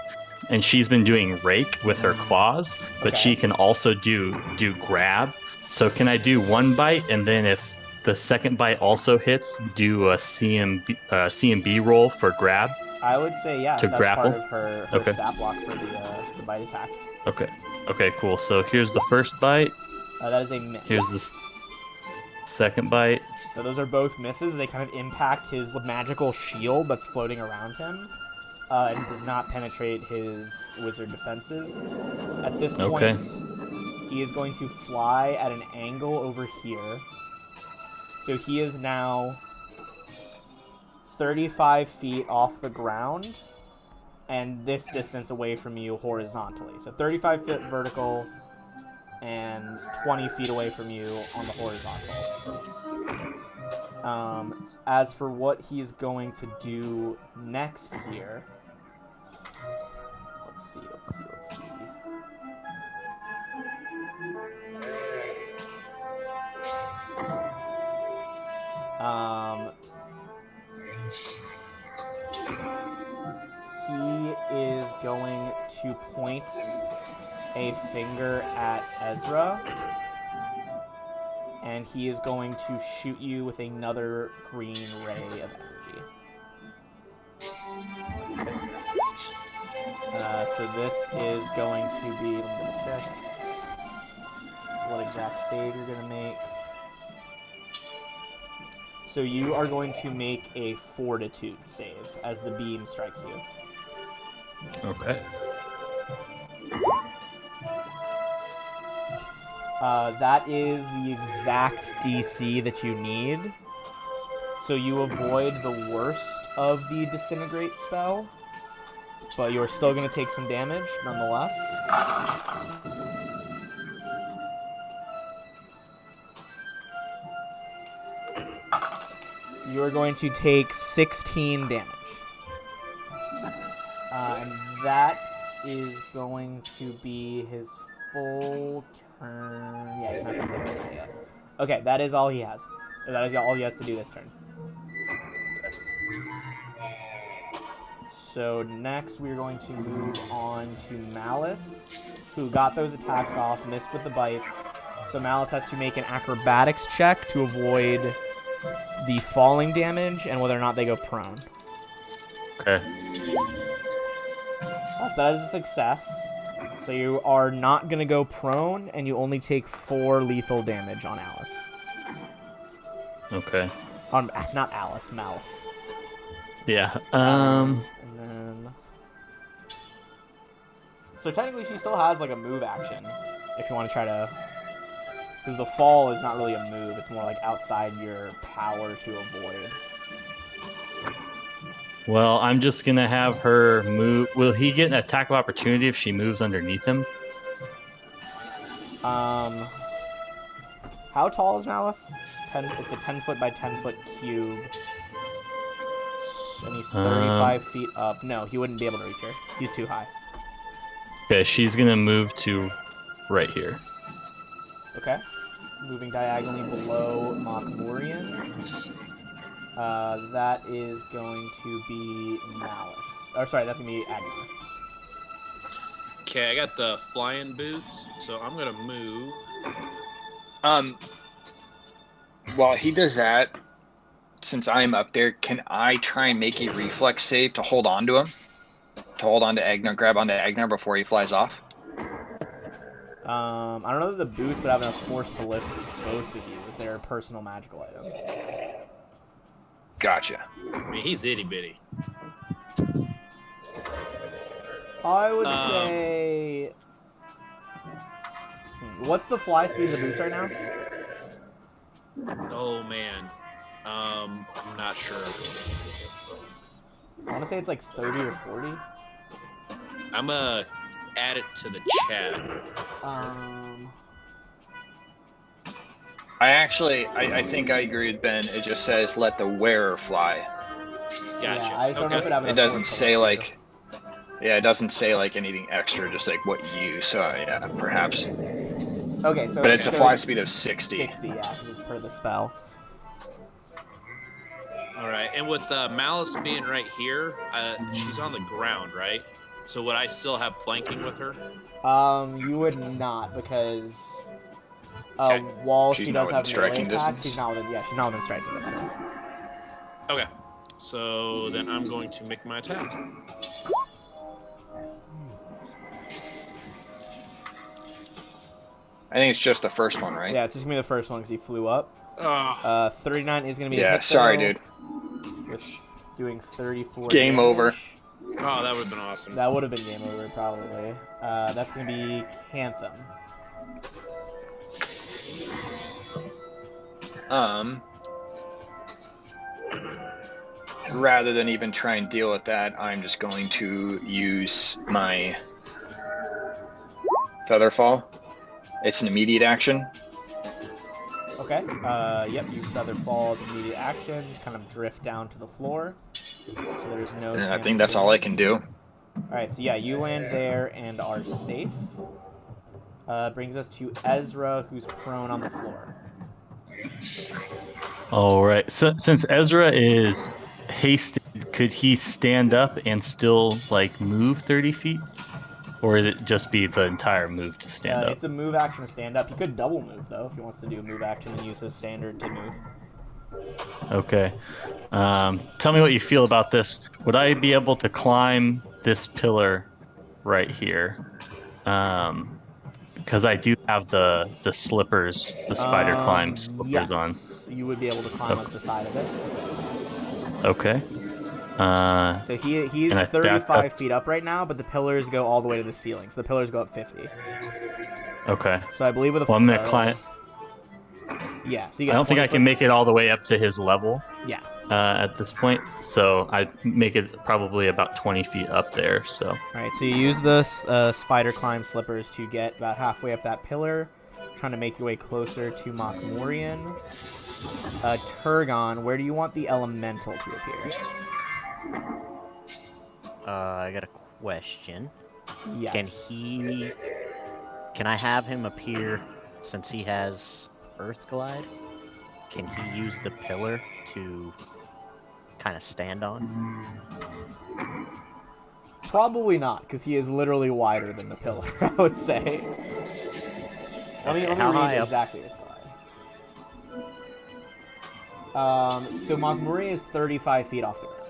and she's been doing rake with her claws, but Okay. she can also do grab. So can I do 1 bite, and then if the second bite also hits, do a CMB roll for grab? I would say yeah, To that's grapple? part of her Okay. stat block for the bite attack. Okay, cool. So here's the first bite. That is a miss. Here's the second bite. So those are both misses. They kind of impact his magical shield that's floating around him, and does not penetrate his wizard defenses. At this Okay. point, he is going to fly at an angle over here. So he is now 35 feet off the ground, and this distance away from you horizontally. So 35 feet vertical, and 20 feet away from you on the horizontal. As for what he's going to do next here, let's see. He is going to point a finger at Ezra, and he is going to shoot you with another green ray of energy. So this is going to be, let me double check what exact save you're going to make. So you are going to make a fortitude save as the beam strikes you. Okay. That is the exact DC that you need. So you avoid the worst of the disintegrate spell, but you're still going to take some damage nonetheless. You are going to take 16 damage. And that is going to be his full turn. Yeah, he's not going to do that yet. Okay, that is all he has. That is all he has to do this turn. So next we're going to move on to Malice, who got those attacks off, missed with the bites. So Malice has to make an acrobatics check to avoid the falling damage and whether or not they go prone. Okay. So that is a success. So you are not going to go prone, and you only take 4 lethal damage on Alice. Okay. On not Alice, Malice. Yeah. And then... So technically she still has like a move action, if you want to try to... Because the fall is not really a move, it's more like outside your power to avoid. Well, I'm just gonna have her move. Will he get an attack of opportunity if she moves underneath him? How tall is Malice? It's a 10-foot by 10-foot cube. And he's 35 feet up. No, he wouldn't be able to reach her. He's too high. Okay, she's gonna move to right here. Okay. Moving diagonally below Mockmorian. That is going to be Malice. Or sorry, that's going to be Agnar. Okay, I got the flying boots, so I'm gonna move. While he does that, since I'm up there, can I try and make a reflex save to hold on to him? To hold on to Agnar, grab onto Agnar before he flies off? I don't know that the boots would have enough force to lift both of you, as they're a personal magical item. Gotcha. I mean, he's itty bitty. I would say... What's the fly speed of the boots right now? Oh man, I'm not sure. I want to say it's like 30 or 40. I'm gonna add it to the chat. I think I agree with Ben. It just says let the wearer fly. Gotcha. Yeah, I just don't know if Okay. it It doesn't say like, yeah, it doesn't say like anything extra, just like what you use. So yeah, perhaps. Okay, so But it's a so fly it's speed of 60. 60, yeah, because it's per the spell. All right, and with Malice being right here, she's on the ground, right? So would I still have flanking with her? You would not, because Okay. while She's she not does have within melee striking attacks, distance? she's not within striking distance. Okay. So then I'm going to make my attack. I think it's just the first one, right? Yeah, it's just gonna be the first one because he flew up. 39 is gonna be a Yeah, hit, sorry, though, dude. with doing 34 Game damage. over. Oh, that would have been awesome. That would have been game over, probably. That's gonna be Cantham. Rather than even try and deal with that, I'm just going to use my Featherfall. It's an immediate action. Okay. Yep, you feather falls immediate action, kind of drift down to the floor. So there's no And I chance think of that's all I damage. can do. Alright, so yeah, you land there and are safe. Brings us to Ezra, who's prone on the floor. All right. So since Ezra is hasted, could he stand up and still like move 30 feet, or would it just be the entire move to stand up? It's a move action to stand up. He could double move though if he wants to do a move action and use his standard to move. Okay. Tell me what you feel about this. Would I be able to climb this pillar right here? Because I do have the slippers, the spider climb slippers yes. on. You would be able to climb up the side of it. Okay. So he's and 35 feet up right now, but the pillars go all the way to the ceiling. So the pillars go up 50. Okay. So I believe with a Well, I'm gonna climb. Yeah, so you I get don't think 20 I can foot- make it all the way up to his level Yeah. at this point, so I make it probably about 20 feet up there. So. All right, so you use the spider climb slippers to get about halfway up that pillar, trying to make your way closer to Mokmurian. Turgon, where do you want the elemental to appear? I got a question. Yes. Can I have him appear, since he has Earth Glide? Can he use the pillar to kind of stand on? Probably not, because he is literally wider than the pillar, I would say. Let me how read high up? exactly the slide. So Mokmuri is 35 feet off the ground.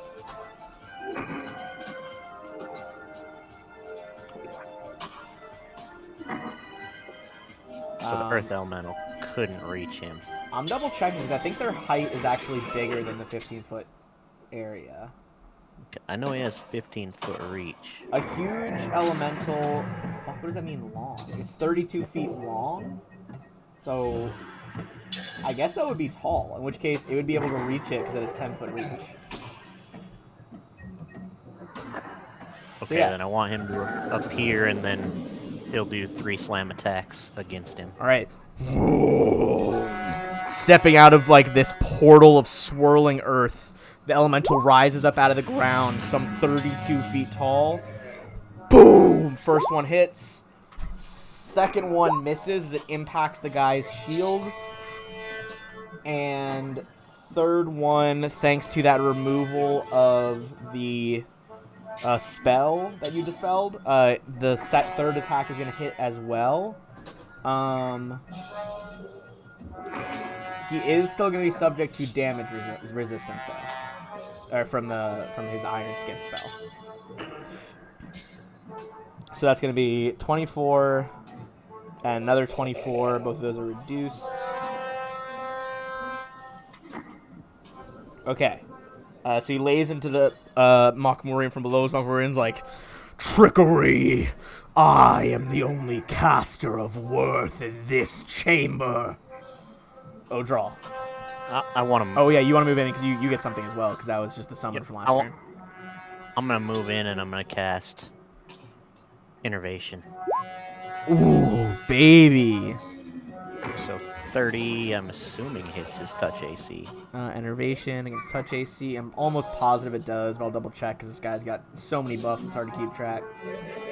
So the Earth Elemental couldn't reach him. I'm double checking because I think their height is actually bigger than the 15-foot area. I know he has 15-foot reach. A huge elemental. Fuck, what does that mean long? It's 32 feet long. So I guess that would be tall, in which case it would be able to reach it because it has 10-foot reach. Okay, yeah. then I want him to appear, and then he'll do 3 slam attacks against him. All right. Stepping out of like this portal of swirling earth, the elemental rises up out of the ground, some 32 feet tall. Boom! First one hits. Second one misses. It impacts the guy's shield. And third one, thanks to that removal of the spell that you dispelled, the third attack is going to hit as well. He is still going to be subject to damage resistance though, or from his Iron Skin spell. So that's going to be 24 and another 24. Both of those are reduced. Okay. So he lays into the Mokmurian from below. Mokmurian's like, trickery! I am the only caster of worth in this chamber. Oh, draw. I want him. Oh, yeah, you want to move in because you get something as well, because that was just the summon from last turn. I'm going to move in and I'm going to cast Innervation. Ooh, baby. So 30, I'm assuming hits his touch AC. Innervation against touch AC. I'm almost positive it does, but I'll double check because this guy's got so many buffs it's hard to keep track.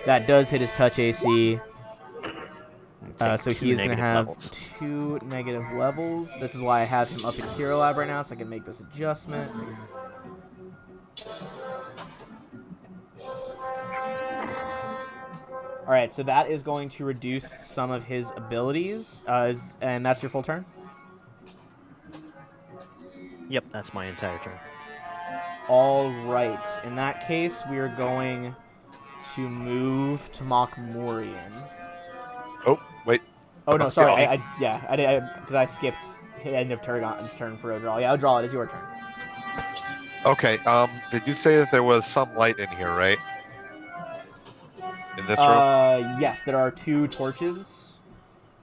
That does hit his touch AC. So he's going to have levels. 2 negative levels. This is why I have him up in Hero Lab right now, so I can make this adjustment. Alright, so that is going to reduce some of his abilities. And that's your full turn? Yep, that's my entire turn. Alright, in that case, we are going to move to Mokmurian. Oh, wait. Oh, no, sorry. I did, because I skipped the end of Turgon's turn for Odral. Yeah, Odral, it is your turn. Okay, did you say that there was some light in here, right? In this room? Yes, there are 2 torches.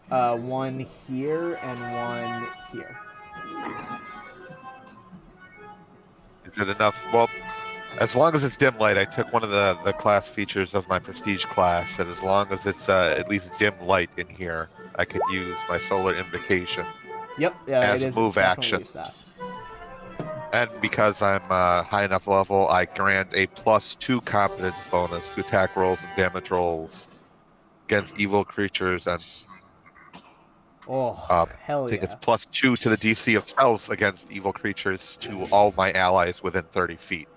One here and one here. Is it enough? Well, as long as it's dim light, I took one of the class features of my prestige class, that as long as it's at least dim light in here, I could use my solar invocation. Yep, yeah, as it is move action. that. And because I'm high enough level, I grant a +2 competence bonus to attack rolls and damage rolls against evil creatures, and Oh, hell I think yeah. it's +2 to the DC of spells against evil creatures to all my allies within 30 feet.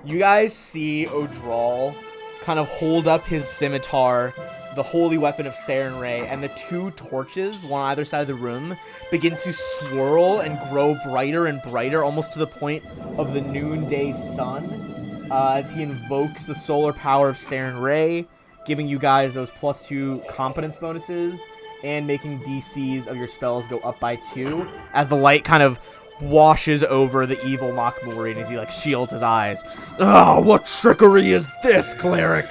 You guys see Odral kind of hold up his scimitar, the holy weapon of Saren Ray, and the 2 torches, one on either side of the room, begin to swirl and grow brighter and brighter, almost to the point of the noonday sun, as he invokes the solar power of Saren Ray, giving you guys those +2 competence bonuses, and making DCs of your spells go up by 2, as the light kind of washes over the evil Mokmurian as he like shields his eyes. Oh, what trickery is this, cleric?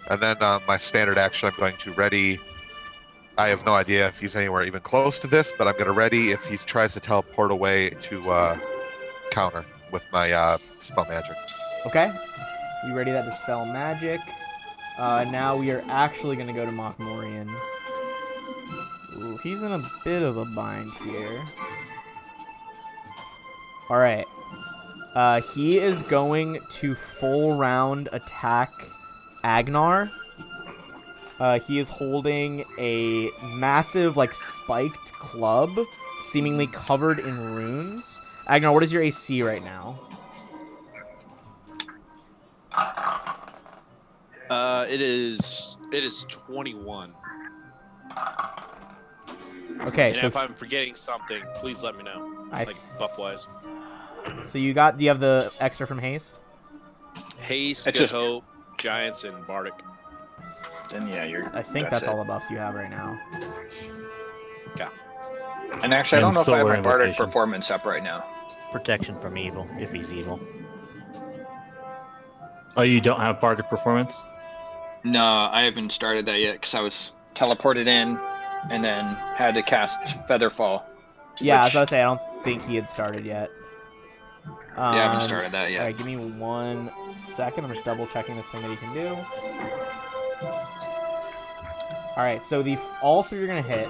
And then my standard action, I'm going to ready. I have no idea if he's anywhere even close to this, but I'm going to ready if he tries to teleport away to counter with my spell magic. Okay. You ready that dispel magic? Now we are actually going to go to Mokmorian. Ooh, he's in a bit of a bind here. All right. He is going to full round attack Agnar. He is holding a massive, like, spiked club, seemingly covered in runes. Agnar, what is your AC right now? It is 21. Okay, And so if I'm forgetting something, please let me know. Like buff wise. So you have the extra from haste? Haste, It's Good just- Hope, Giants, and Bardic. Then yeah, you're. I think that's it. all the buffs you have right now. Okay. And actually, I And don't know if I have solar my Bardic invocation. performance up right now. Protection from evil, if he's evil. Oh, you don't have Bardic performance? No, I haven't started that yet because I was teleported in, and then had to cast Featherfall. Yeah, I was which- about to say, I don't think he had started yet. Yeah, I haven't started that yet. Alright, give me 1 second. I'm just double checking this thing that he can do. Alright, so all three are going to hit.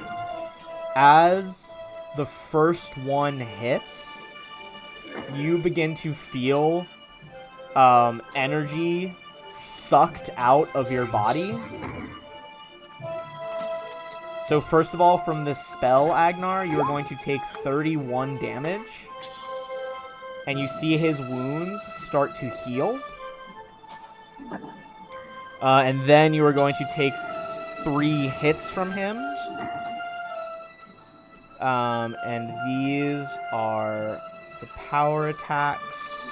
As the first one hits, you begin to feel energy sucked out of your body. So first of all, from this spell, Agnar, you are going to take 31 damage. And you see his wounds start to heal. And then you are going to take 3 hits from him. And these are the power attacks.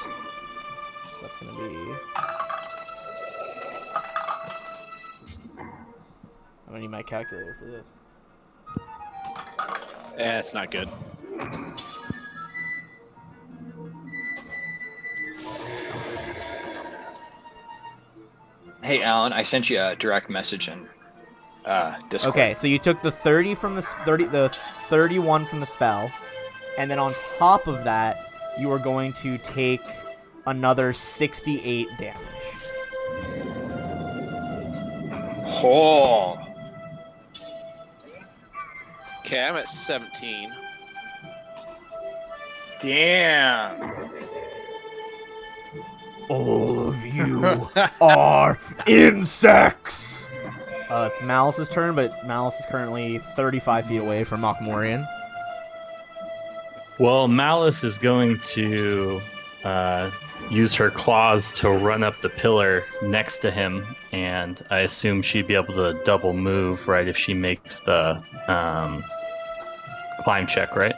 So that's going to be... I'm going to need my calculator for this. Yeah, it's not good. Hey, Alan, I sent you a direct message in Discord. Okay, so you took the 30 from the 31 from the spell, and then on top of that, you are going to take another 68 damage. Oh. Okay, I'm at 17. Damn. All of you are insects! It's Malice's turn, but Malice is currently 35 feet away from Mokmorian. Well, Malice is going to use her claws to run up the pillar next to him, and I assume she'd be able to double move, right, if she makes the climb check, right?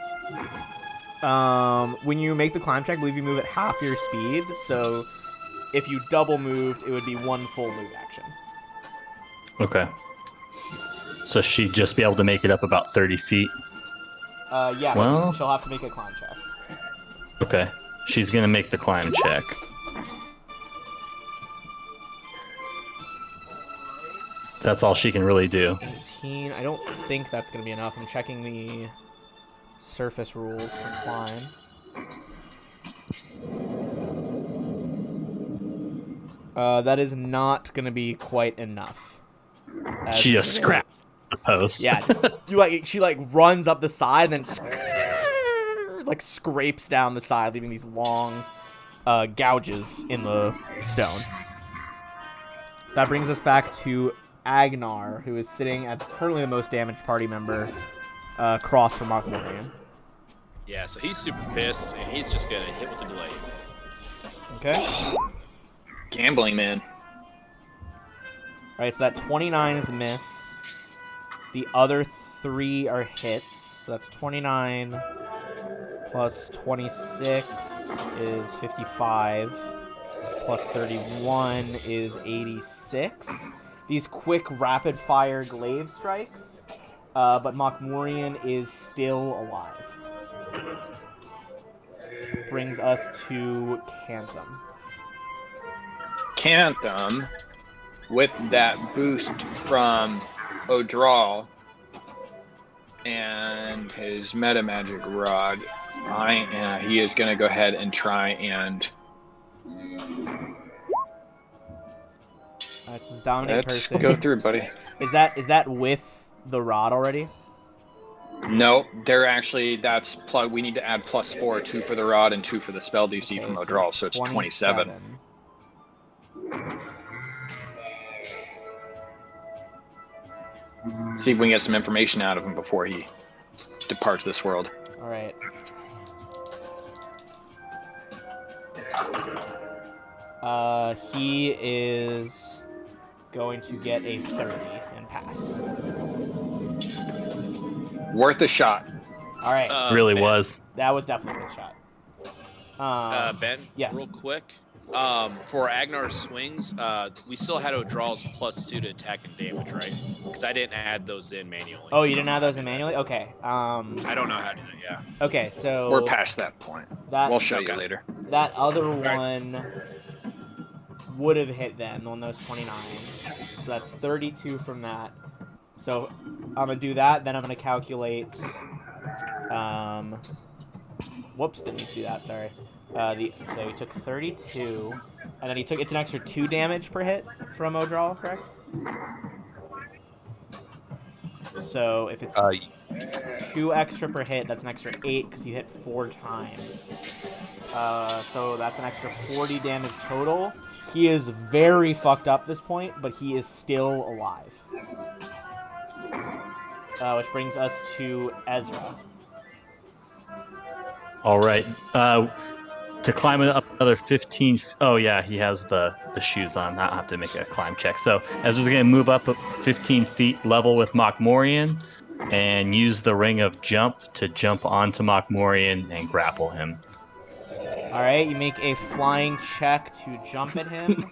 When you make the climb check, I believe you move at half your speed, so if you double moved, it would be 1 full move action. Okay. So she'd just be able to make it up about 30 feet. Yeah, Well- but she'll have to make a climb check. Okay. She's going to make the climb check. That's all she can really do. 18. I don't think that's going to be enough. I'm checking the surface rules for climb. That is not going to be quite enough. She just scrapped the post. Yeah, she runs up the side and then like scrapes down the side, leaving these long gouges in the stone. That brings us back to Agnar, who is sitting at currently the most damaged party member, across from Mokmorian. Yeah, so he's super pissed, and he's just gonna hit with the delay. Okay. Gambling, man. Alright, so that 29 is a miss. The other 3 are hits. So that's 29 plus 26 is 55. Plus 31 is 86. These quick, rapid-fire glaive strikes. But Mokmorian is still alive. Brings us to Cantham. Cantham. with that boost from Odral and his meta magic rod, he is going to go ahead and try and That's his dominate let's person. go through, buddy. Is that with the rod already? No, they're actually that's plug. We need to add +4, 2 for the rod and 2 for the spell DC Okay, from so Odral, so it's 27. See if we can get some information out of him before he departs this world. All right. He is going to get a 30 and pass. Worth a shot. All right. Really Ben, was. That was definitely a shot. Ben, yes. real quick. For Agnar's swings, we still had Odral's +2 to attack and damage, right? Because I didn't add those in manually. Oh, you didn't add those in manually? Okay. I don't know how to do that, yeah. Okay, so We're past that point. We'll show you later. that other one would have hit then on those 29. So that's 32 from that. So I'm going to do that. Then I'm going to calculate... whoops, didn't need to do that, sorry. So he took 32, and then it's an extra 2 damage per hit from Odral, correct? So if it's 2 extra per hit, that's an extra 8 because you hit 4 times. So that's an extra 40 damage total. He is very fucked up at this point, but he is still alive. Which brings us to Ezra. All right. To climb it up another 15. Oh yeah, he has the shoes on. I'll have to make a climb check. So as we're gonna move up 15 feet level with Mokmorian, and use the ring of jump to jump onto Mokmorian and grapple him. All right, you make a flying check to jump at him.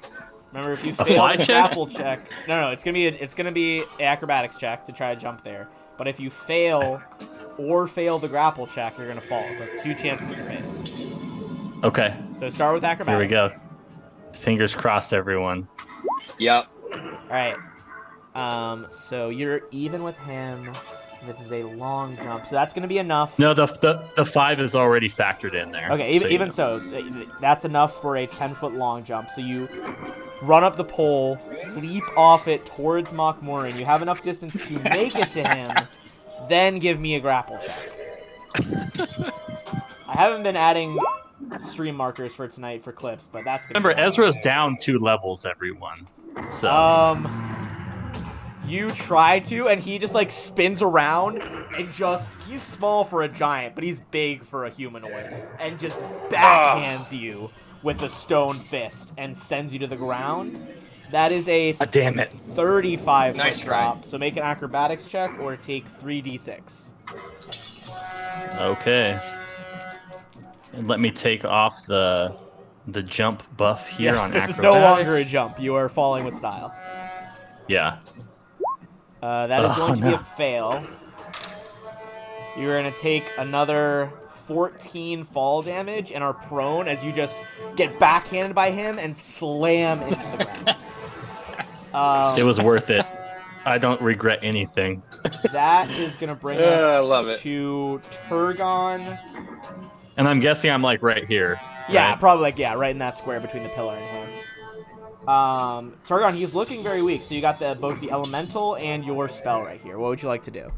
Remember, if you fail the grapple check, no, it's gonna be an acrobatics check to try to jump there. But if you fail the grapple check, you're gonna fall. So that's 2 chances to fail. Okay. So start with acrobatics. Here we go. Fingers crossed, everyone. Yep. All right. So you're even with him. This is a long jump, so that's gonna be enough. No, the 5 is already factored in there. Okay, so that's enough for a 10-foot long jump. So you run up the pole, leap off it towards Mokmorian. You have enough distance to make it to him, then give me a grapple check. I haven't been adding stream markers for tonight for clips, but that's gonna Remember, Ezra's down 2 levels, everyone. So you try to, and he just like spins around and he's small for a giant, but he's big for a humanoid, and just backhands you with a stone fist and sends you to the ground. That is a damn it 35 Nice foot try. drop. So make an acrobatics check or take 3d6. Okay. And let me take off the jump buff here Yes, on this acrobatics. is no longer a jump. You are falling with style. Yeah. That is going to be a fail. You're going to take another 14 fall damage and are prone as you just get backhanded by him and slam into the ground. It was worth it. I don't regret anything. That is going to bring us I love it. to Turgon. And I'm guessing I'm like right here. Yeah, right? probably right in that square between the pillar and him. Turgon, he's looking very weak, so you got both the elemental and your spell right here. What would you like to do?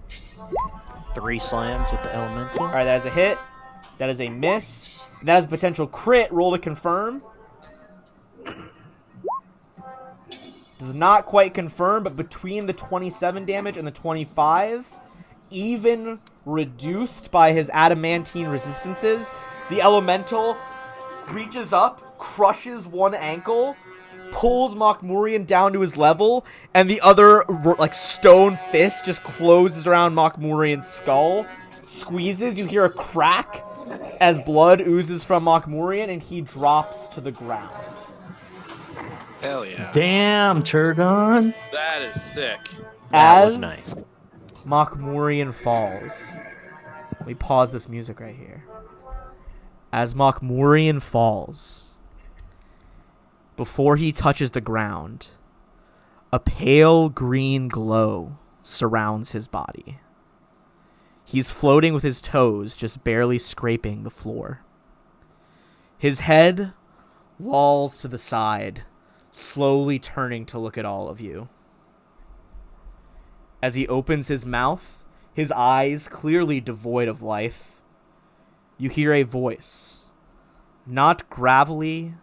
3 slams with the elemental. All right, that is a hit. That is a miss. That is a potential crit. Roll to confirm. Does not quite confirm, but between the 27 damage and the 25, even reduced by his adamantine resistances, the elemental reaches up, crushes one ankle, pulls Mokmorian down to his level, and the other stone fist just closes around Mokmorian's skull, squeezes. You hear a crack as blood oozes from Mokmorian, and he drops to the ground. Hell yeah. Damn, Turgon. That is sick. That was As nice. Mokmorian falls. Let me pause this music right here. As Mokmorian falls, before he touches the ground, A pale green glow surrounds his body. He's floating with his toes just barely scraping the floor. His head lolls to the side, slowly turning to look at all of you. As he opens his mouth, his eyes clearly devoid of life, you hear a voice, not gravelly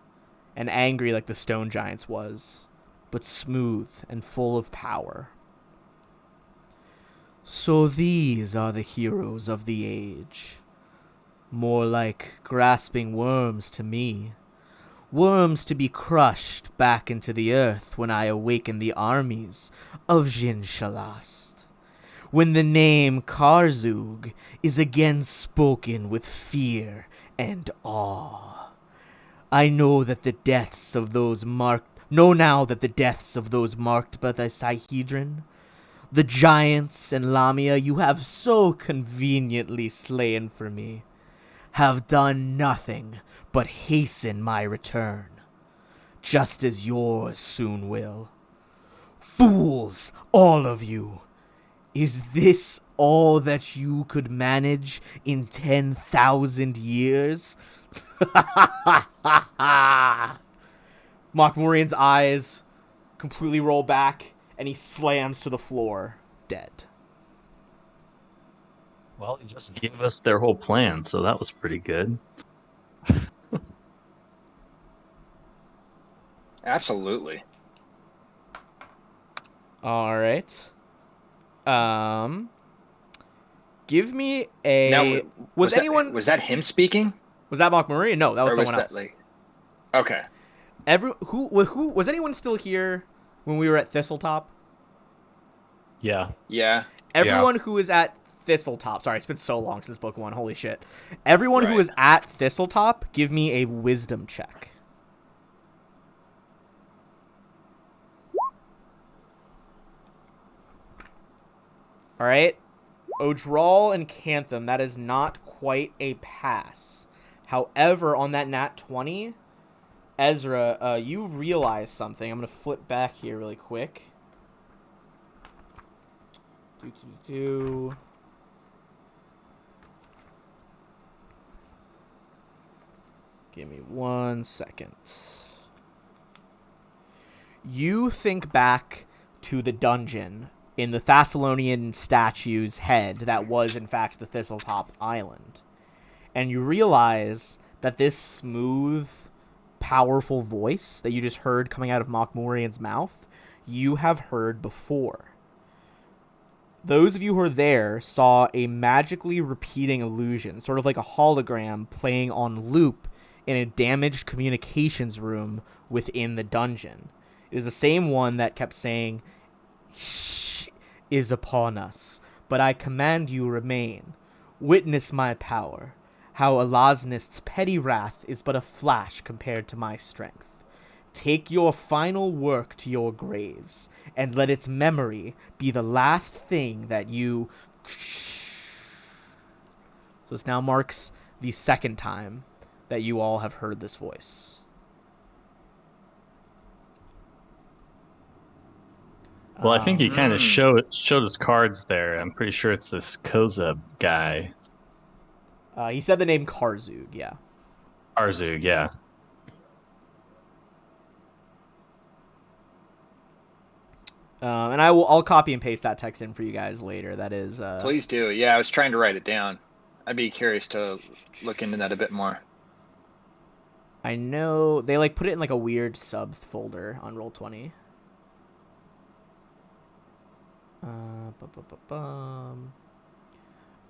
and angry like the Stone Giant's was, but smooth and full of power. So these are the heroes of the age. More like grasping worms to me. Worms to be crushed back into the earth when I awaken the armies of Jin Shalast. When the name Karzug is again spoken with fear and awe. I know that the deaths of those marked by the Sihedron, the giants and Lamia you have so conveniently slain for me, have done nothing but hasten my return, just as yours soon will. Fools, all of you! Is this all that you could manage in 10,000 years? Mokmurian's eyes completely roll back, and he slams to the floor, dead. Well, he just gave us their whole plan, so that was pretty good. Absolutely. All right. Give me a. Now, was anyone? Was that him speaking? Was that Mokmurian? No, that was Or someone that, else. like... Okay. Who was anyone still here when we were at Thistletop? Yeah. Yeah. Everyone who is at Thistletop. Sorry, it's been so long since book 1. Holy shit. Everyone who Right. is at Thistletop, give me a wisdom check. All right. Odral and Cantham, that is not quite a pass. However, on that nat 20, Ezra, you realize something. I'm going to flip back here really quick. Give me 1 second. You think back to the dungeon in the Thessalonian statue's head that was, in fact, the Thistletop Island. And you realize that this smooth, powerful voice that you just heard coming out of Mokmurian's mouth, you have heard before. Those of you who are there saw a magically repeating illusion, sort of like a hologram playing on loop in a damaged communications room within the dungeon. It is the same one that kept saying, "Shh is upon us, but I command you remain. Witness my power, how Elosnist's petty wrath is but a flash compared to my strength. Take your final work to your graves, and let its memory be the last thing that you..." So this now marks the second time that you all have heard this voice. Well, I think he kind of showed his cards there. I'm pretty sure it's this Koza guy. He said the name Karzug, yeah. Arzug, yeah. And I'll copy and paste that text in for you guys later. That is... Please do. Yeah, I was trying to write it down. I'd be curious to look into that a bit more. I know they like put it in like a weird subfolder on Roll20.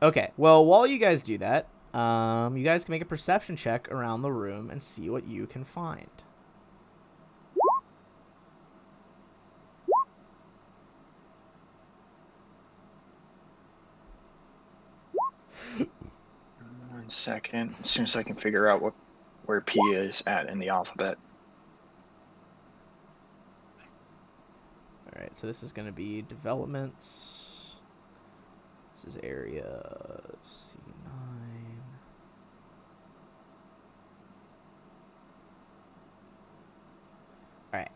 Okay, well, while you guys do that, you guys can make a perception check around the room and see what you can find. One second. As soon as I can figure out where P is at in the alphabet. Alright, so this is going to be developments. This is area C9. Alright.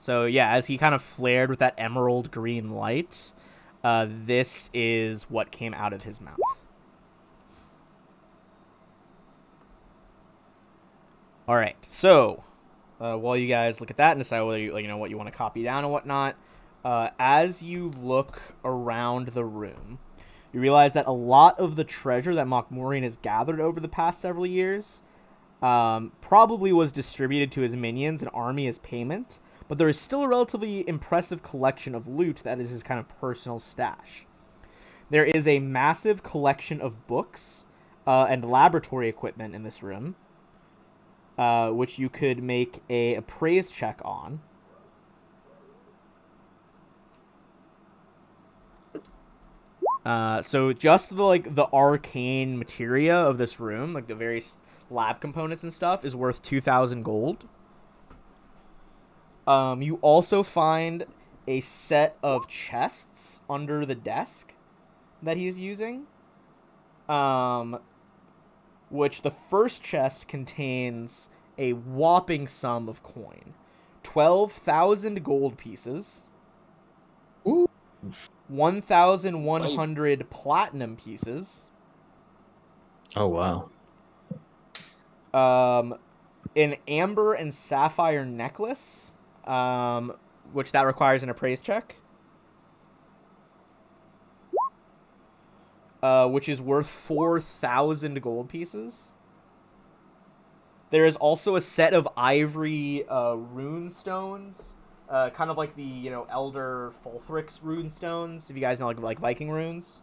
So yeah, as he kind of flared with that emerald green light, this is what came out of his mouth. All right, so while you guys look at that and decide whether you what you want to copy down and whatnot, as you look around the room, you realize that a lot of the treasure that Mokmurian has gathered over the past several years probably was distributed to his minions and army as payment, but there is still a relatively impressive collection of loot that is his kind of personal stash. There is a massive collection of books and laboratory equipment in this room, which you could make a appraise check on. So just the arcane materia of this room, like the various lab components and stuff, is worth 2,000 gold. You also find a set of chests under the desk that he's using. Which the first chest contains a whopping sum of coin. 12,000 gold pieces. Ooh. 1,100 platinum pieces. Oh, wow. An amber and sapphire necklace, which that requires an appraise check. Which is worth 4,000 gold pieces. There is also a set of ivory rune stones, kind of like the Elder Fulthric's rune stones. If you guys know like Viking runes,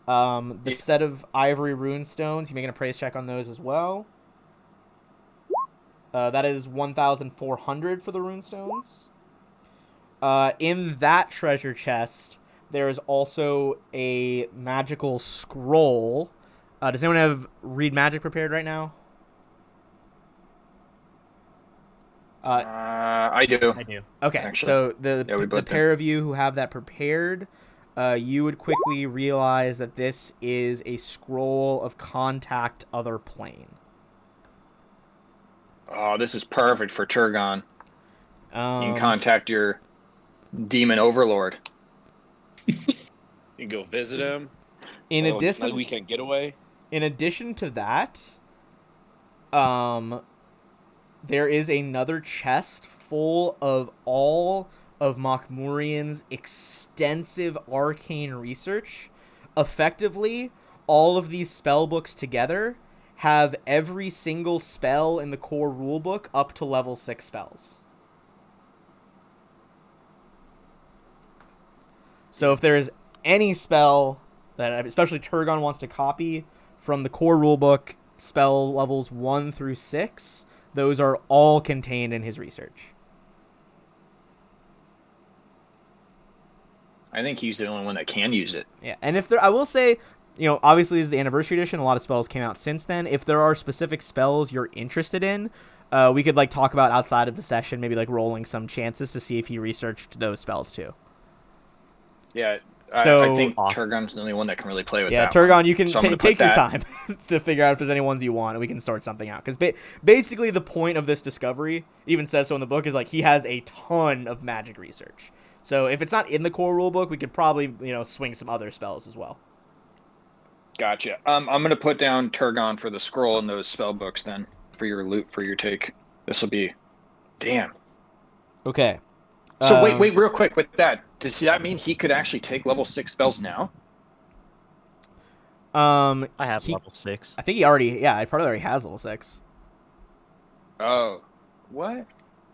set of ivory rune stones. You make an appraise check on those as well. That is 1,400 for the rune stones. In that treasure chest, there is also a magical scroll. Does anyone have read magic prepared right now? I do. I do. Okay, Actually. so Yeah, we the both pair of you who have that prepared, you would quickly realize that this is a scroll of contact other plane. Oh, this is perfect for Turgon. You can Um, contact your demon overlord. You can go visit him. in Like addition, weekend getaway. in addition to that, there is another chest full of all of Mokmurian's extensive arcane research. Effectively, all of these spell books together have every single spell in the core rulebook up to level 6 spells. So if there is any spell that especially Turgon wants to copy from the core rulebook, spell levels 1 through 6, those are all contained in his research. I think he's the only one that can use it. Yeah, and if there, I will say, obviously this is the anniversary edition. A lot of spells came out since then. If there are specific spells you're interested in, we could talk about outside of the session, maybe rolling some chances to see if he researched those spells too. Yeah, So- I think Turgon's the only one that can really play with Yeah, that Turgon, one. you can So I'm gonna take put your that- time to figure out if there's any ones you want, and we can sort something out. Because basically the point of this discovery, it even says so in the book, is he has a ton of magic research. So if it's not in the core rulebook, we could probably swing some other spells as well. Gotcha. I'm gonna put down Turgon for the scroll in those spell books then for your loot for your take. This will be, damn. Okay. So wait, real quick with that. Does that mean he could actually take level 6 spells now? I have level 6. I think he already. Yeah, he probably already has level 6. Oh, what?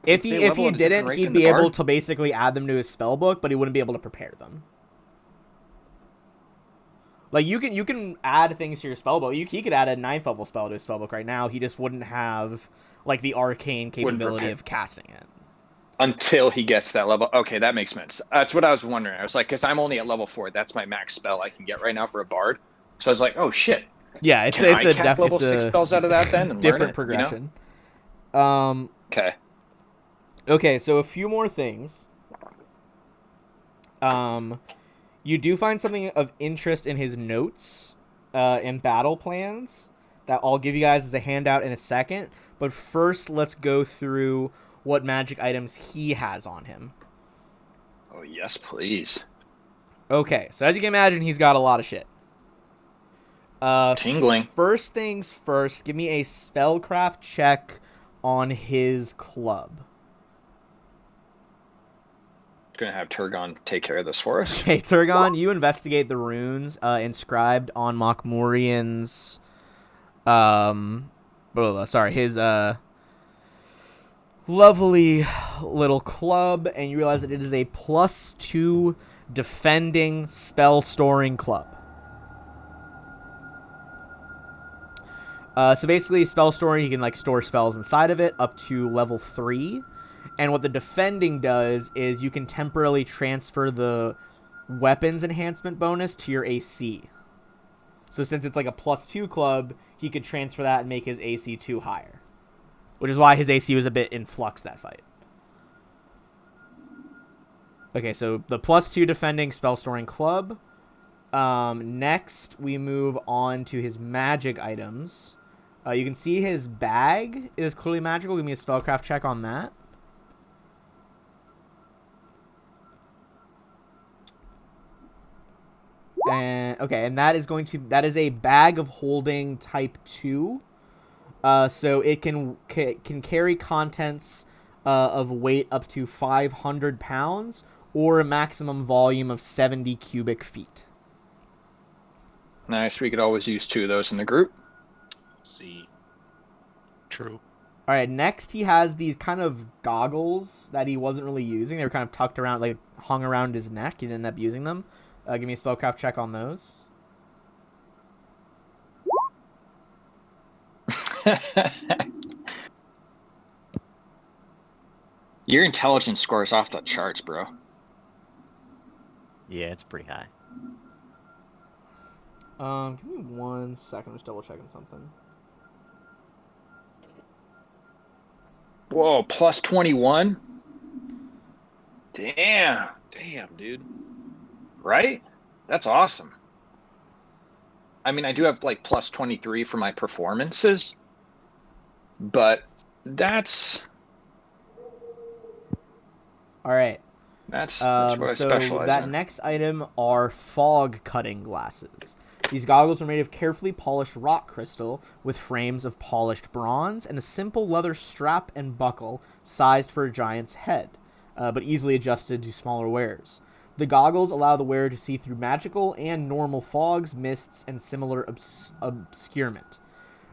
If They he level at a different didn't, rate he'd than be the able bard? to basically add them to his spell book, but he wouldn't be able to prepare them. You can add things to your spell book. He could add a 9th level spell to his spell book right now. He just wouldn't have the arcane capability prepare. of casting it. Until he gets that level. Okay, that makes sense. That's what I was wondering. I was like, because I'm only at level 4. That's my max spell I can get right now for a bard. So I was like, oh shit. Yeah, it's Can I a cast level 6 spells out of that then? And different learn it, you know? progression. Okay. Okay, so a few more things. You do find something of interest in his notes and battle plans that I'll give you guys as a handout in a second. But first, let's go through what magic items he has on him. Oh, yes, please. Okay, so as you can imagine, he's got a lot of shit. Tingling. First things first, give me a spellcraft check on his club. Gonna have Turgon take care of this for us. Okay, Turgon, you investigate the runes inscribed on Mokmurian's his lovely little club, and you realize that it is a +2 defending spell storing club. So basically, spell storing, you can like store spells inside of it up to level 3. And what the defending does is you can temporarily transfer the weapons enhancement bonus to your AC. So since it's like a +2 club, he could transfer that and make his AC 2 higher. Which is why his AC was a bit in flux that fight. Okay, so the +2 defending spell storing club. Next, we move on to his magic items. You can see his bag is clearly magical. Give me a spellcraft check on that. And that is a bag of holding type 2. So it can carry contents of weight up to 500 pounds or a maximum volume of 70 cubic feet. Nice. We could always use 2 of those in the group. See. True. All right, next he has these kind of goggles that he wasn't really using. They were kind of tucked around, like hung around his neck. He didn't end up using them. Give me a spellcraft check on those. Your intelligence score is off the charts, bro. Yeah, it's pretty high. Give me 1 second. I'm just double checking something. Whoa, +21? Damn. Damn, dude. Right? That's awesome. I mean, I do have like +23 for my performances, but that's All right. what I specialize So that in. next item are fog cutting glasses. These goggles are made of carefully polished rock crystal with frames of polished bronze and a simple leather strap and buckle sized for a giant's head, but easily adjusted to smaller wearers. The goggles allow the wearer to see through magical and normal fogs, mists, and similar obscurement.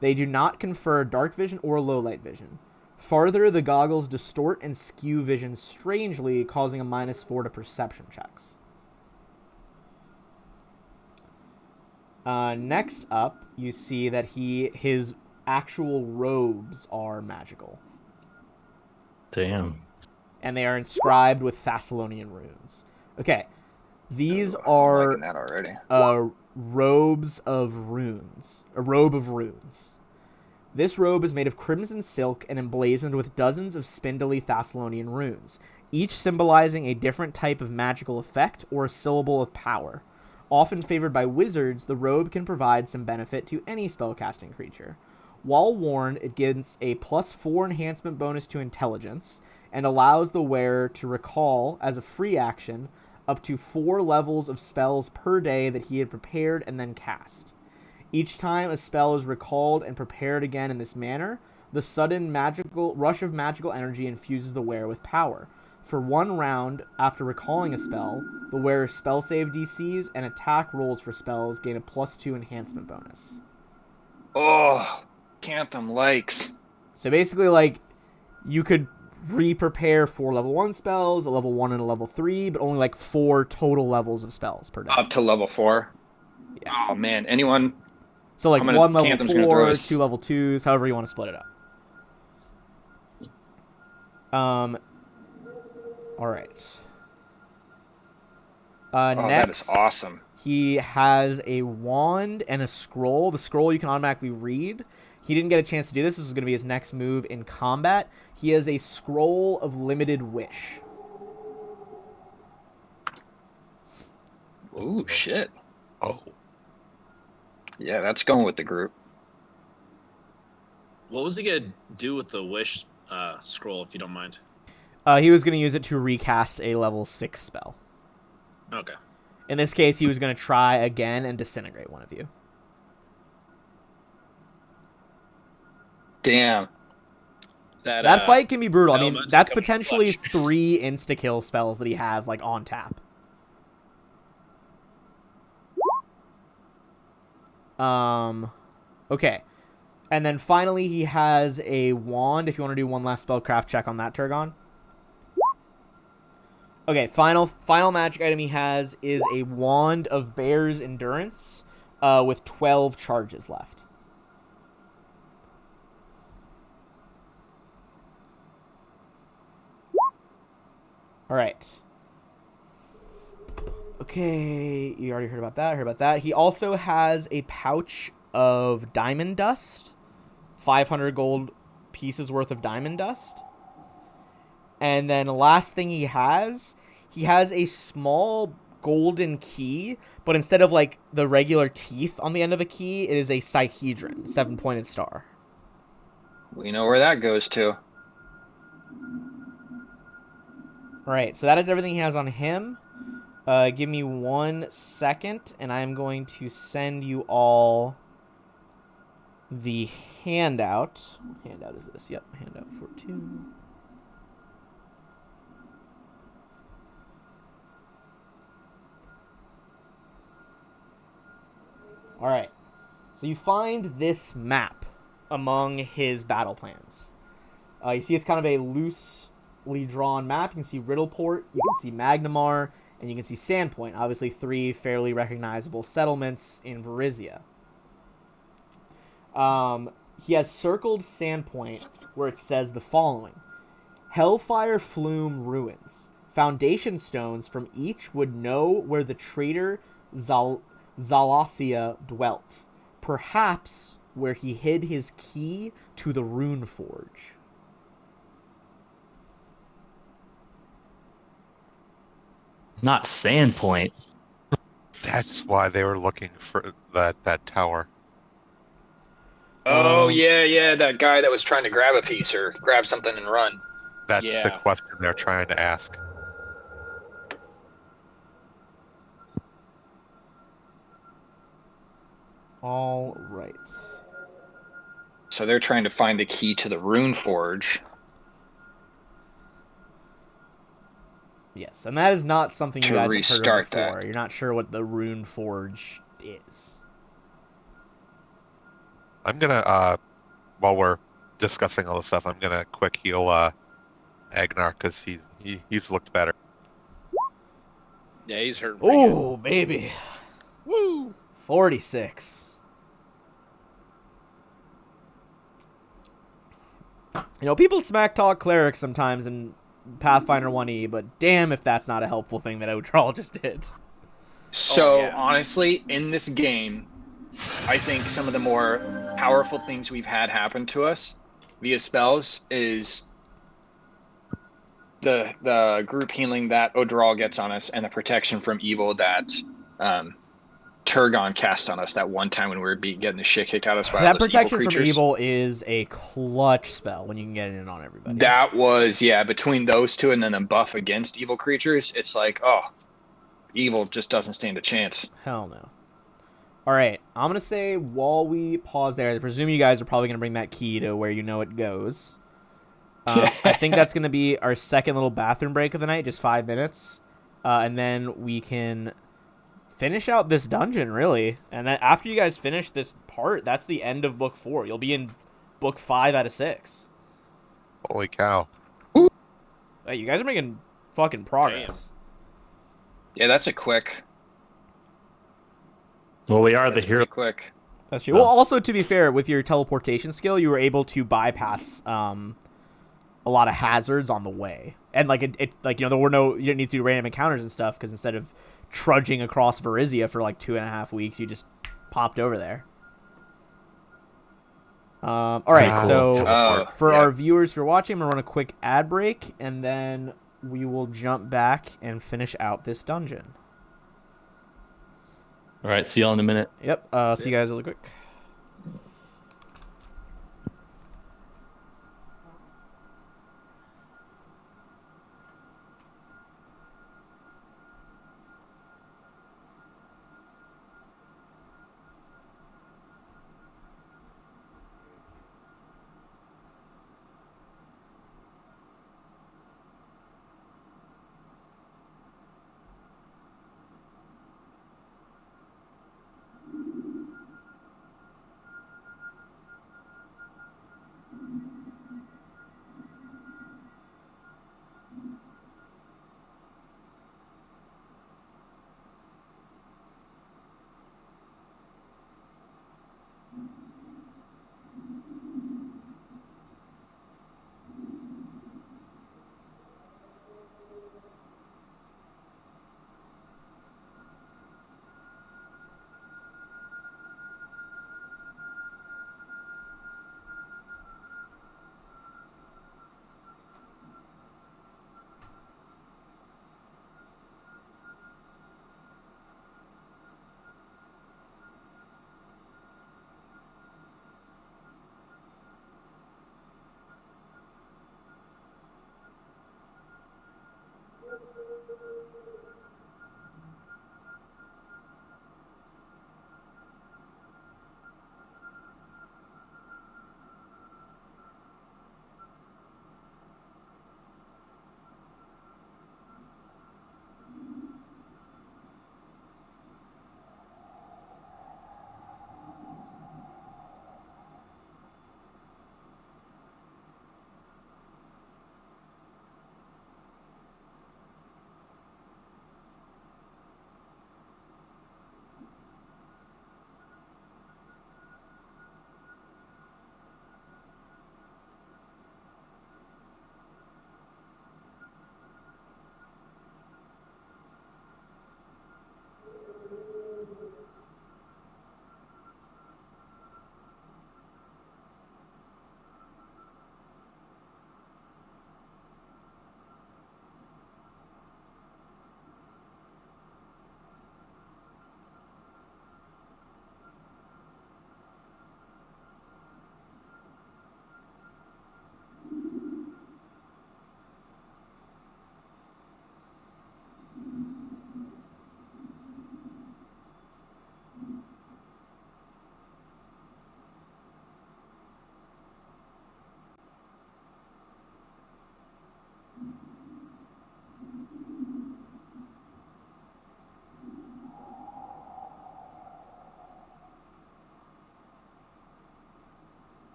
They do not confer dark vision or low light vision. Farther, the goggles distort and skew vision strangely, causing a -4 to perception checks. Next up, you see that his actual robes are magical. Damn. And they are inscribed with Thessalonian runes. Okay, these I'm are liking that already. robes of runes. A robe of runes. This robe is made of crimson silk and emblazoned with dozens of spindly Thessalonian runes, each symbolizing a different type of magical effect or a syllable of power. Often favored by wizards, the robe can provide some benefit to any spellcasting creature. While worn, it gives a +4 enhancement bonus to intelligence and allows the wearer to recall, as a free action, up to 4 levels of spells per day that he had prepared and then cast. Each time a spell is recalled and prepared again in this manner, the sudden rush of magical energy infuses the wearer with power. For 1 round, after recalling a spell, the wearer's spell save DCs and attack rolls for spells gain a +2 enhancement bonus. Oh, Cantham likes. So basically, like, you could re-prepare 4 level 1 spells, a level 1 and a level 3, but only like 4 total levels of spells per day. Up to level 4. Yeah. Oh man, anyone? So like 1 level Cantham's gonna throw 4, us. 2 level 2s, however you want to split it up. All right. Oh, Next, that is awesome. he has a wand and a scroll. The scroll you can automatically read. He didn't get a chance to do this. This is going to be his next move in combat. He has a scroll of limited wish. Ooh, shit. Oh, Yeah, that's going with the group. What was he gonna do with the wish scroll, if you don't mind. He was going to use it to recast a level 6 spell. Okay. In this case, he was going to try again and disintegrate one of you. Damn. That fight can be brutal. I mean, elemental that's coming potentially clutch. 3 insta-kill spells that he has, like, on tap. Okay. And then finally, he has a wand. If you want to do one last spellcraft check on that, Turgon. Okay, final magic item he has is a Wand of Bear's Endurance with 12 charges left. All right. Okay, you already heard about that. He also has a pouch of diamond dust, 500 gold pieces worth of diamond dust. And then the last thing he has a small golden key, but instead of like the regular teeth on the end of a key, it is a Sihedron, 7-pointed star. We know where that goes to. All right, so that is everything he has on him. Give me 1 second, and I'm going to send you all the handout. What handout is this? Yep, handout 14. All right. So you find this map among his battle plans. You see it's kind of a loosely drawn map. You can see Riddleport, you can see Magnamar, and you can see Sandpoint. Obviously 3 fairly recognizable settlements in Varizia. He has circled Sandpoint where it says the following. Hellfire Flume Ruins. Foundation stones from each would know where the traitor Zalasia dwelt. Perhaps where he hid his key to the Rune Forge. Not Sandpoint. That's why they were looking for that tower. Oh, yeah, that guy that was trying to grab a piece or grab something and run. That's the Yeah. question they're trying to ask. All right. So they're trying to find the key to the Rune Forge. Yes, and that is not something you To guys have heard restart of before. that. You're not sure what the Rune Forge is. I'm gonna while we're discussing all this stuff, I'm gonna quick heal Agnar because he's looked better. Yeah, he's hurting. Pretty good. Oh, baby. Woo! 46. You know, people smack talk clerics sometimes in Pathfinder 1E, but damn if that's not a helpful thing that Odral just did. So, yeah. honestly, in this game, I think some of the more powerful things we've had happen to us via spells is the group healing that Odral gets on us and the protection from evil that Turgon cast on us that one time when we were getting the shit kicked out of us by all That those protection evil from creatures. evil is a clutch spell when you can get it in on everybody. That was, yeah, between those two and then a buff against evil creatures, it's like, oh, evil just doesn't stand a chance. Hell no. All right, I'm going to say while we pause there, I presume you guys are probably going to bring that key to where you know it goes. I think that's going to be our second little bathroom break of the night, just 5 minutes. And then we can finish out this dungeon, really. And then after you guys finish this part, that's the end of book 4. You'll be in book 5 out of 6. Holy cow! Hey, you guys are making fucking progress. Yeah, that's a quick. Well, we are the That's hero. pretty quick. That's true. Well, also, to be fair, with your teleportation skill, you were able to bypass a lot of hazards on the way. And, like, there were no... You didn't need to do random encounters and stuff, because instead of trudging across Varizia for, like, 2.5 weeks, you just popped over there. All right, so for our viewers who are watching, I'm going to run a quick ad break, and then we will jump back and finish out this dungeon. All right, see y'all in a minute. Yep, see you guys really quick.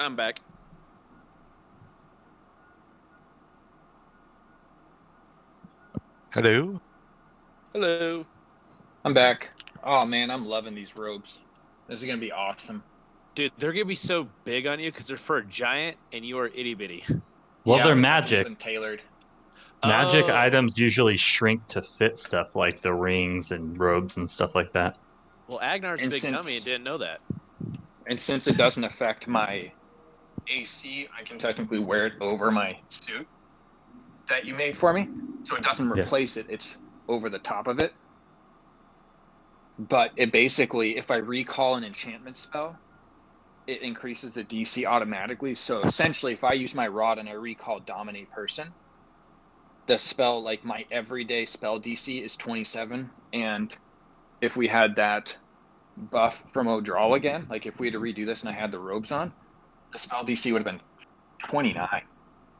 I'm back. Hello. Hello. I'm back. Oh man, I'm loving these robes. This is gonna be awesome. Dude, they're gonna be so big on you because they're for a giant and you are itty bitty. Well, Yeah, they're we have magic. them tailored. Magic Oh. items usually shrink to fit stuff like the rings and robes and stuff like that. Well, Agnar's a And big since- dummy and didn't know that. And since it doesn't affect my AC, I can technically wear it over my suit that you made for me. So it doesn't Yeah. replace it, it's over the top of it. But it basically, if I recall an enchantment spell, it increases the DC automatically. So essentially, if I use my rod and I recall Dominate Person, the spell, like my everyday spell DC is 27. And if we had that buff from Odral again, like if we had to redo this and I had the robes on, the spell DC would have been 29,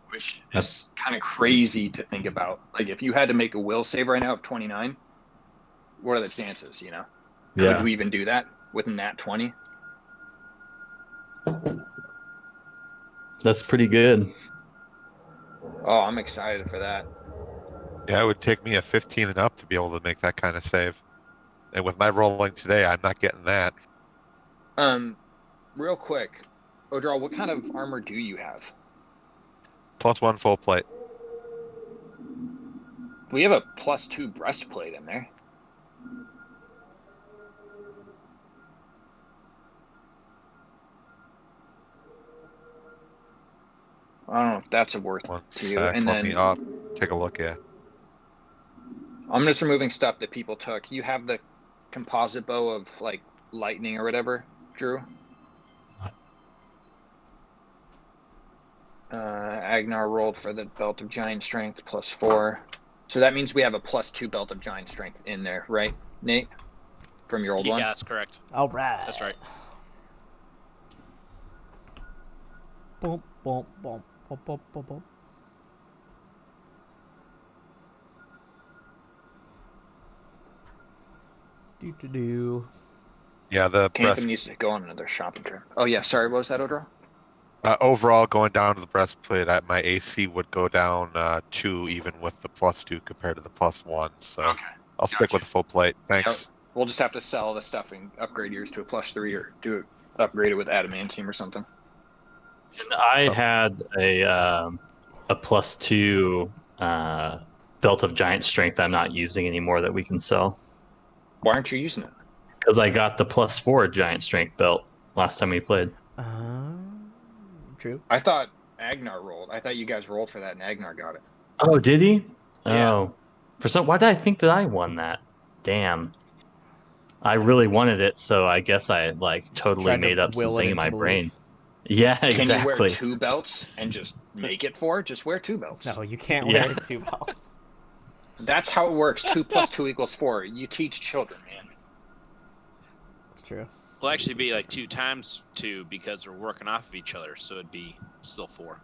which is kind of crazy to think about. Like if you had to make a will save right now of 29, what are the chances, you know? Could Yeah. you even do that with nat 20? That's pretty good. Oh, I'm excited for that. Yeah, it would take me a 15 and up to be able to make that kind of save. And with my rolling today, I'm not getting that. Real quick, Odral, what kind of armor do you have? +1 full plate. We have a +2 breastplate in there. I don't know if that's a worth One to you. sec, And let then me take a look, yeah. I'm just removing stuff that people took. You have the composite bow of like lightning or whatever, Drew? Agnar rolled for the belt of giant strength +4. So that means we have a +2 belt of giant strength in there, right, Nate? From your old Yeah, one? that's correct. All right. That's right. Boom, boom, boom, boom, boom, boom, boom. Do. Yeah, the Cantham breast. needs to go on another shopping trip. Oh yeah, sorry, what was that, Odral? Overall, going down to the breastplate, my AC would go down 2 even with the +2 compared to the +1. So Okay. I'll stick Gotcha. with the full plate. Thanks. Yep. We'll just have to sell the stuff and upgrade yours to a +3 or upgrade it with adamantium or something. And I So- had a +2 belt of giant strength I'm not using anymore that we can sell Why aren't you using it? because I got the +4 giant strength belt last time we played. True. I thought Agnar rolled. I thought you guys rolled for that and Agnar got it. Oh, did he? Yeah. Oh, why did I think that I won that? Damn. I really wanted it, so I guess I totally tried to made up will it something in my into belief. brain. Yeah, Can you wear exactly. 2 belts and just make it 4? Just wear 2 belts. No, you can't Yeah. wear 2 belts. That's how it works. 2 + 2 = 4. You teach children, man. That's true. Well, actually, be like 2 times 2 because they're working off of each other, so it'd be still 4.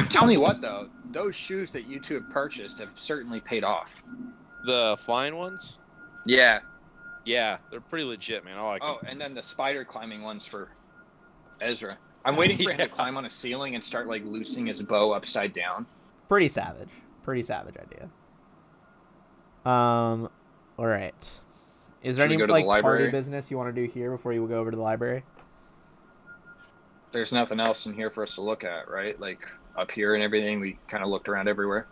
Tell me what though, those shoes that you two have purchased have certainly paid off. The flying ones? Yeah. Yeah, they're pretty legit, man. I like Oh, them. and then the spider climbing ones for Ezra. I'm waiting for him Yeah. to climb on a ceiling and start like loosing his bow upside down. Pretty savage. Pretty savage idea. All right. Is there Should we any go to the like library? party business you want to do here before you go over to the library? There's nothing else in here for us to look at, right? Like up here and everything, we kind of looked around everywhere.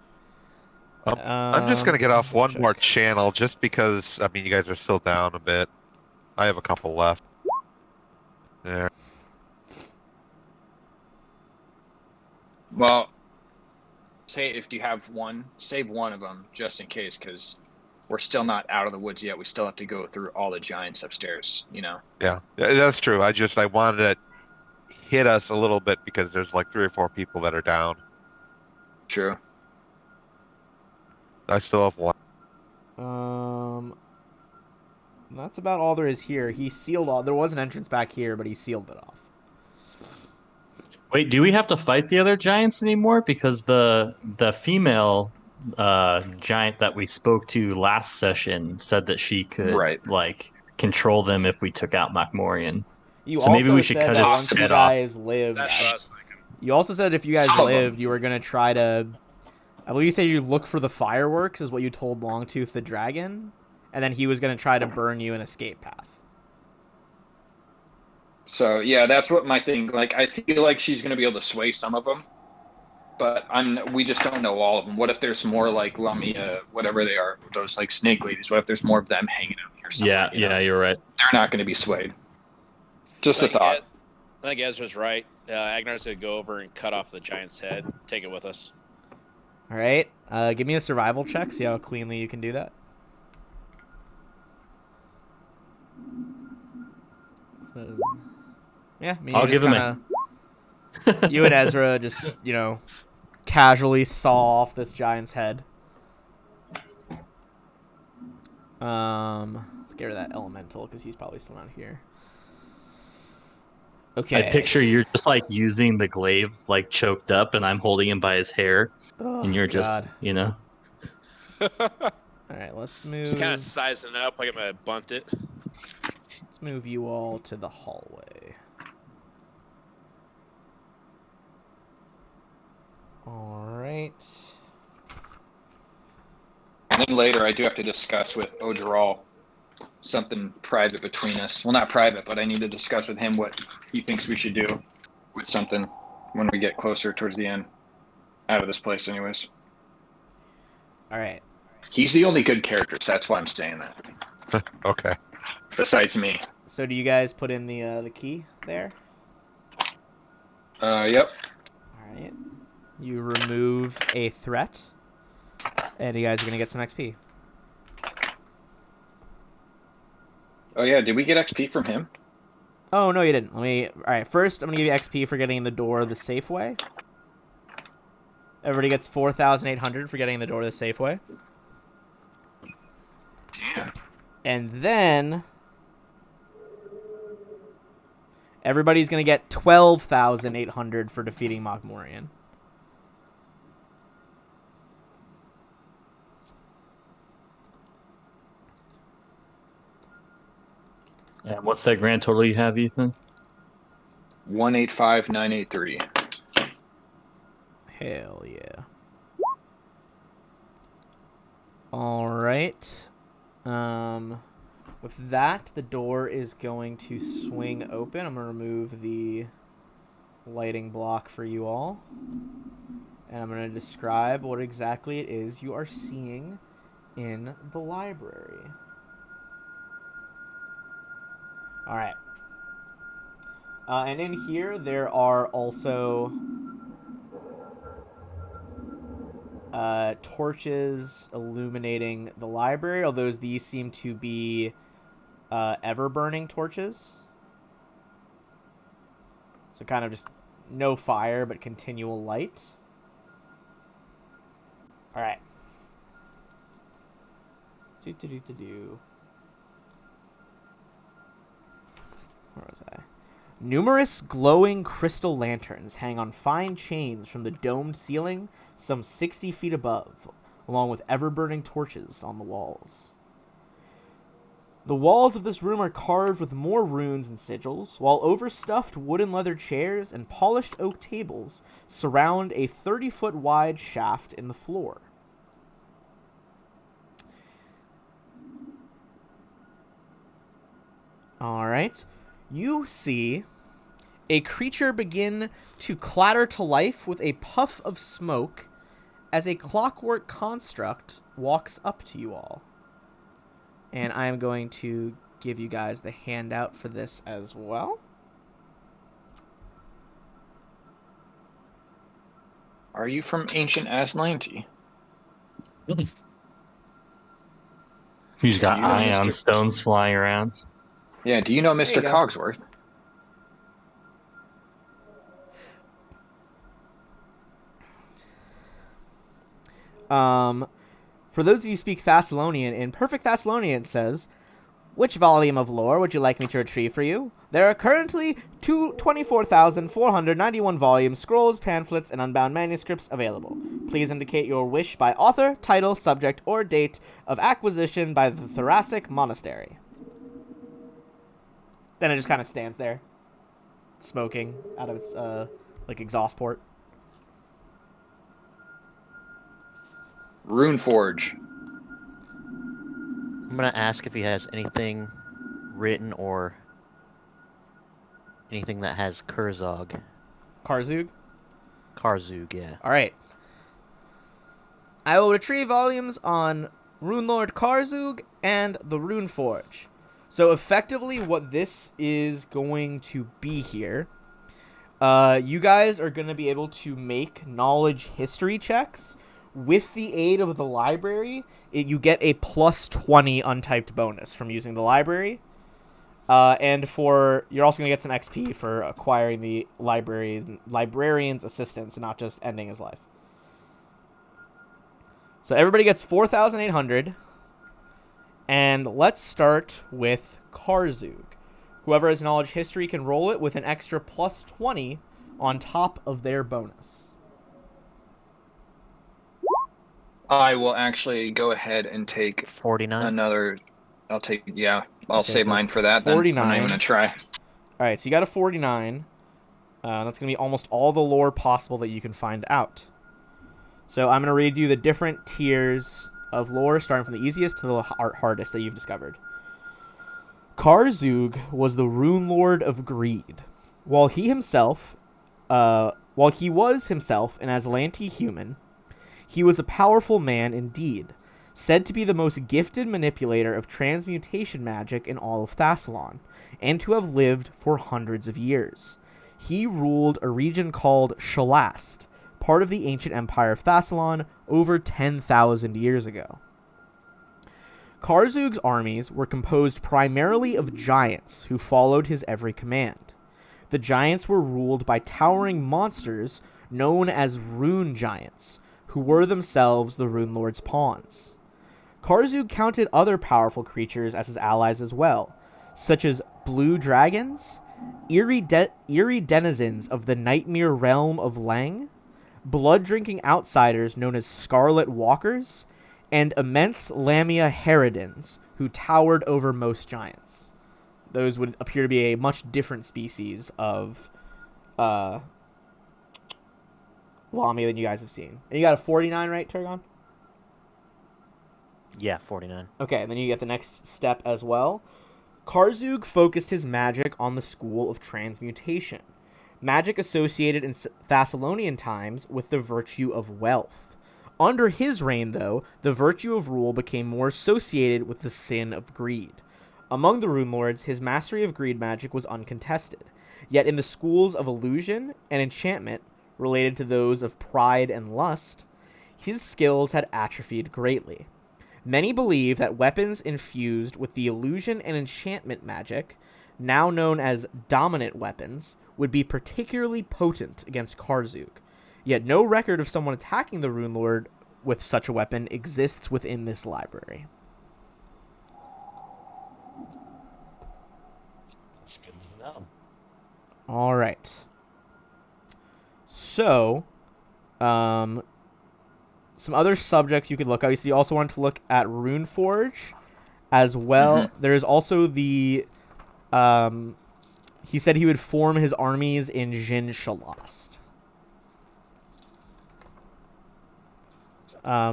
I'm just going to get off one check. more channel just because, I mean, you guys are still down a bit. I have a couple left. There. Well, say if you have one, save one of them just in case, because we're still not out of the woods yet. We still have to go through all the giants upstairs, you know? Yeah, that's true. I wanted to hit us a little bit because there's like 3 or 4 people that are down. True. I still have one. That's about all there is here. He sealed all. There was an entrance back here, but he sealed it off. Wait, do we have to fight the other giants anymore? Because the female giant that we spoke to last session said that she could Right. like control them if we took out Macmorian. You So maybe also we should said cut that his once you head off. guys lived. That's what I was thinking. You also said if you guys Some of them. lived, you were gonna try to. I believe you said you look for the fireworks, is what you told Longtooth the dragon, and then he was gonna try to burn you an escape path. So yeah, that's what my thing. Like, I feel like she's gonna be able to sway some of them, but we just don't know all of them. What if there's more like Lamia, whatever they are, those like snake ladies? What if there's more of them hanging out here? Yeah, yeah, you're right. They're not gonna be swayed. Just a thought. I think Ezra's right. Agnar's gonna go over and cut off the giant's head. Take it with us. All right, give me a survival check. See how cleanly you can do that. Yeah, I mean, I'll give him you and Ezra just, casually saw off this giant's head. Let's get rid of that elemental because he's probably still not here. Okay. I picture you're just like using the glaive like choked up, and I'm holding him by his hair, and you're just, All right, let's move. Just kind of sizing it up like I'm gonna bunt it. Let's move you all to the hallway. All right. And then later, I do have to discuss with Ojaral something private between us. Well, not private, but I need to discuss with him what he thinks we should do with something when we get closer towards the end. Out of this place, anyways. All right. He's the only good character, so that's why I'm saying that. Okay. Besides me. So do you guys put in the key there? Yep. All right. You remove a threat, and you guys are gonna get some XP. Oh yeah, did we get XP from him? Oh no, you didn't. All right. First, I'm gonna give you XP for getting in the door the safe way. Everybody gets 4,800 for getting in the door the safe way. Damn. And then everybody's gonna get 12,800 for defeating Macmorian. And what's that grand total you have, Ethan? 185,983. Hell yeah. All right. With that, the door is going to swing open. I'm going to remove the lighting block for you all. And I'm going to describe what exactly it is you are seeing in the library. All right. And in here, there are also torches illuminating the library, although these seem to be ever-burning torches. So kind of just no fire, but continual light. All right. Where was I? Numerous glowing crystal lanterns hang on fine chains from the domed ceiling some 60 feet above, along with ever-burning torches on the walls. The walls of this room are carved with more runes and sigils, while overstuffed wood and leather chairs and polished oak tables surround a 30-foot wide shaft in the floor. All right. You see a creature begin to clatter to life with a puff of smoke as a clockwork construct walks up to you all. And I am going to give you guys the handout for this as well. Are you from ancient Aslanti? He's got Do you know ion Mr. stones flying around. Yeah, do you know Mr. you go. Cogsworth? For those of you who speak Thessalonian, in perfect Thessalonian it says, Which volume of lore would you like me to retrieve for you? There are currently 24,491 volumes, scrolls, pamphlets, and unbound manuscripts available. Please indicate your wish by author, title, subject, or date of acquisition by the Thoracic Monastery. Then it just kind of stands there, smoking out of its exhaust port. Runeforge. I'm gonna ask if he has anything written or anything that has Kurzog. Karzug? Karzug, yeah. Alright. I will retrieve volumes on Runelord Karzug and the Runeforge. So effectively what this is going to be here, you guys are going to be able to make knowledge history checks. With the aid of the library, you get a plus 20 untyped bonus from using the library. And you're also going to get some XP for acquiring the librarian's assistance and not just ending his life. So everybody gets 4,800. And let's start with Karzug. Whoever has knowledge history can roll it with an extra plus 20 on top of their bonus. I will actually go ahead and take 49. another. I'll Okay, save so mine for that. Then 49. I'm not even gonna try. All right, so you got a 49. That's going to be almost all the lore possible that you can find out. So I'm going to read you the different tiers of lore, starting from the easiest to the hardest that you've discovered. Karzug was the Runelord of Greed. While he was himself an Aslanti human, he was a powerful man indeed, said to be the most gifted manipulator of transmutation magic in all of Thassalon, and to have lived for hundreds of years. He ruled a region called Shalast, part of the ancient empire of Thassalon, over 10,000 years ago. Karzug's armies were composed primarily of giants who followed his every command. The giants were ruled by towering monsters known as rune giants, who were themselves the Runelords' pawns. Karzug counted other powerful creatures as his allies as well, such as blue dragons, eerie denizens of the nightmare realm of Lang, blood-drinking outsiders known as Scarlet Walkers, and immense Lamia Herodins, who towered over most giants. Those would appear to be a much different species of Lamia than you guys have seen. And you got a 49, right, Turgon? Yeah, 49. Okay, and then you get the next step as well. Karzug focused his magic on the school of transmutation, magic associated in Thessalonian times with the virtue of wealth. Under his reign, though, the virtue of rule became more associated with the sin of greed. Among the Runelords, his mastery of greed magic was uncontested, yet in the schools of illusion and enchantment, related to those of pride and lust, his skills had atrophied greatly. Many believe that weapons infused with the illusion and enchantment magic, now known as dominant weapons, would be particularly potent against Karzug. Yet no record of someone attacking the Runelord with such a weapon exists within this library. That's good to know. All right. So, some other subjects you could look at. So you also want to look at Runeforge as well. Mm-hmm. There is also the... he said he would form his armies in Jin Shalast.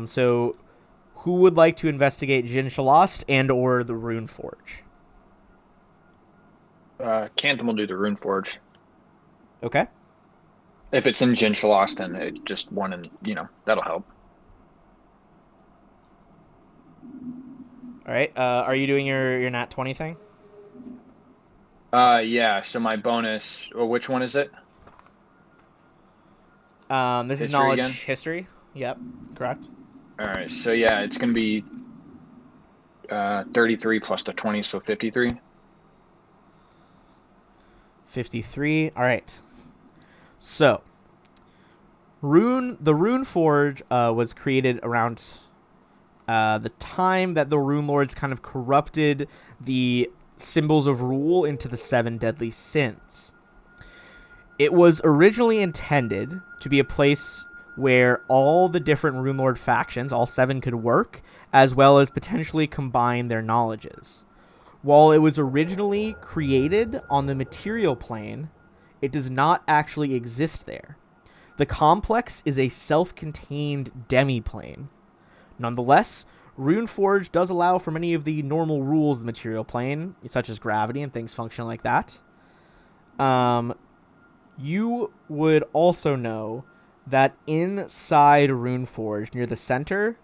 So, who would like to investigate Jin Shalast and or the Runeforge? Cantham will do the Runeforge. Okay. If it's in Jin Shalast, then it just one, and that'll help. All right. Are you doing your nat 20 thing? Yeah. So my bonus. Well, which one is it? This is History knowledge again? history. Yep, correct. All right. So yeah, it's gonna be 33 plus the 20, so 53. 53. All right. So, the Runeforge was created around the time that the Runelords kind of corrupted the symbols of rule into the 7 deadly sins. It was originally intended to be a place where all the different Runelord factions, all 7, could work, as well as potentially combine their knowledges. While it was originally created on the material plane, it does not actually exist there. The complex is a self-contained demi-plane. Nonetheless, Runeforge does allow for many of the normal rules of the material plane, such as gravity and things function like that. You would also know that inside Runeforge, near the center,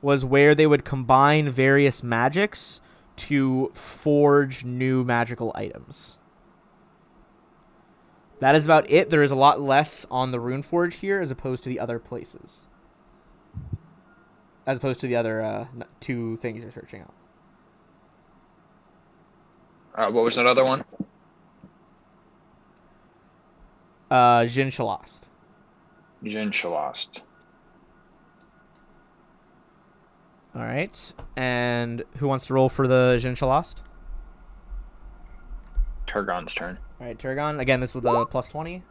was where they would combine various magics to forge new magical items. That is about it. There is a lot less on the Runeforge here as opposed to the other places. As opposed to the other 2 things you're searching out. What was that other one? Jin Shalast. Jin Shalast. All right. And who wants to roll for the Jin Shalast? Turgon's turn. All right, Turgon. Again, this was a plus 20.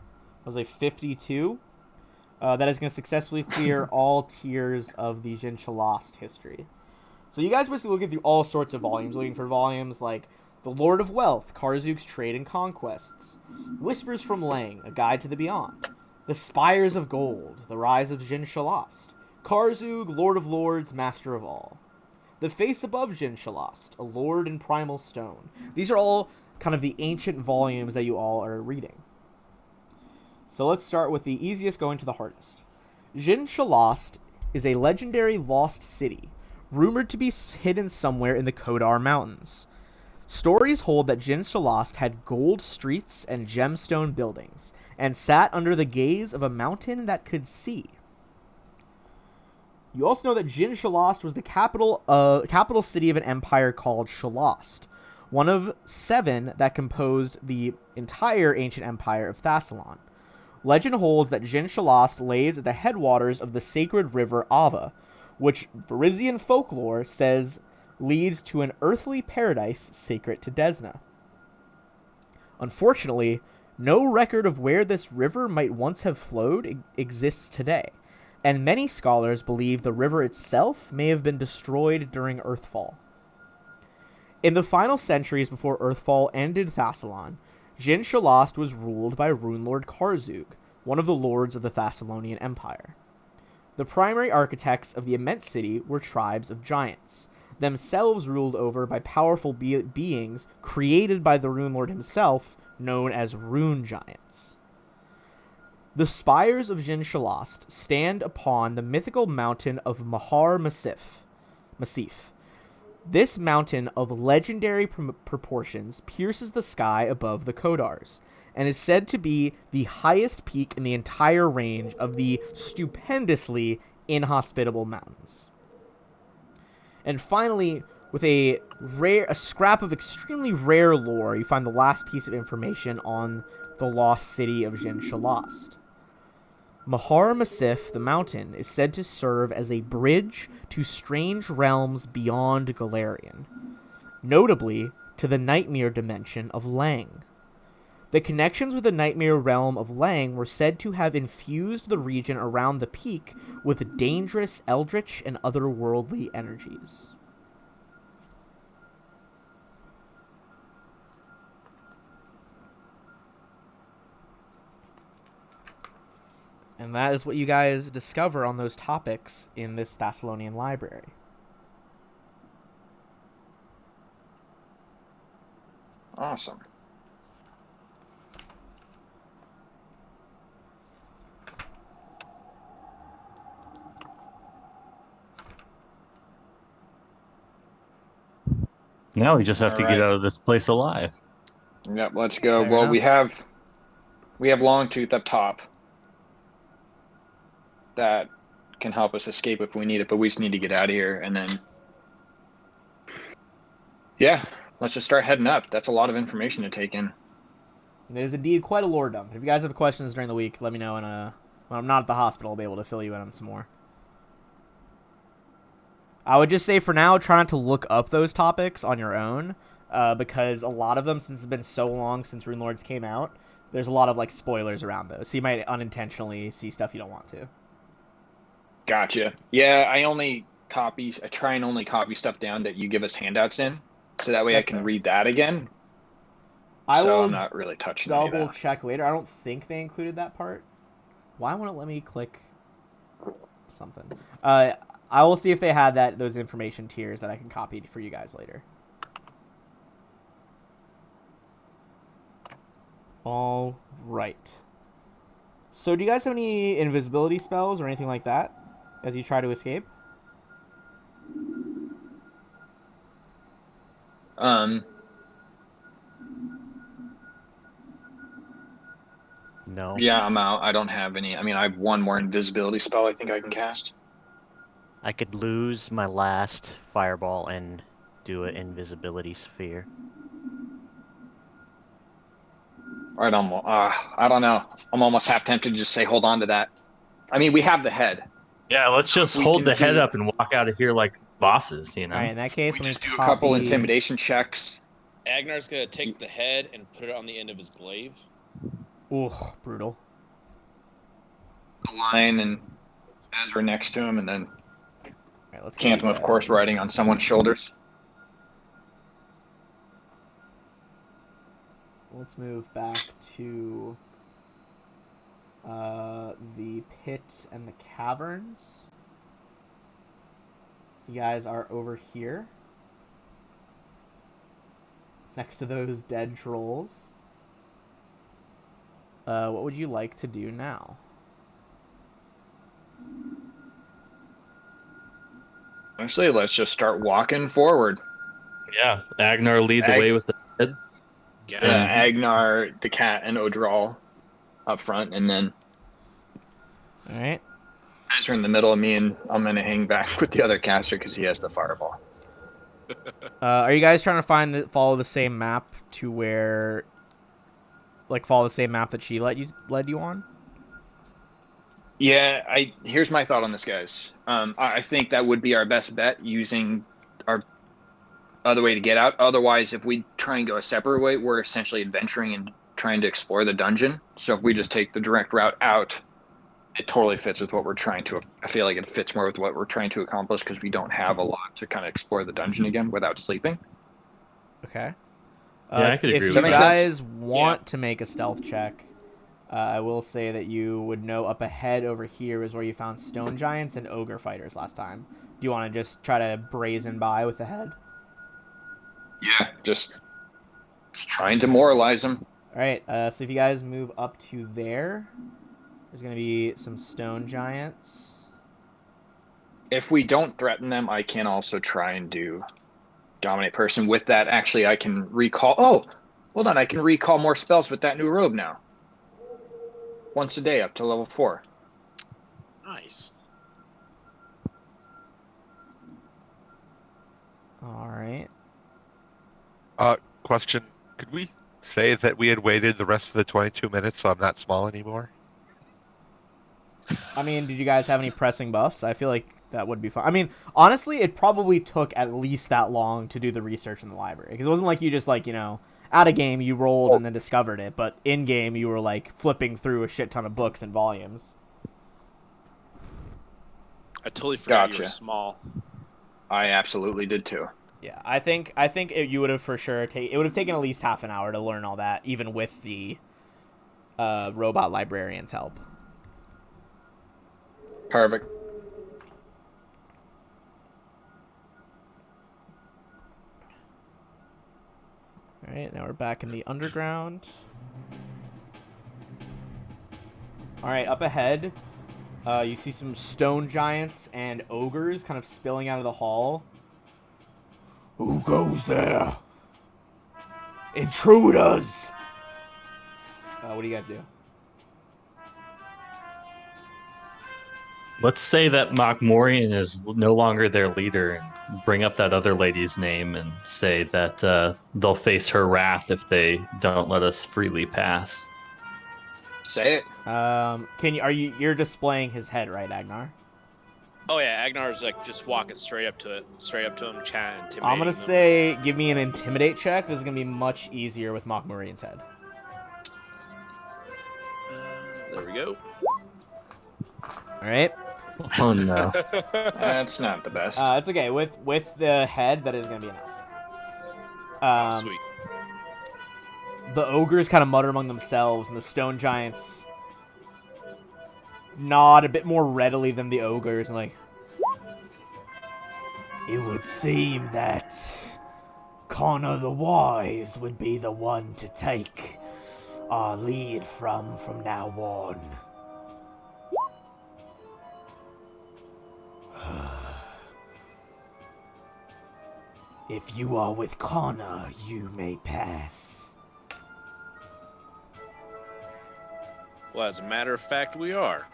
Was a 52. That is going to successfully clear all tiers of the Jin Shalast history. So you guys were looking through all sorts of volumes, looking for volumes like The Lord of Wealth, Karzug's Trade and Conquests, Whispers from Lang, A Guide to the Beyond, The Spires of Gold, The Rise of Jin Shalast, Karzug, Lord of Lords, Master of All, The Face Above Jin Shalast, A Lord in Primal Stone. These are all kind of the ancient volumes that you all are reading. So let's start with the easiest going to the hardest. Jin Shalast is a legendary lost city, rumored to be hidden somewhere in the Kodar Mountains. Stories hold that Jin Shalast had gold streets and gemstone buildings, and sat under the gaze of a mountain that could see. You also know that Jin Shalast was the capital city of an empire called Shalast, one of 7 that composed the entire ancient empire of Thassalon. Legend holds that Jin Shalast lays at the headwaters of the sacred river Ava, which Varisian folklore says leads to an earthly paradise sacred to Desna. Unfortunately, no record of where this river might once have flowed exists today, and many scholars believe the river itself may have been destroyed during Earthfall. In the final centuries before Earthfall ended Thassalon, Jin Shalast was ruled by Runelord Karzug, one of the lords of the Thessalonian Empire. The primary architects of the immense city were tribes of giants, themselves ruled over by powerful beings created by the Runelord himself, known as Rune Giants. The spires of Jin Shalast stand upon the mythical mountain of Mahar Massif. This mountain of legendary proportions pierces the sky above the Kodars, and is said to be the highest peak in the entire range of the stupendously inhospitable mountains. And finally, with a scrap of extremely rare lore, you find the last piece of information on the lost city of Jin Shalast. Mahar Massif, the mountain, is said to serve as a bridge to strange realms beyond Galarian, notably to the nightmare dimension of Lang. The connections with the nightmare realm of Lang were said to have infused the region around the peak with dangerous eldritch and otherworldly energies. And that is what you guys discover on those topics in this Thessalonian library. Awesome. Now we just have to All get right. out of this place alive. Yep, let's go. Fair Well, enough. we have Longtooth up top that can help us escape if we need it, but we just need to get out of here, and then yeah, let's just start heading up. That's a lot of information to take in. It is indeed quite a lore dump. If you guys have questions during the week, let me know, and when I'm not at the hospital, I'll be able to fill you in on some more. I would just say for now, try not to look up those topics on your own, because a lot of them, since it's been so long since Runelords came out, there's a lot of like spoilers around those. So you might unintentionally see stuff you don't want to. Gotcha. Yeah, I try and only copy stuff down that you give us handouts in, so that way That's I can fair. read that again. I So will I'm not really touching any of double that. check later. I don't think they included that part. Why won't it let me click something? I will see if they had those information tiers that I can copy for you guys later. All right. So do you guys have any invisibility spells or anything like that as you try to escape? No. Yeah, I'm out. I don't have any. I mean, I have one more invisibility spell I think I can cast. I could lose my last fireball and do an invisibility sphere. I don't know. I'm almost half tempted to just say hold on to that. I mean, we have the head. Yeah, let's just We hold can the head do- up and walk out of here like bosses, you know? All right, in that case, We let me just do a copy. couple intimidation checks. Agnar's gonna take the head and put it on the end of his glaive. Ooh, brutal. The line and Ezra next to him, and then All right, let's Cantham, do of course, that. riding on someone's shoulders. Let's move back to the pit and the caverns. So you guys are over here, next to those dead trolls. What would you like to do now? Honestly, let's just start walking forward. Yeah, Agnar lead the way with the head. Got Yeah, it. Agnar, the cat, and Odral up front, and then All right. Ezra in the middle of me, and I'm gonna hang back with the other caster because he has the fireball. Are you guys trying to follow the same map to where, like, follow the same map that she led you on? Yeah, here's my thought on this, guys. I think that would be our best bet, using our other way to get out. Otherwise, if we try and go a separate way, we're essentially adventuring and trying to explore the dungeon. So if we just take the direct route out, it totally fits with what we're trying to. I feel like it fits more with what we're trying to accomplish because we don't have a lot to kind of explore the dungeon again without sleeping. Okay. Yeah, I could agree if with you that. guys want to make a stealth check, I will say that you would know up ahead over here is where you found stone giants and ogre fighters last time. Do you want to just try to brazen by with the head? Yeah, just trying to moralize them. All right. So if you guys move up to there, there's going to be some stone giants. If we don't threaten them, I can also try and do dominate person. With that, actually, I can recall. Oh, hold on. I can recall more spells with that new robe now. Once a day up to level 4. Nice. All right. Question: could we say that we had waited the rest of the 22 minutes so I'm not small anymore? I mean, did you guys have any pressing buffs? I feel like that would be fun. I mean, honestly, it probably took at least that long to do the research in the library. Because it wasn't like you just, like, out of game, you rolled and then discovered it. But in game, you were, like, flipping through a shit ton of books and volumes. I totally forgot you Gotcha. were small. I absolutely did too. Yeah, I think you would have for sure it would have taken at least half an hour to learn all that, even with the robot librarian's help. Perfect. All right, now we're back in the underground. All right, up ahead, you see some stone giants and ogres kind of spilling out of the hall. Who goes there? Intruders! What do you guys do? Let's say that Mokmorian is no longer their leader and bring up that other lady's name and say that they'll face her wrath if they don't let us freely pass. Say it. You're displaying his head, right, Agnar? Oh yeah, Agnar's like just walking straight up to him, trying to intimidate I'm gonna him. say, give me an intimidate check. This is gonna be much easier with Mock Marine's head. There we go. All right. Oh no. That's not the best. It's okay. With the head, that is gonna be enough. Oh, sweet. The ogres kind of mutter among themselves, and the stone giants nod a bit more readily than the ogres, and like, it would seem that Connor the Wise would be the one to take our lead from now on. If you are with Connor, you may pass. Well, as a matter of fact, we are.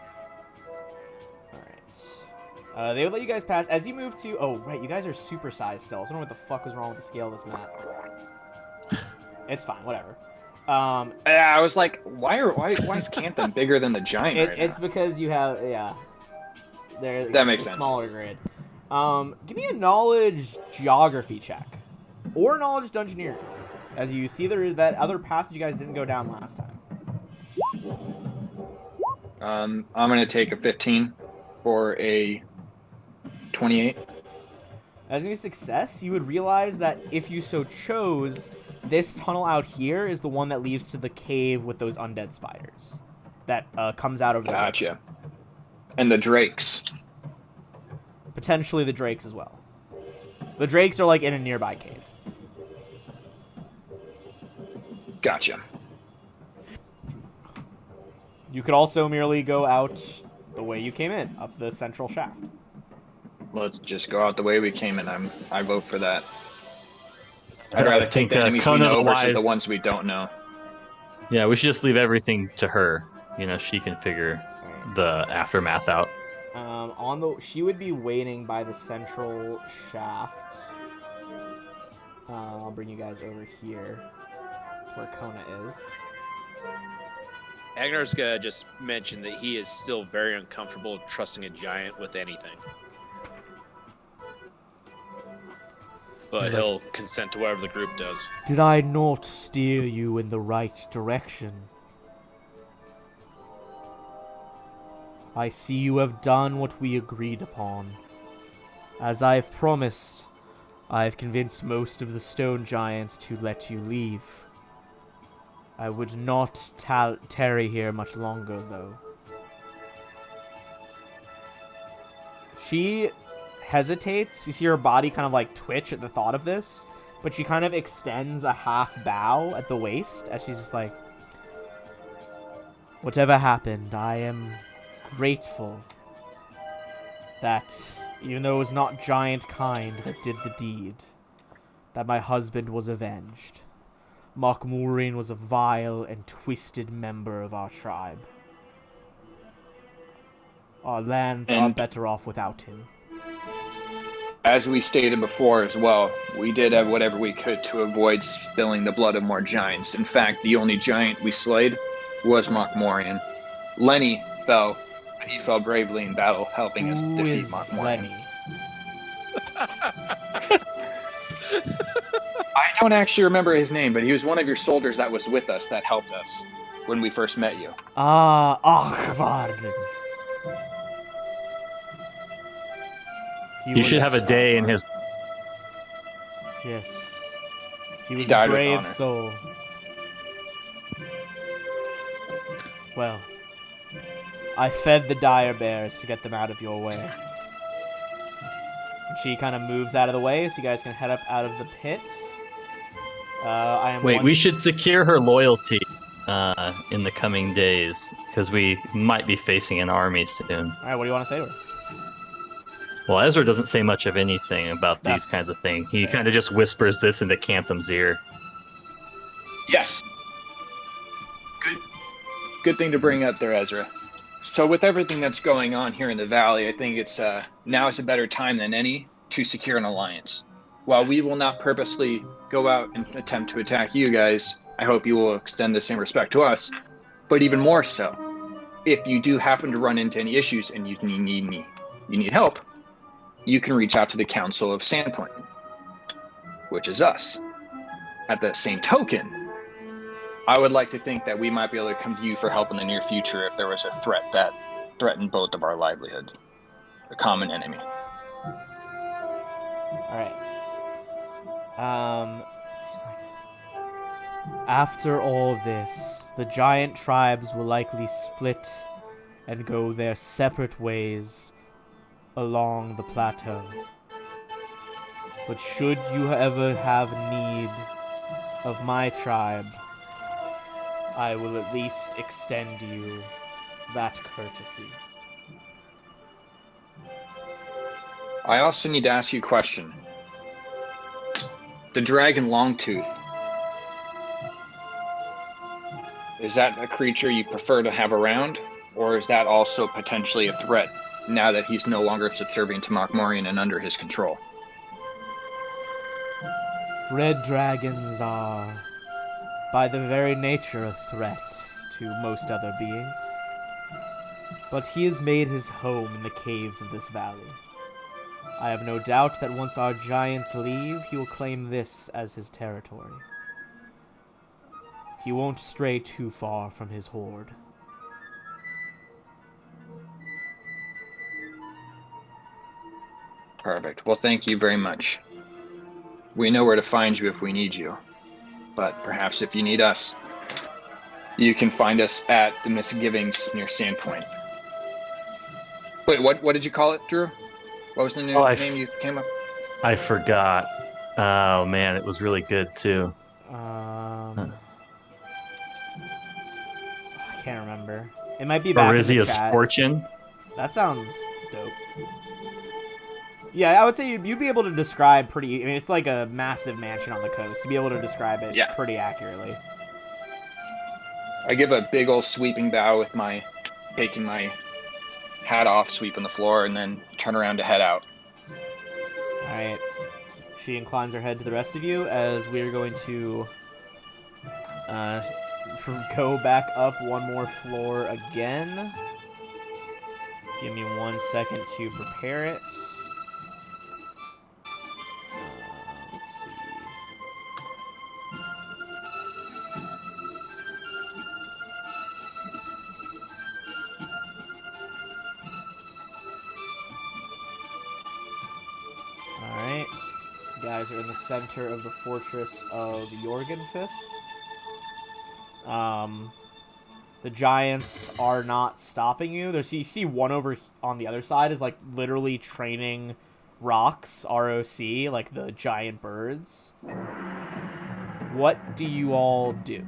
Alright. They would let you guys pass. As you move to... Oh, right, you guys are supersized still. So I don't know what the fuck was wrong with the scale of this map. It's fine, whatever. I was like, why is Canton bigger than the giant right It's now? because you have... Yeah. That makes sense. Smaller grid. Give me a knowledge geography check. Or knowledge dungeoneering. As you see, there is that other passage you guys didn't go down last time. I'm going to take a 15 for a 28. As a success, you would realize that if you so chose, this tunnel out here is the one that leads to the cave with those undead spiders. That comes out over the Gotcha. And the drakes. Potentially the drakes as well. The drakes are like in a nearby cave. Gotcha. You could also merely go out the way you came in, up the central shaft. Let's just go out the way we came in. I vote for that. I I'd rather take think the enemies we Conan the know versus Wise- the ones we don't know. Yeah, we should just leave everything to her. You know, she can figure the aftermath out. She would be waiting by the central shaft. I'll bring you guys over here to where Kona is. Agnar's gonna just mention that he is still very uncomfortable trusting a giant with anything. But he'll consent to whatever the group does. Did I not steer you in the right direction? I see you have done what we agreed upon. As I have promised, I have convinced most of the stone giants to let you leave. I would not tarry here much longer, though. She hesitates. You see her body kind of like twitch at the thought of this, but she kind of extends a half bow at the waist as she's just like, whatever happened, I am grateful that even though it was not giant kind that did the deed, that my husband was avenged. Mokmurin was a vile and twisted member of our tribe. Our lands are better off without him. As we stated before as well, we did whatever we could to avoid spilling the blood of more giants. In fact, the only giant we slayed was Mokmorian. Lenny fell, but he fell bravely in battle, helping us Who defeat is Mokmorian. Lenny? I don't actually remember his name, but he was one of your soldiers that was with us that helped us when we first met you. Achvarden. You should have a day in his. Yes. He was a died with brave honor. soul. Well, I fed the dire bears to get them out of your way. And she kind of moves out of the way so you guys can head up out of the pit. We should secure her loyalty in the coming days because we might be facing an army soon. Alright, what do you want to say to her? Well, Ezra doesn't say much of anything about these kinds of things. He kind of just whispers this into Cantham's ear. Yes. Good thing to bring up there, Ezra. So with everything that's going on here in the valley, I think it's now is a better time than any to secure an alliance. While we will not purposely go out and attempt to attack you guys, I hope you will extend the same respect to us. But even more so, if you do happen to run into any issues and you need me, you need help, you can reach out to the Council of Sandpoint, which is us. At the same token, I would like to think that we might be able to come to you for help in the near future if there was a threat that threatened both of our livelihoods, a common enemy. All right. After all this, the giant tribes will likely split and go their separate ways along the plateau. But should you ever have need of my tribe, I will at least extend you that courtesy. I also need to ask you a question. The dragon Longtooth, is that a creature you prefer to have around, or is that also potentially a threat now that he's no longer subservient to Mokmorian and under his control? Red dragons are, by their very nature, a threat to most other beings. But he has made his home in the caves of this valley. I have no doubt that once our giants leave, he will claim this as his territory. He won't stray too far from his horde. Perfect. Well, thank you very much. We know where to find you if we need you. But perhaps if you need us, you can find us at the Misgivings near Sandpoint. Wait, what did you call it, Drew? What was the new name you came up? I forgot. Oh man, it was really good too. I can't remember. It might be back in the Arizia's chat. Fortune. That sounds dope. Yeah, I would say you'd be able to describe pretty... I mean, it's like a massive mansion on the coast. You'd be able to describe it pretty accurately. I give a big old sweeping bow with taking my hat off, sweeping the floor, and then turn around to head out. Alright. She inclines her head to the rest of you as we're going to go back up one more floor again. Give me 1 second to prepare it. Let's see. Alright. You guys are in the center of the fortress of Jorgenfist. The giants are not stopping you. You see one over on the other side is like literally training rocks, ROC, like the giant birds. What do you all do?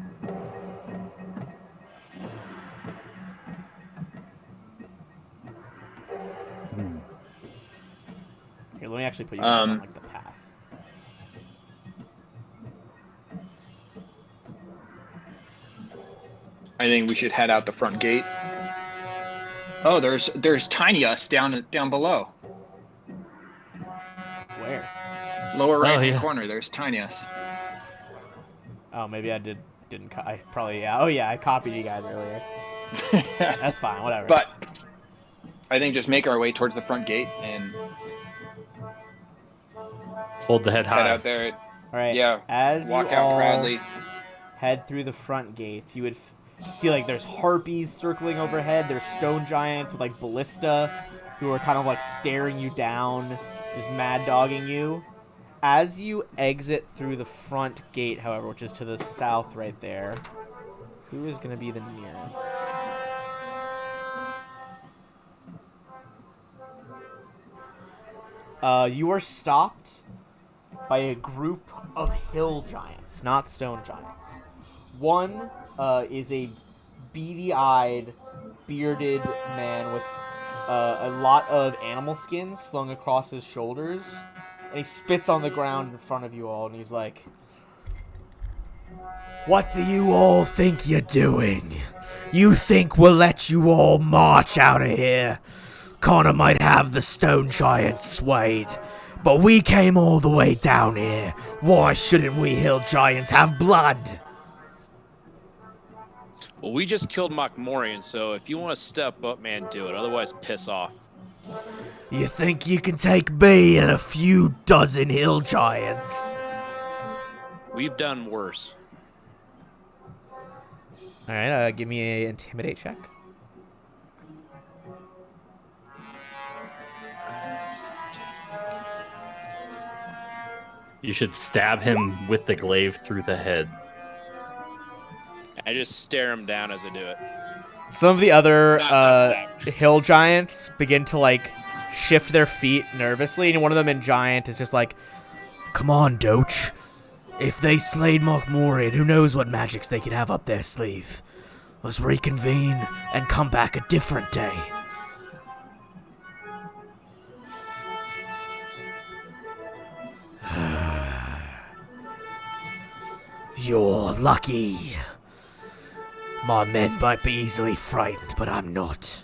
Here, let me actually put you guys on like the path. I think we should head out the front gate. Oh, there's Tiny Us down below. Where? Lower right corner. There's Tiny Us. Oh, maybe I didn't. I probably Oh yeah, I copied you guys earlier. That's fine. Whatever. But I think just make our way towards the front gate and hold the head high. Head out there. All right. Yeah. As walk you out all proudly. Head through the front gates, you would see like there's harpies circling overhead. There's stone giants with like ballista who are kind of like staring you down, just mad dogging you. As you exit through the front gate, however, which is to the south right there, who is going to be the nearest? You are stopped by a group of hill giants, not stone giants. One is a beady-eyed, bearded man with a lot of animal skins slung across his shoulders. And he spits on the ground in front of you all, and he's like, "What do you all think you're doing? You think we'll let you all march out of here? Connor might have the stone giants swayed, but we came all the way down here. Why shouldn't we hill giants have blood?" Well, we just killed Mokmorian, so if you want to step up, man, do it. Otherwise, piss off. You think you can take me and a few dozen hill giants? We've done worse. All right, give me a intimidate check. You should stab him with the glaive through the head. I just stare him down as I do it. Some of the other Not hill giants begin to like shift their feet nervously, and one of them in giant is just like, "Come on, Doach. If they slayed Mokmorian, who knows what magics they could have up their sleeve. Let's reconvene and come back a different day." You're lucky. My men might be easily frightened, but I'm not.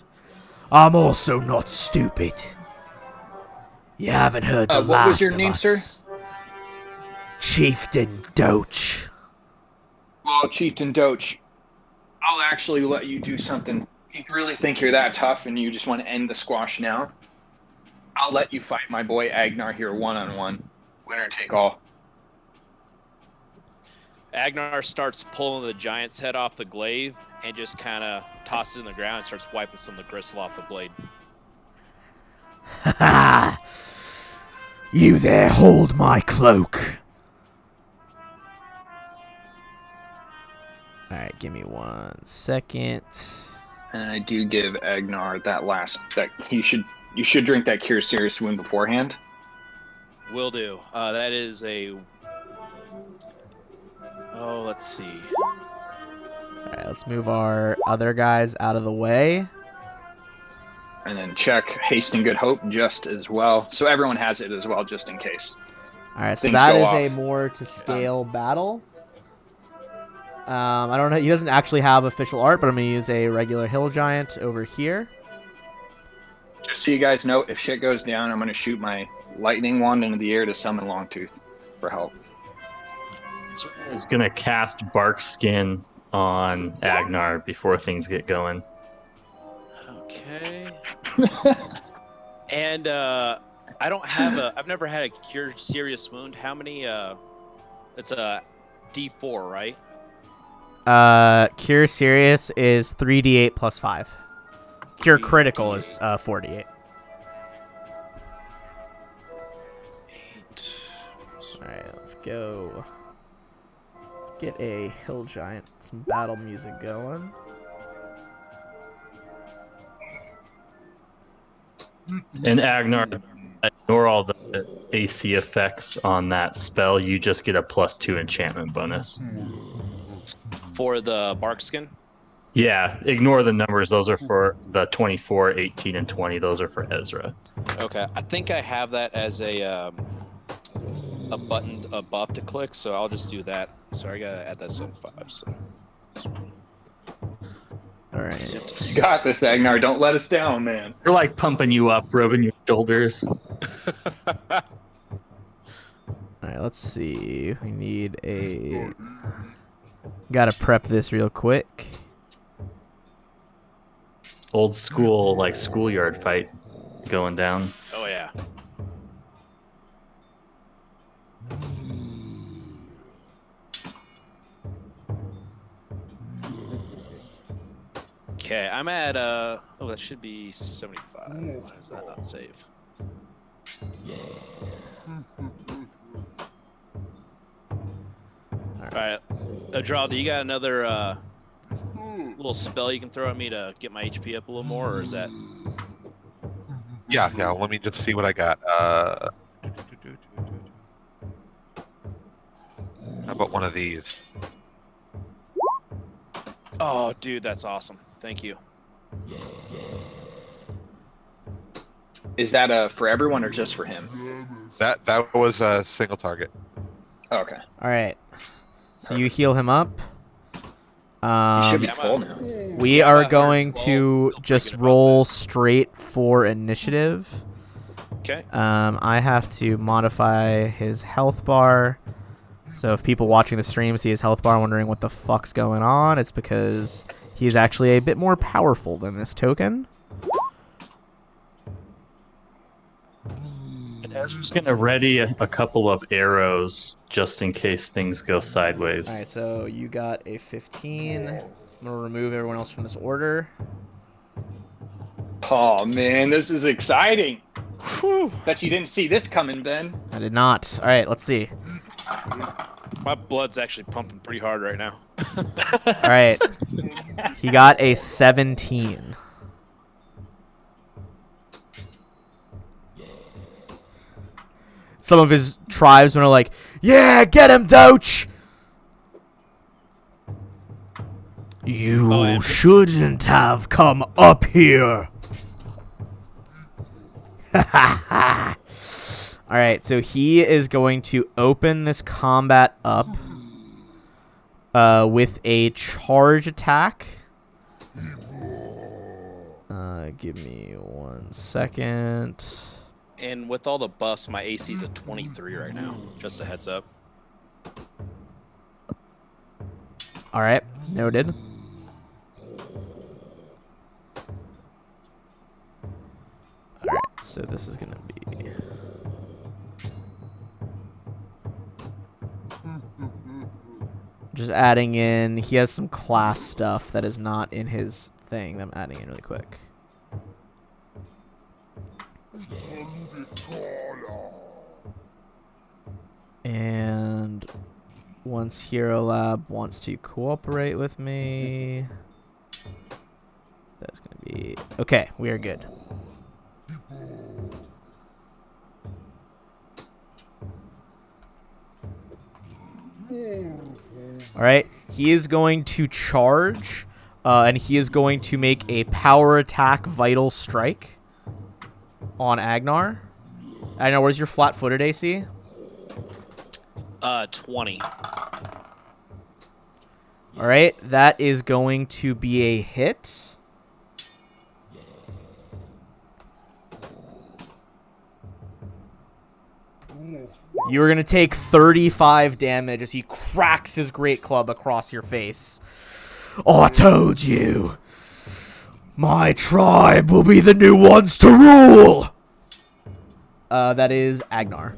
I'm also not stupid. You haven't heard the what last was your of name, us. sir? Chieftain Doach. Well, Chieftain Doach, I'll actually let you do something. If you really think you're that tough and you just want to end the squash now, I'll let you fight my boy Agnar here one-on-one. Winner take all. Agnar starts pulling the giant's head off the glaive and just kind of tosses it in the ground and starts wiping some of the gristle off the blade. Ha ha! You there, hold my cloak. Alright, give me 1 second. And I do give Agnar that last you should drink that cure serious wound beforehand. Will do. That is a... Oh, let's see. Alright, let's move our other guys out of the way. And then check Haste and Good Hope just as well. So everyone has it as well, just in case. Alright, so Things that go is a off. more to scale battle. I don't know. He doesn't actually have official art, but I'm going to use a regular hill giant over here. Just so you guys know, if shit goes down, I'm going to shoot my lightning wand into the air to summon Longtooth for help. Is gonna cast Bark Skin on Agnar before things get going. Okay. And I don't have I've never had a cure serious wound. How many? It's a D4, right? Cure Serious is 3d8 plus 5. Cure Critical is 4d8. 8. Alright, let's go. Let's get a hill giant, some battle music going. And Agnar, ignore all the AC effects on that spell. You just get a +2 enchantment bonus. For the barkskin. Yeah, ignore the numbers. Those are for the 24, 18, and 20. Those are for Ezra. Okay, I think I have that as a button, a buff to click, so I'll just do that. Sorry, I gotta add that 75. So. Alright. You got this, Agnar. Don't let us down, man. We're like pumping you up, rubbing your shoulders. Alright, let's see. We need a... Gotta prep this real quick. Old school, like schoolyard fight going down. Oh yeah. Okay, I'm at oh, that should be 75. Why does that not save? Alright. Adral, do you got another little spell you can throw at me to get my HP up a little more, or is that... Yeah. Let me just see what I got. How about one of these? Oh, dude, that's awesome. Thank you. Is that for everyone or just for him? That was a single target. Okay. Alright. So you heal him up. You should be Yeah, full now. We Yeah, are about going 112. to Feel just pretty good about roll straight for initiative. Okay. I have to modify his health bar. So if people watching the stream see his health bar wondering what the fuck's going on, it's because he's actually a bit more powerful than this token. And Ezra's gonna ready a couple of arrows just in case things go sideways. All right, so you got a 15. I'm gonna remove everyone else from this order. Oh man, this is exciting. Whew. Bet you didn't see this coming, Ben. I did not. All right, let's see. My blood's actually pumping pretty hard right now. All right, he got a 17. Some of his tribesmen are like, "Yeah, get him, Doach." You shouldn't have come up here. All right, so he is going to open this combat up with a charge attack. Give me 1 second. And with all the buffs, my AC's at 23 right now. Just a heads up. All right, noted. All right, so this is going to be... Just adding in, he has some class stuff that is not in his thing that I'm adding in really quick. And once Hero Lab wants to cooperate with me, that's going to be... Okay, we are good. All right, he is going to charge, and he is going to make a power attack vital strike on Agnar. Agnar, where's your flat-footed AC? 20. All right, that is going to be a hit. You are going to take 35 damage as he cracks his great club across your face. I told you. My tribe will be the new ones to rule. That is Agnar.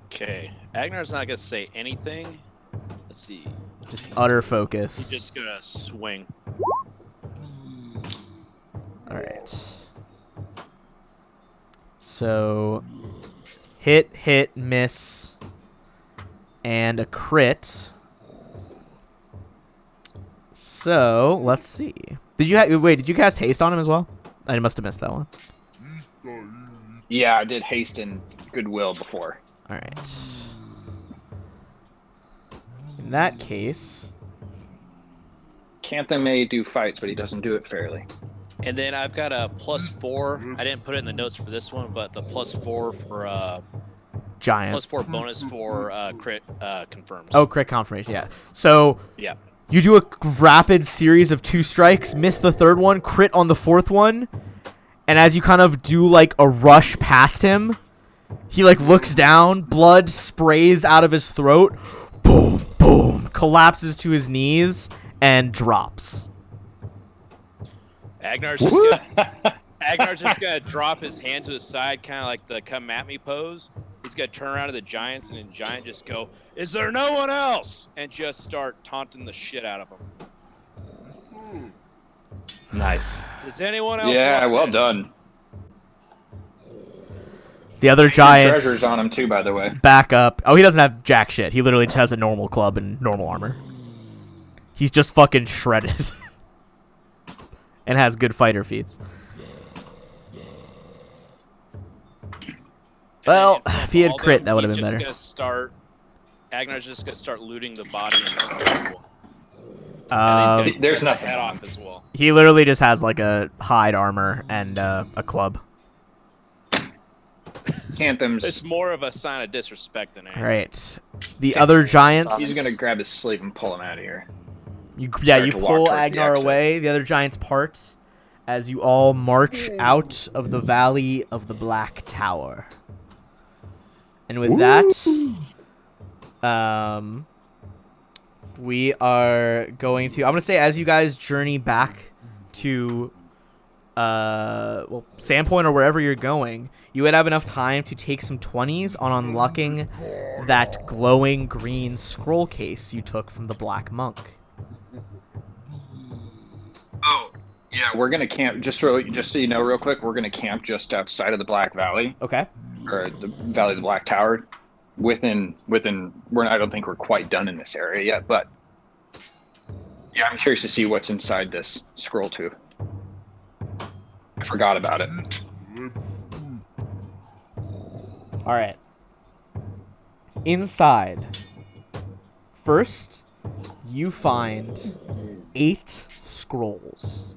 Okay. Agnar's not going to say anything. Let's see. Just utter focus. He's just going to swing. All right. So, hit, miss, and a crit. So, let's see. Did you cast haste on him as well? I must have missed that one. Yeah, I did haste and goodwill before. All right. In that case, Cantha may do fights, but he doesn't do it fairly. And then I've got a +4. I didn't put it in the notes for this one, but the +4 for giant. +4 bonus for crit confirms. Oh, crit confirmation, yeah. So, yeah. You do a rapid series of 2 strikes, miss the 3rd one, crit on the 4th one, and as you kind of do like a rush past him, he like looks down, blood sprays out of his throat, boom, boom, collapses to his knees, and drops. Agnar's just gonna drop his hands to his side, kind of like the come at me pose. He's gonna turn around to the Giants, and then Giant just go, "Is there no one else?" and just start taunting the shit out of him. Nice. Does anyone else? Yeah, want well this? done. The other Giants Treasures on him too, by the way. back up. Oh, he doesn't have jack shit. He literally just has a normal club and normal armor. He's just fucking shredded. And has good fighter feats. Well, if he had crit, that would have been better. Agnar's just gonna start looting the body and people. There's cut the nothing. head off as well. He literally just has like a hide armor and a club. Canthams. It's more of a sign of disrespect than anything. All right. The other Giants. He's gonna grab his sleeve and pull him out of here. You Start to walk pull towards the Agnar exit. away. The other Giants part as you all march out of the Valley of the Black Tower. And with that, we are going to... I'm going to say as you guys journey back to Sandpoint or wherever you're going, you would have enough time to take some 20s on unlocking that glowing green scroll case you took from the Black Monk. Oh, yeah, we're gonna camp. Just so you know, real quick, we're gonna camp just outside of the Black Valley, Okay. or the Valley of the Black Tower. Within, I don't think we're quite done in this area yet, but yeah, I'm curious to see what's inside this scroll too. I forgot about it. All right. Inside, first, you find 8 scrolls.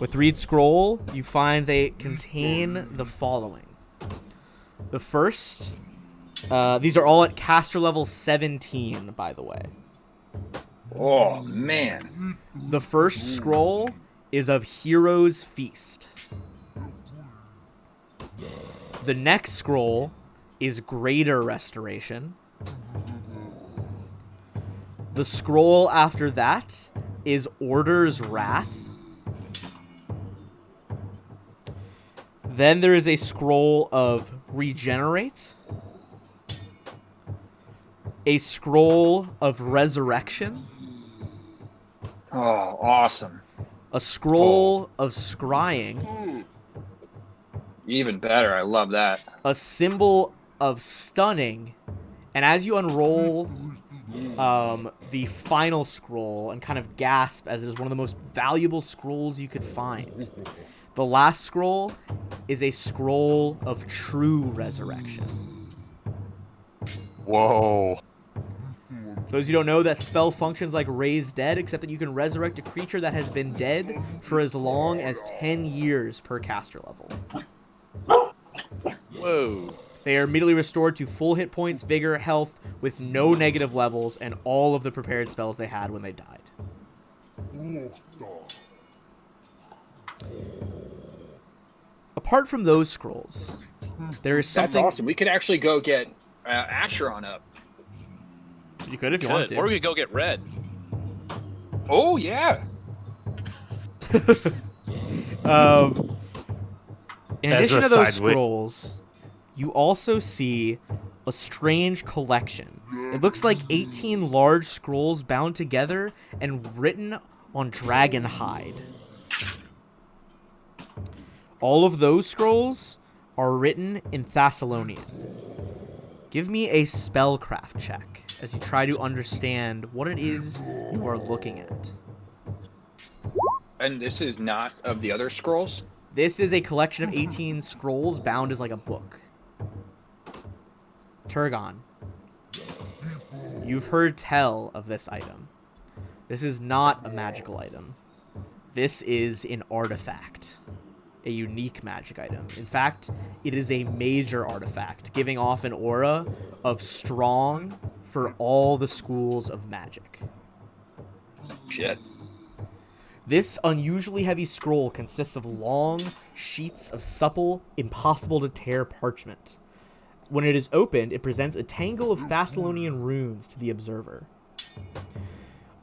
With Read Scroll, you find they contain the following. The first, these are all at caster level 17, by the way. Oh, man. The first scroll is of Hero's Feast. The next scroll is Greater Restoration. The scroll after that is Order's Wrath. Then there is a scroll of Regenerate. A scroll of Resurrection. Oh, awesome. A scroll of Scrying. Even better. I love that. A symbol of Stunning. And as you unroll the final scroll and kind of gasp as it is one of the most valuable scrolls you could find, the last scroll is a scroll of True Resurrection. Whoa. For those who don't know, that spell functions like Raise Dead, except that you can resurrect a creature that has been dead for as long as 10 years per caster level. Whoa. They are immediately restored to full hit points, vigor, health, with no negative levels, and all of the prepared spells they had when they died. Apart from those scrolls, there is something... That's awesome. We could actually go get Asheron up. You could if you wanted to. Or we could go get red. Oh, yeah. In addition to Ezra those Sideway. scrolls, you also see a strange collection. It looks like 18 large scrolls bound together and written on dragon hide. All of those scrolls are written in Thessalonian. Give me a spellcraft check as you try to understand what it is you are looking at. And this is not of the other scrolls? This is a collection of 18 scrolls bound as like a book. Turgon, you've heard tell of this item. This is not a magical item. This is an artifact. A unique magic item. In fact, it is a major artifact, giving off an aura of strong for all the schools of magic. Shit. This unusually heavy scroll consists of long sheets of supple, impossible to tear parchment. When it is opened, it presents a tangle of Thessalonian runes to the observer.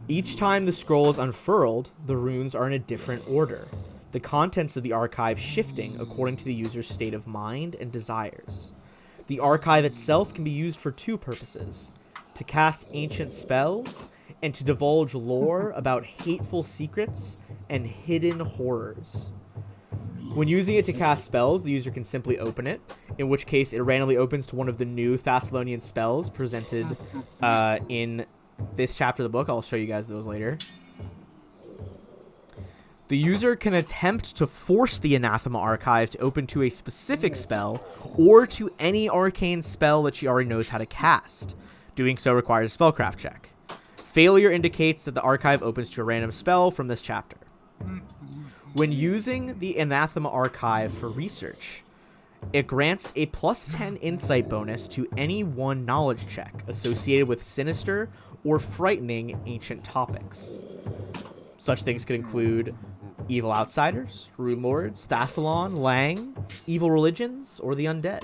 Each time the scroll is unfurled, the runes are in a different order, the contents of the archive shifting according to the user's state of mind and desires. The archive itself can be used for 2 purposes: to cast ancient spells and to divulge lore about hateful secrets and hidden horrors. When using it to cast spells, the user can simply open it, in which case it randomly opens to one of the new Thessalonian spells presented in this chapter of the book. I'll show you guys those later. The user can attempt to force the Anathema Archive to open to a specific spell or to any arcane spell that she already knows how to cast. Doing so requires a spellcraft check. Failure indicates that the archive opens to a random spell from this chapter. When using the Anathema Archive for research, it grants a +10 insight bonus to any one knowledge check associated with sinister or frightening ancient topics. Such things could include evil outsiders, Runelords, Thassalon, Lang, evil religions, or the undead.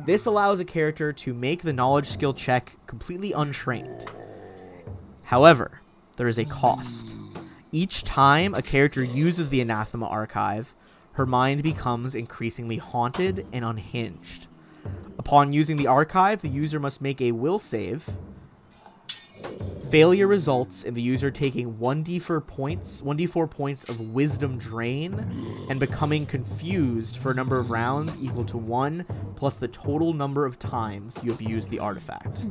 This allows a character to make the knowledge skill check completely untrained. However, there is a cost. Each time a character uses the Anathema Archive, her mind becomes increasingly haunted and unhinged. Upon using the archive, the user must make a will save. Failure results in the user taking 1d4 points of wisdom drain and becoming confused for a number of rounds equal to 1 plus the total number of times you have used the artifact.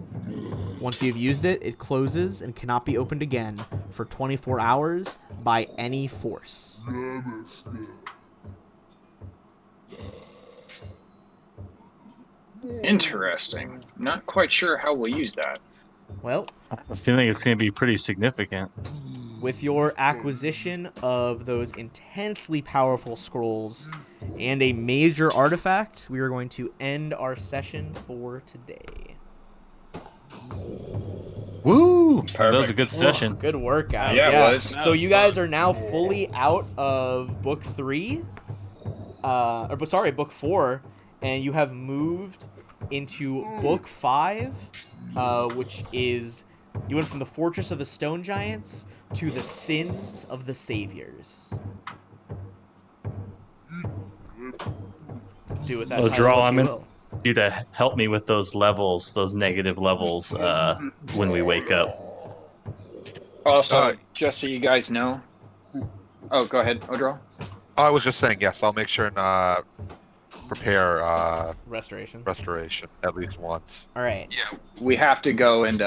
Once you have used it, it closes and cannot be opened again for 24 hours by any force. Interesting. Not quite sure how we'll use that. Well, I have a feeling it's going to be pretty significant. with your acquisition of those intensely powerful scrolls and a major artifact, we are going to end our session for today. Woo! That was a good session. Oh, good work, guys. Yeah, it was. So you guys are now fully out of book 3, book 4, and you have moved into book 5, which is, you went from the Fortress of the Stone Giants to the Sins of the Saviors. Do with that Oh, title Draw, what I'm you in. will. You to help me with those levels, those negative levels, when we wake up. Also, just so you guys know. Oh, go ahead, Odro. I was just saying, yes, I'll make sure and prepare Restoration. restoration at least once. All right. Yeah, we have to go and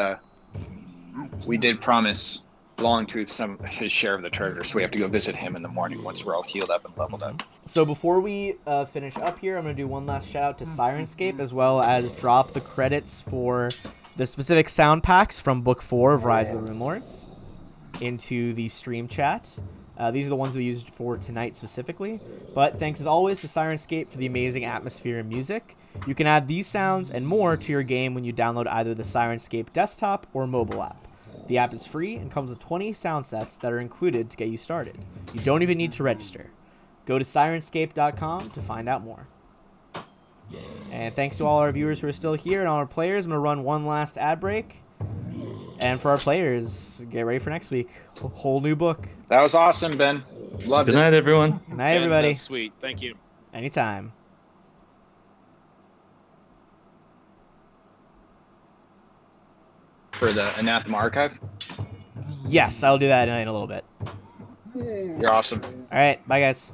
we did promise Longtooth his share of the treasure, so we have to go visit him in the morning once we're all healed up and leveled up. So before we finish up here, I'm going to do one last shout out to Sirenscape, as well as drop the credits for the specific sound packs from Book 4 of Rise of the Runelords into the stream chat. These are the ones we used for tonight specifically. But thanks as always to Sirenscape for the amazing atmosphere and music. You can add these sounds and more to your game when you download either the Sirenscape desktop or mobile app. The app is free and comes with 20 sound sets that are included to get you started. You don't even need to register. Go to Sirenscape.com to find out more. And thanks to all our viewers who are still here and all our players. I'm going to run one last ad break. And for our players, get ready for next week. Whole new book. That was awesome, Ben. Loved Good it. night, everyone. Good night, everybody. That's sweet. Thank you. Anytime. For the Anathema Archive. Yes, I'll do that in a little bit. You're awesome. All right. Bye, guys.